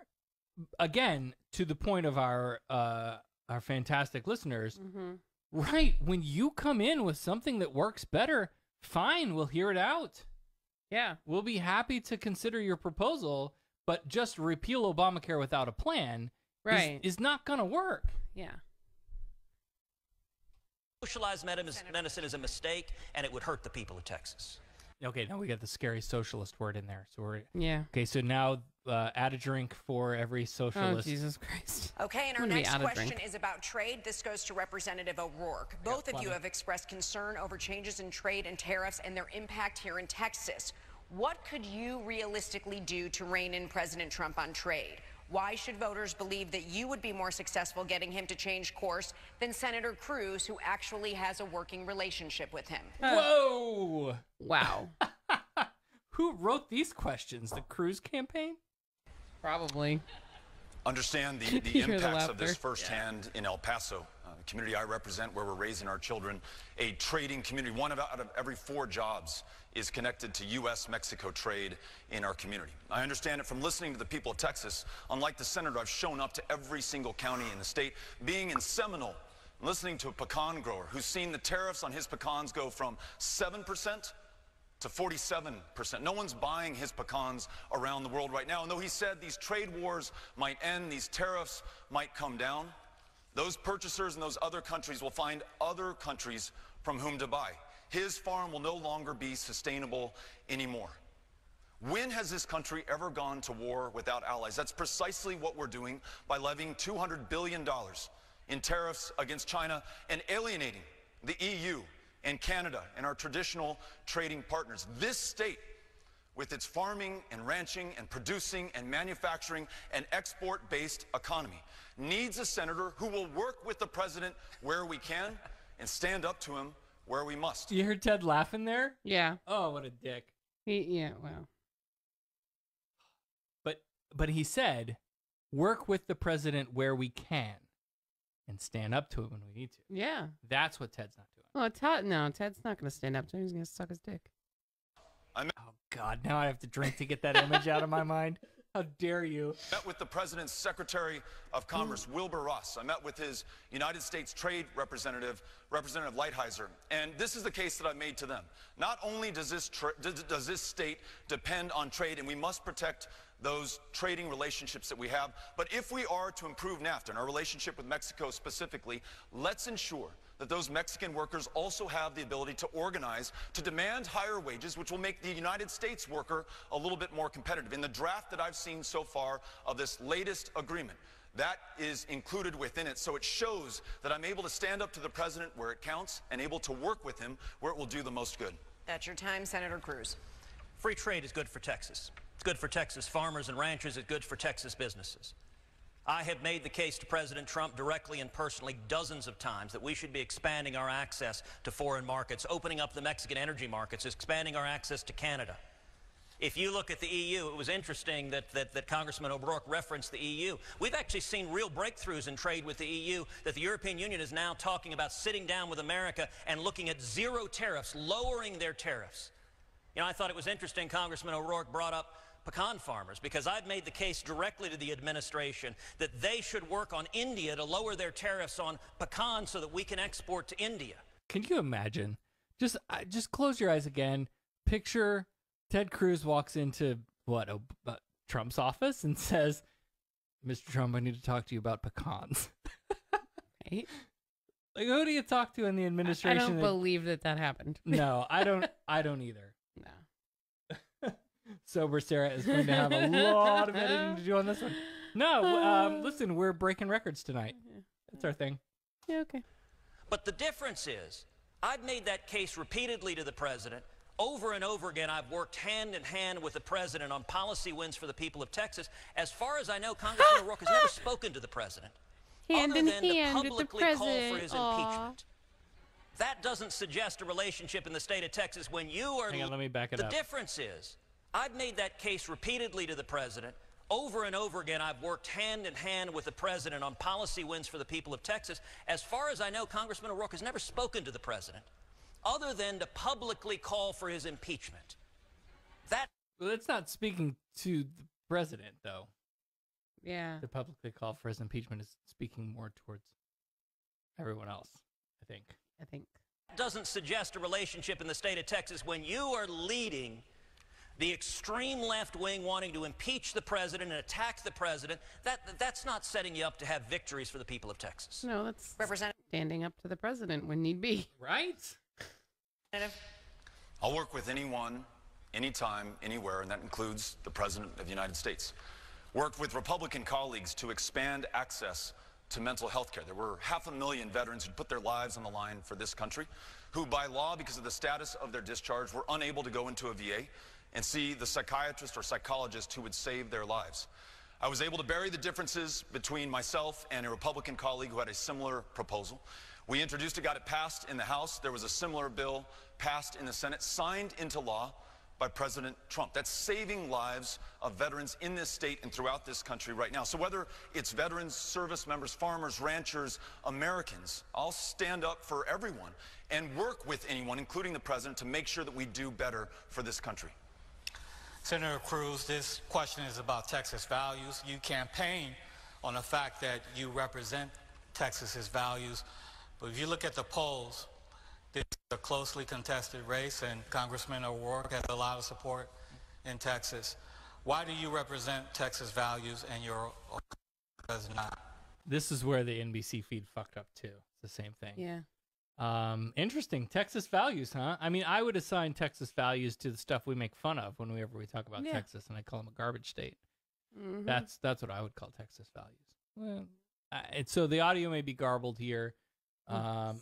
Again, to the point of our fantastic listeners, right, when you come in with something that works better, fine, we'll hear it out. Yeah. We'll be happy to consider your proposal, but just repeal Obamacare without a plan is not going to work. Yeah. Socialized medicine is a mistake, and it would hurt the people of Texas. Okay, now we got the scary socialist word in there. So we're okay. So now add a drink for every socialist. Oh, Jesus Christ. Okay, and our next question is about trade. This goes to Representative O'Rourke. Both of you have expressed concern over changes in trade and tariffs and their impact here in Texas. What could you realistically do to rein in President Trump on trade? Why should voters believe that you would be more successful getting him to change course than Senator Cruz, who actually has a working relationship with him? Whoa! Wow. Who wrote these questions? The Cruz campaign? Probably. Understand the impacts of this firsthand in El Paso, the community I represent, where we're raising our children, a trading community. One out of every 4 jobs is connected to U.S.-Mexico trade in our community. I understand it from listening to the people of Texas. Unlike the senator, I've shown up to every single county in the state, being in Seminole, listening to a pecan grower who's seen the tariffs on his pecans go from 7% to 47%. No one's buying his pecans around the world right now. And though he said these trade wars might end, these tariffs might come down, those purchasers in those other countries will find other countries from whom to buy. His farm will no longer be sustainable anymore. When has this country ever gone to war without allies? That's precisely what we're doing by levying $200 billion in tariffs against China and alienating the EU and Canada and our traditional trading partners. This state, with its farming and ranching and producing and manufacturing and export-based economy, needs a senator who will work with the president where we can and stand up to him where we must. You heard Ted laughing there? Yeah. Oh, what a dick. Wow. But he said, work with the president where we can and stand up to him when we need to. Yeah. That's what Ted's not doing. Well, Ted's not going to stand up to him. He's going to suck his dick. Oh, God. Now I have to drink to get that image out of my mind. How dare you? Met with the President's Secretary of Commerce, Wilbur Ross. I met with his United States Trade Representative, Representative Lighthizer. And this is the case that I made to them. Not only does this state depend on trade, and we must protect those trading relationships that we have, but if we are to improve NAFTA and our relationship with Mexico specifically, let's ensure that those Mexican workers also have the ability to organize, to demand higher wages, which will make the United States worker a little bit more competitive. In the draft that I've seen so far of this latest agreement, that is included within it, so it shows that I'm able to stand up to the president where it counts and able to work with him where it will do the most good. That's your time, Senator Cruz. Free trade is good for Texas. It's good for Texas farmers and ranchers. It's good for Texas businesses. I have made the case to President Trump directly and personally dozens of times that we should be expanding our access to foreign markets, opening up the Mexican energy markets, expanding our access to Canada. If you look at the EU, it was interesting that Congressman O'Rourke referenced the EU. We've actually seen real breakthroughs in trade with the EU, that the European Union is now talking about sitting down with America and looking at zero tariffs, lowering their tariffs. You know, I thought it was interesting Congressman O'Rourke brought up pecan farmers, because I've made the case directly to the administration that they should work on India to lower their tariffs on pecans so that we can export to India. Can you imagine? Just close your eyes again. Picture Ted Cruz walks into Trump's office and says, "Mr. Trump, I need to talk to you about pecans." Right? Like, who do you talk to in the administration? I don't believe that happened. No, I don't either. No. Sober Sarah is going to have a lot of editing to do on this one. No, listen, we're breaking records tonight. That's our thing. Yeah, okay. But the difference is, I've made that case repeatedly to the president. Over and over again, I've worked hand in hand with the president on policy wins for the people of Texas. As far as I know, Congressman O'Rourke has never spoken to the president, Hand other in than to hand with the publicly call for president. his Aw. impeachment. That doesn't suggest a relationship in the state of Texas when you are... Hang on, let me back it the up. difference is, I've made that case repeatedly to the president. Over and over again, I've worked hand in hand with the president on policy wins for the people of Texas. As far as I know, Congressman O'Rourke has never spoken to the president, other than to publicly call for his impeachment. Well, that's not speaking to the president, though. Yeah. To publicly call for his impeachment is speaking more towards everyone else, I think. Doesn't suggest a relationship in the state of Texas when you are leading the extreme left wing wanting to impeach the president and attack the president. That's not setting you up to have victories for the people of Texas. No, that's standing up to the president when need be. Right? I'll work with anyone, anytime, anywhere, and that includes the President of the United States. Worked with Republican colleagues to expand access to mental health care. There were 500,000 veterans who put their lives on the line for this country, who by law, because of the status of their discharge, were unable to go into a VA and see the psychiatrist or psychologist who would save their lives. I was able to bury the differences between myself and a Republican colleague who had a similar proposal. We introduced it, got it passed in the House. There was a similar bill passed in the Senate, signed into law by President Trump. That's saving lives of veterans in this state and throughout this country right now. So whether it's veterans, service members, farmers, ranchers, Americans, I'll stand up for everyone and work with anyone, including the president, to make sure that we do better for this country. Senator Cruz, this question is about Texas values. You campaign on the fact that you represent Texas's values. But if you look at the polls, this is a closely contested race, and Congressman O'Rourke has a lot of support in Texas. Why do you represent Texas values and your does not? This is where the NBC feed fucked up too. It's the same thing. Yeah. Interesting. Texas values, huh? I mean, I would assign Texas values to the stuff we make fun of whenever we talk about Texas, and I call them a garbage state. Mm-hmm. That's what I would call Texas values. Well, so the audio may be garbled here.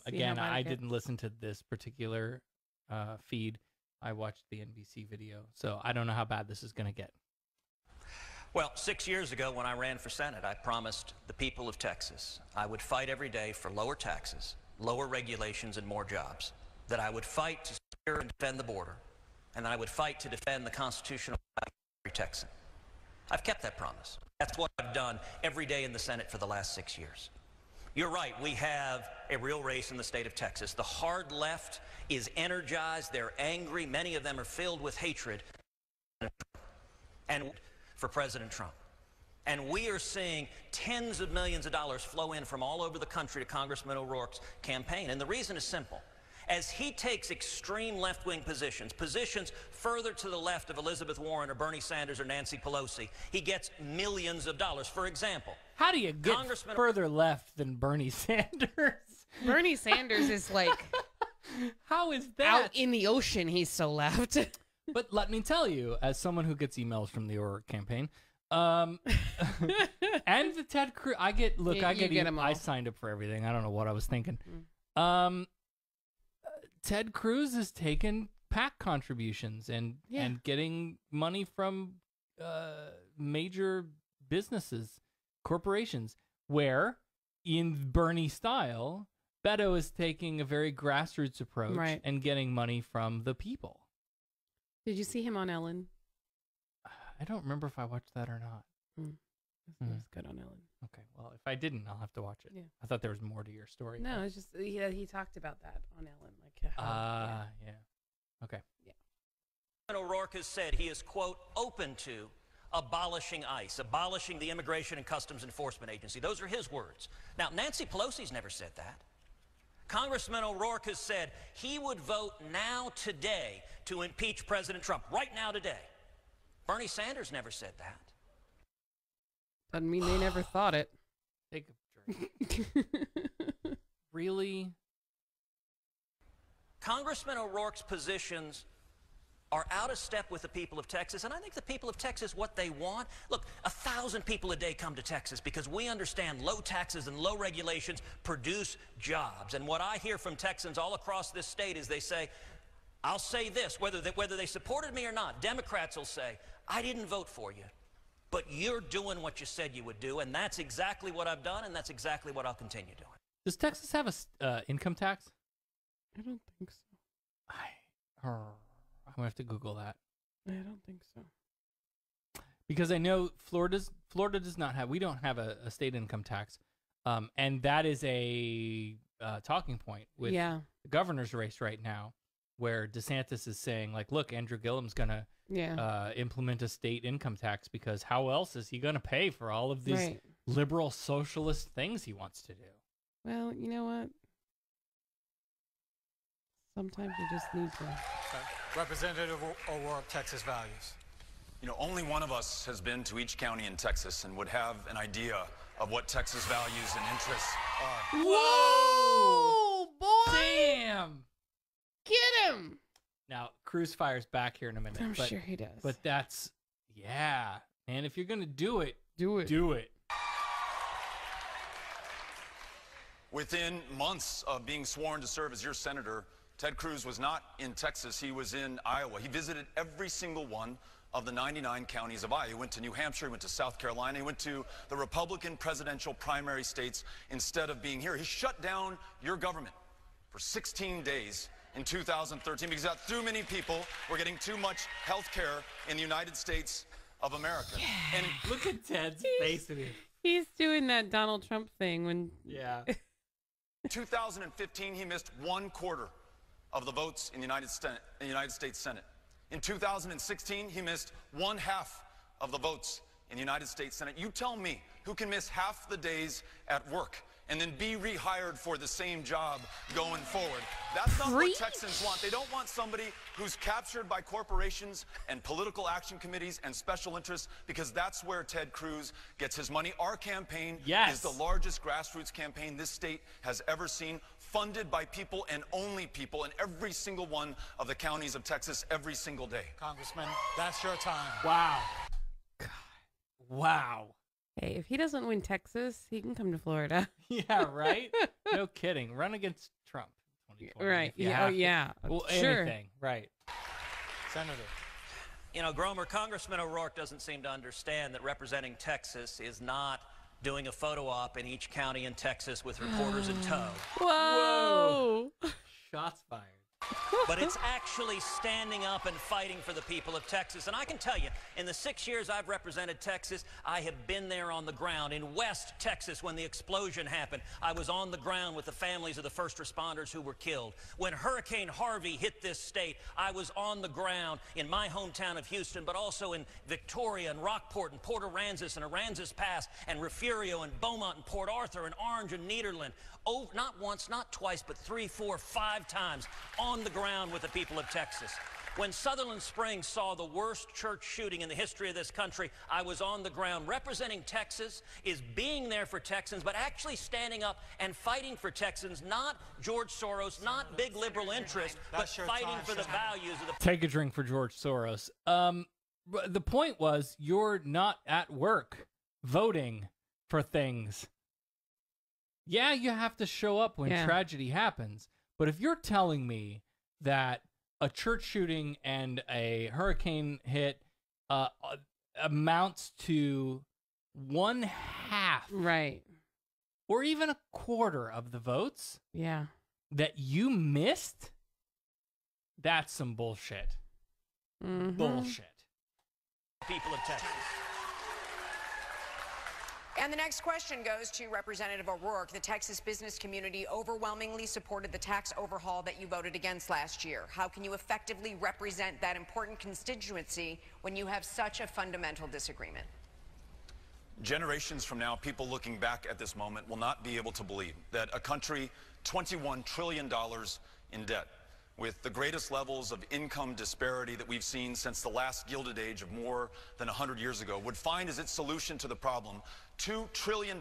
Again, I didn't listen to this particular feed. I watched the NBC video, so I don't know how bad this is going to get. Well, 6 years ago when I ran for Senate, I promised the people of Texas I would fight every day for lower taxes, lower regulations, and more jobs, that I would fight to secure and defend the border, and that I would fight to defend the constitutional right of every Texan. I've kept that promise. That's what I've done every day in the Senate for the last 6 years. You're right, we have a real race in the state of Texas. The hard left is energized, they're angry, many of them are filled with hatred and for President Trump. And we are seeing tens of millions of dollars flow in from all over the country to Congressman O'Rourke's campaign. And the reason is simple. As he takes extreme left-wing positions further to the left of Elizabeth Warren or Bernie Sanders or Nancy Pelosi, he gets millions of dollars. For example, how do you get further left than Bernie Sanders? Bernie Sanders is like, how is that? Out in the ocean, he's so left. But let me tell you, as someone who gets emails from the O'Rourke campaign, and the Ted Cruz, I get them all. I signed up for everything. I don't know what I was thinking. Ted Cruz has taken PAC contributions and getting money from major businesses, corporations, where in Bernie style, Beto is taking a very grassroots approach and getting money from the people. Did you see him on Ellen? I don't remember if I watched that or not. It was good on Ellen. Okay, well, if I didn't, I'll have to watch it. Yeah. I thought there was more to your story. No, it's just he talked about that on Ellen. Like, yeah. Okay. Yeah. O'Rourke has said he is, quote, open to abolishing ICE, abolishing the Immigration and Customs Enforcement Agency. Those are his words. Now, Nancy Pelosi's never said that. Congressman O'Rourke has said he would vote now today to impeach President Trump, right now today. Bernie Sanders never said that. Doesn't mean they never thought it. Take a drink. Really? Congressman O'Rourke's positions are out of step with the people of Texas, and I think the people of Texas, what they want, look, 1,000 people a day come to Texas because we understand low taxes and low regulations produce jobs. And what I hear from Texans all across this state is they say, I'll say this, whether they supported me or not, Democrats will say, I didn't vote for you, but you're doing what you said you would do, and that's exactly what I've done, and that's exactly what I'll continue doing. Does Texas have a income tax? I don't think so. I'm gonna have to Google that. I don't think so. Because I know Florida does not have. We don't have a state income tax, and that is a talking point with the governor's race right now, where DeSantis is saying, like, look, Andrew Gillum's gonna implement a state income tax because how else is he gonna pay for all of these liberal socialist things he wants to do? Well, you know what? Sometimes you just need to. Representative O'Rourke, Texas values. You know, only one of us has been to each county in Texas and would have an idea of what Texas values and interests are. Whoa, boy! Damn! Get him! Now, Cruz fires back here in a minute. I'm sure he does. But that's, and if you're going to do it, do it. Do it. Within months of being sworn to serve as your senator, Ted Cruz was not in Texas, he was in Iowa. He visited every single one of the 99 counties of Iowa. He went to New Hampshire, he went to South Carolina, he went to the Republican presidential primary states instead of being here. He shut down your government for 16 days in 2013 because too many people were getting too much health care in the United States of America. Yeah. And look at Ted's face in it. He's doing that Donald Trump thing when... Yeah. In 2015, he missed 1/4 of the votes in the United States Senate. In 2016, he missed 1/2 of the votes in the United States Senate. You tell me who can miss half the days at work and then be rehired for the same job going forward. That's not what Texans want. They don't want somebody who's captured by corporations and political action committees and special interests, because that's where Ted Cruz gets his money. Our campaign is the largest grassroots campaign this state has ever seen, funded by people and only people in every single one of the counties of Texas every single day. Congressman, that's your time. Wow. God. Wow. Hey, if he doesn't win Texas, he can come to Florida. Yeah, right? No kidding. Run against Trump. Right. Yeah. Oh, yeah. Well, sure. Anything. Right. Senator. You know, Gromer, Congressman O'Rourke doesn't seem to understand that representing Texas is not doing a photo op in each county in Texas with reporters in tow. Whoa! Shots fired. But it's actually standing up and fighting for the people of Texas. And I can tell you, in the 6 years I've represented Texas, I have been there on the ground. In West Texas, when the explosion happened, I was on the ground with the families of the first responders who were killed. When Hurricane Harvey hit this state, I was on the ground in my hometown of Houston, but also in Victoria and Rockport and Port Aransas and Aransas Pass and Refugio and Beaumont and Port Arthur and Orange and Nederland. Oh, not once, not twice, but 3, 4, 5 times on the ground with the people of Texas. When Sutherland Springs saw the worst church shooting in the history of this country, I was on the ground. Representing Texas is being there for Texans, but actually standing up and fighting for Texans, not George Soros, not big liberal interests, but fighting for the values of the... Take a drink for George Soros. The point was, you're not at work voting for things. Yeah, you have to show up when tragedy happens. But if you're telling me that a church shooting and a hurricane hit amounts to 1/2, right, or even 1/4 of the votes, that you missed, that's some bullshit. Mm-hmm. Bullshit. People of Texas. And the next question goes to Representative O'Rourke. The Texas business community overwhelmingly supported the tax overhaul that you voted against last year. How can you effectively represent that important constituency when you have such a fundamental disagreement? Generations from now, people looking back at this moment will not be able to believe that a country $21 trillion in debt, with the greatest levels of income disparity that we've seen since the last Gilded Age of more than 100 years ago, would find as its solution to the problem $2 trillion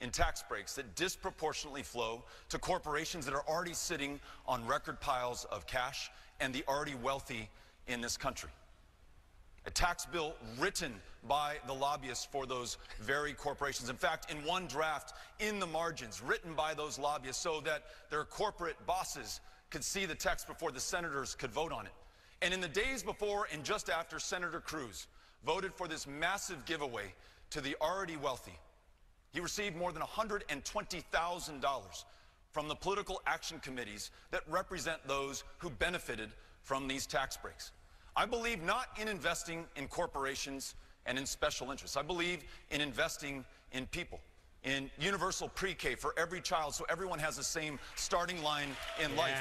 in tax breaks that disproportionately flow to corporations that are already sitting on record piles of cash and the already wealthy in this country. A tax bill written by the lobbyists for those very corporations. In fact, in one draft, in the margins, written by those lobbyists so that their corporate bosses could see the text before the senators could vote on it. And in the days before and just after Senator Cruz voted for this massive giveaway to the already wealthy, he received more than $120,000 from the political action committees that represent those who benefited from these tax breaks. I believe not in investing in corporations and in special interests. I believe in investing in people, in universal pre-K for every child so everyone has the same starting line in life,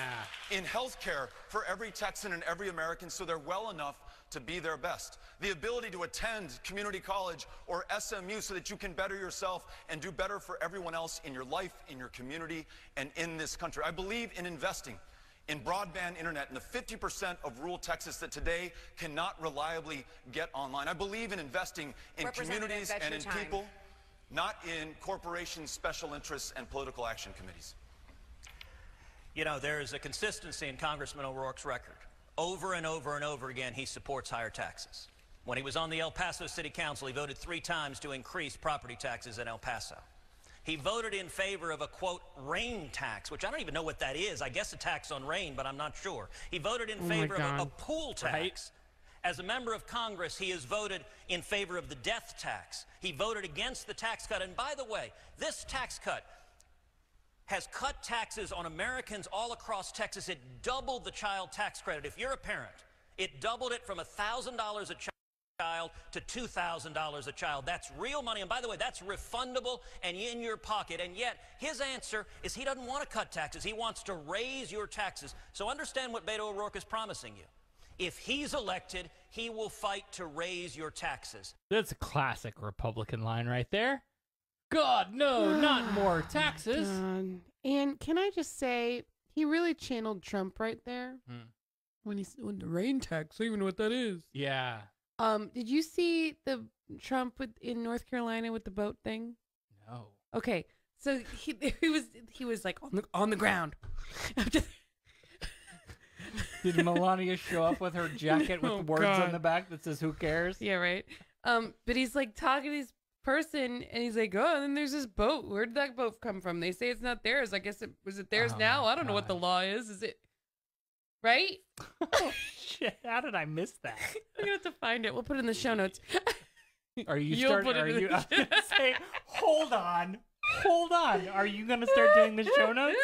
in health care for every Texan and every American so they're well enough to be their best, the ability to attend community college or SMU so that you can better yourself and do better for everyone else in your life, in your community, and in this country. I believe in investing in broadband internet in the 50% of rural Texas that today cannot reliably get online. I believe in investing in communities and in people, not in corporations, special interests, and political action committees. You know, there is a consistency in Congressman O'Rourke's record. Over and over and over again, he supports higher taxes. When he was on the El Paso City Council, he voted 3 times to increase property taxes in El Paso. He voted in favor of a, quote, rain tax, which I don't even know what that is. I guess a tax on rain, but I'm not sure. He voted in favor of a pool tax. Right? As a member of Congress, he has voted in favor of the death tax. He voted against the tax cut. And by the way, this tax cut has cut taxes on Americans all across Texas. It doubled the child tax credit. If you're a parent, it doubled it from $1,000 a child to $2,000 a child. That's real money. And by the way, that's refundable and in your pocket. And yet his answer is he doesn't want to cut taxes. He wants to raise your taxes. So understand what Beto O'Rourke is promising you. If he's elected, he will fight to raise your taxes. That's a classic Republican line right there. God, no, not more taxes. God. And can I just say, he really channeled Trump right there. When he said the rain tax, I don't even know what that is. Yeah. Did you see the Trump in North Carolina with the boat thing? No. Okay, so he was like on the ground. Did Melania show up with her jacket with words on the back that says "Who cares"? Yeah, right. But he's like talking to this person, and he's like, "Oh, and then there's this boat. Where did that boat come from? They say it's not theirs. I guess was it theirs now? I don't know what the law is. Is it right?" Oh shit! How did I miss that? I'm gonna have to find it. We'll put it in the show notes. Are you starting? Are you? I was gonna say, hold on. Are you gonna start doing the show notes?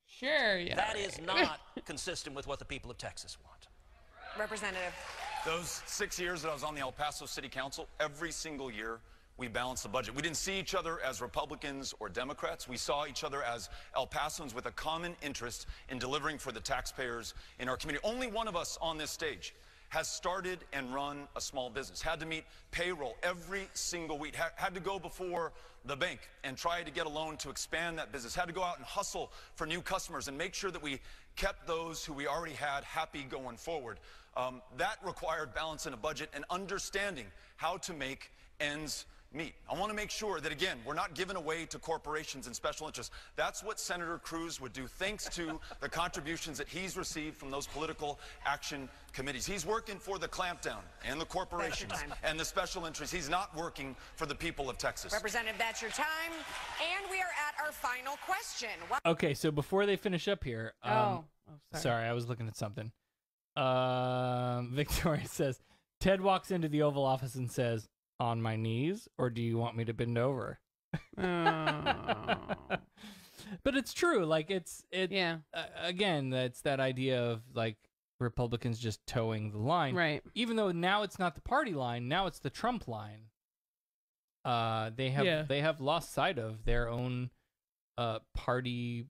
Sure. Yeah. That is not consistent with what the people of Texas want. Representative. Those 6 years that I was on the El Paso City Council, every single year we balanced the budget. We didn't see each other as Republicans or Democrats. We saw each other as El Pasoans with a common interest in delivering for the taxpayers in our community. Only one of us on this stage has started and run a small business, had to meet payroll every single week, had to go before the bank and try to get a loan to expand that business, had to go out and hustle for new customers and make sure that we kept those who we already had happy going forward. That required balance in a budget and understanding how to make ends meet. I want to make sure that, again, we're not giving away to corporations and special interests. That's what Senator Cruz would do, thanks to the contributions that he's received from those political action committees. He's working for the clampdown and the corporations and the special interests. He's not working for the people of Texas. Representative, that's your time. And we are at our final question. Okay, so before they finish up here, sorry, I was looking at something. Victoria says, Ted walks into the Oval Office and says, "On my knees, or do you want me to bend over?" But it's true. Like again, that's that idea of like Republicans just towing the line. Right. Even though now it's not the party line, now it's the Trump line. They have lost sight of their own party.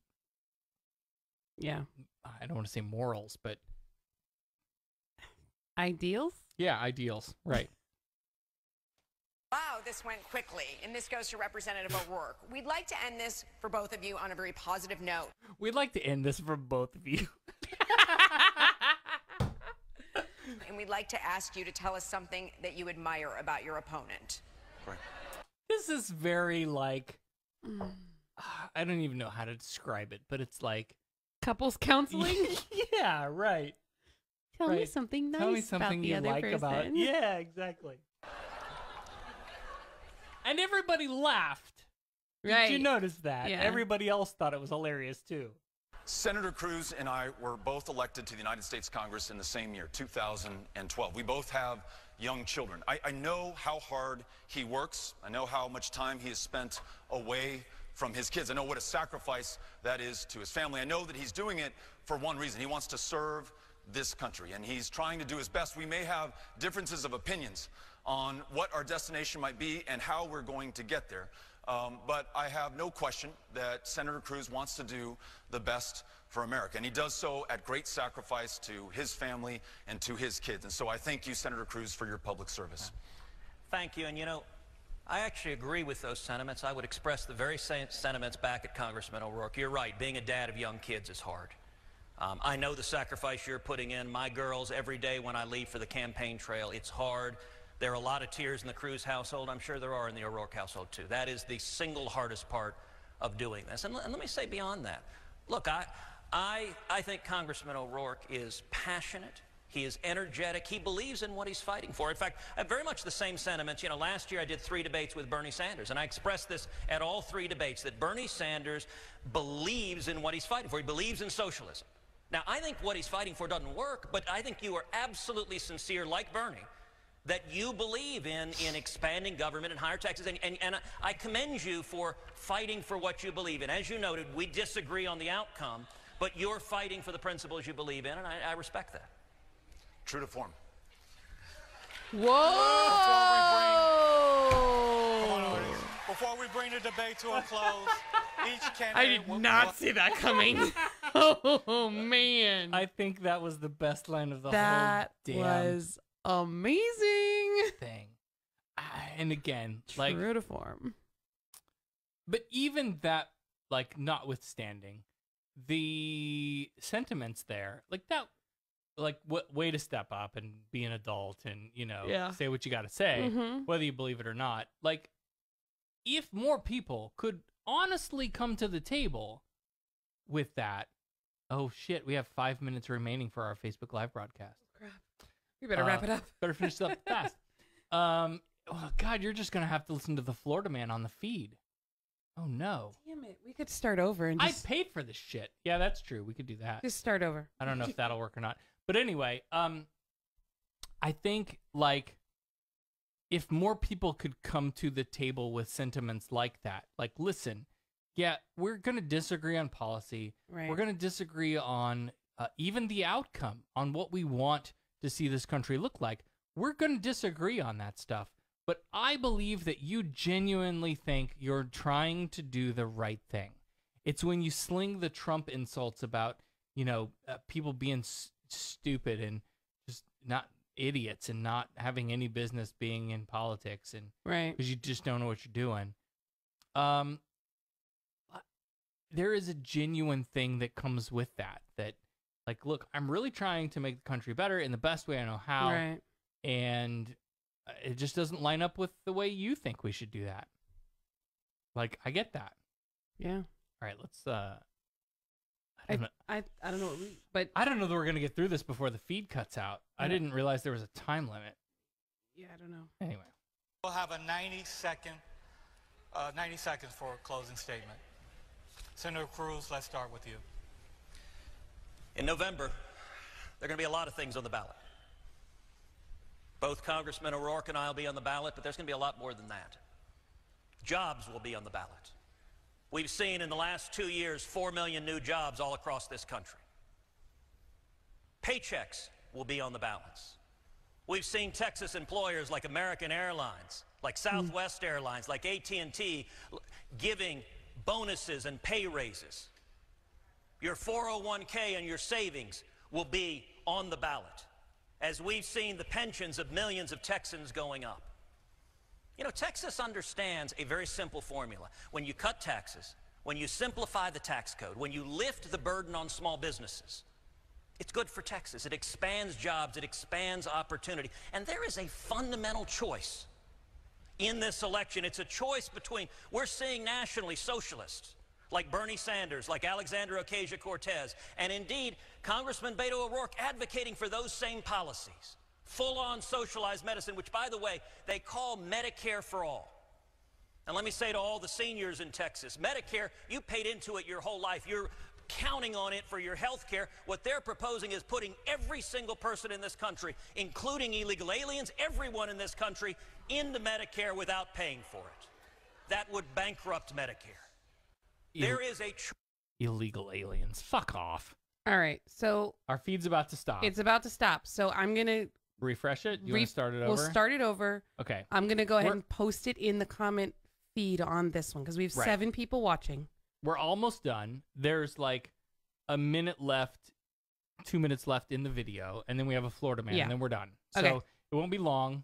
Yeah. I don't want to say morals, but ideals. Yeah, ideals. Right. Wow, this went quickly, and this goes to Representative O'Rourke. We'd like to end this for both of you on a very positive note. We'd like to end this for both of you. And we'd like to ask you to tell us something that you admire about your opponent. Right. This is very like, I don't even know how to describe it, but it's like couples counseling. Yeah, right. Tell me something nice. Tell me something about the you other like person. about. Yeah, exactly. And everybody laughed. Right. Did you notice that? Yeah. Everybody else thought it was hilarious too. Senator Cruz and I were both elected to the United States Congress in the same year, 2012. We both have young children. I know how hard he works. I know how much time he has spent away from his kids. I know what a sacrifice that is to his family. I know that he's doing it for one reason. He wants to serve this country, and he's trying to do his best. We may have differences of opinions on what our destination might be and how we're going to get there. But I have no question that Senator Cruz wants to do the best for America, and he does so at great sacrifice to his family and to his kids. And so I thank you, Senator Cruz, for your public service. Thank you. And you know, I actually agree with those sentiments. I would express the very same sentiments back at Congressman O'Rourke. You're right. Being a dad of young kids is hard. I know the sacrifice you're putting in. My girls, every day when I leave for the campaign trail, it's hard. There are a lot of tears in the Cruz household. I'm sure there are in the O'Rourke household, too. That is the single hardest part of doing this. And let me say beyond that, look, I think Congressman O'Rourke is passionate. He is energetic. He believes in what he's fighting for. In fact, I have very much the same sentiments. You know, last year I did 3 debates with Bernie Sanders, and I expressed this at all 3 debates, that Bernie Sanders believes in what he's fighting for. He believes in socialism. Now, I think what he's fighting for doesn't work, but I think you are absolutely sincere, like Bernie, that you believe in expanding government and higher taxes. And I commend you for fighting for what you believe in. As you noted, we disagree on the outcome, but you're fighting for the principles you believe in, and I respect that. True to form. Whoa! Before we bring the debate to a close, each candidate... I did not see that coming. Oh, man. I think that was the best line of the That whole damn was amazing. thing. And again, like... True to form. But even that, like, notwithstanding, the sentiments there, like that... Like, way to step up and be an adult and, you know, say what you got to say, whether you believe it or not. Like, if more people could honestly come to the table with that, oh, shit, we have 5 minutes remaining for our Facebook Live broadcast. Crap. We better wrap it up. Better finish this up fast. Oh, God, you're just going to have to listen to the Florida Man on the feed. Oh, no. Damn it. We could start over. And I paid for this shit. Yeah, that's true. We could do that. Just start over. I don't know if that'll work or not. But anyway, I think, like, if more people could come to the table with sentiments like that, like, listen, yeah, we're going to disagree on policy. Right. We're going to disagree on even the outcome, on what we want to see this country look like. We're going to disagree on that stuff. But I believe that you genuinely think you're trying to do the right thing. It's when you sling the Trump insults about, you know, people being stupid and just not idiots and not having any business being in politics, and right, because you just don't know what you're doing. There is a genuine thing that comes with that, like, look, I'm really trying to make the country better in the best way I know how, right, and it just doesn't line up with the way you think we should do that. Like, I get that. Yeah. All right, let's I don't know, but I don't know that we're gonna get through this before the feed cuts out. I didn't realize there was a time limit. Yeah, I don't know. Anyway, we'll have a 90 seconds for a closing statement. Senator Cruz, let's start with you. In November, there are going to be a lot of things on the ballot. Both Congressman O'Rourke and I will be on the ballot, but there's going to be a lot more than that. Jobs will be on the ballot. We've seen in the last 2 years 4 million new jobs all across this country. Paychecks will be on the ballots. We've seen Texas employers like American Airlines, like Southwest Airlines, like AT&T, giving bonuses and pay raises. Your 401k and your savings will be on the ballot, as we've seen the pensions of millions of Texans going up. You know, Texas understands a very simple formula. When you cut taxes, when you simplify the tax code, when you lift the burden on small businesses, it's good for Texas. It expands jobs, it expands opportunity. And there is a fundamental choice in this election. It's a choice between, we're seeing nationally socialists like Bernie Sanders, like Alexandria Ocasio-Cortez, and indeed Congressman Beto O'Rourke advocating for those same policies. Full-on socialized medicine, which, by the way, they call Medicare for all. And let me say to all the seniors in Texas, Medicare, you paid into it your whole life. You're counting on it for your health care. What they're proposing is putting every single person in this country, including illegal aliens, everyone in this country, into Medicare without paying for it. That would bankrupt Medicare. There is a illegal aliens. Fuck off. All right, so our feed's about to stop. It's about to stop, so I'm gonna refresh it. You want to start it over? We'll start it over. Okay. I'm gonna go ahead and post it in the comment feed on this one because we have 7 people watching. We're almost done. There's like a minute left, 2 minutes left in the video, and then we have a Florida man, and then we're done. So it won't be long.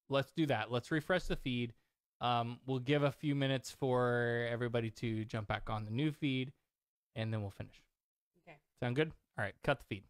Let's do that. Let's refresh the feed. We'll give a few minutes for everybody to jump back on the new feed, and then we'll finish. Okay. Sound good? All right, cut the feed.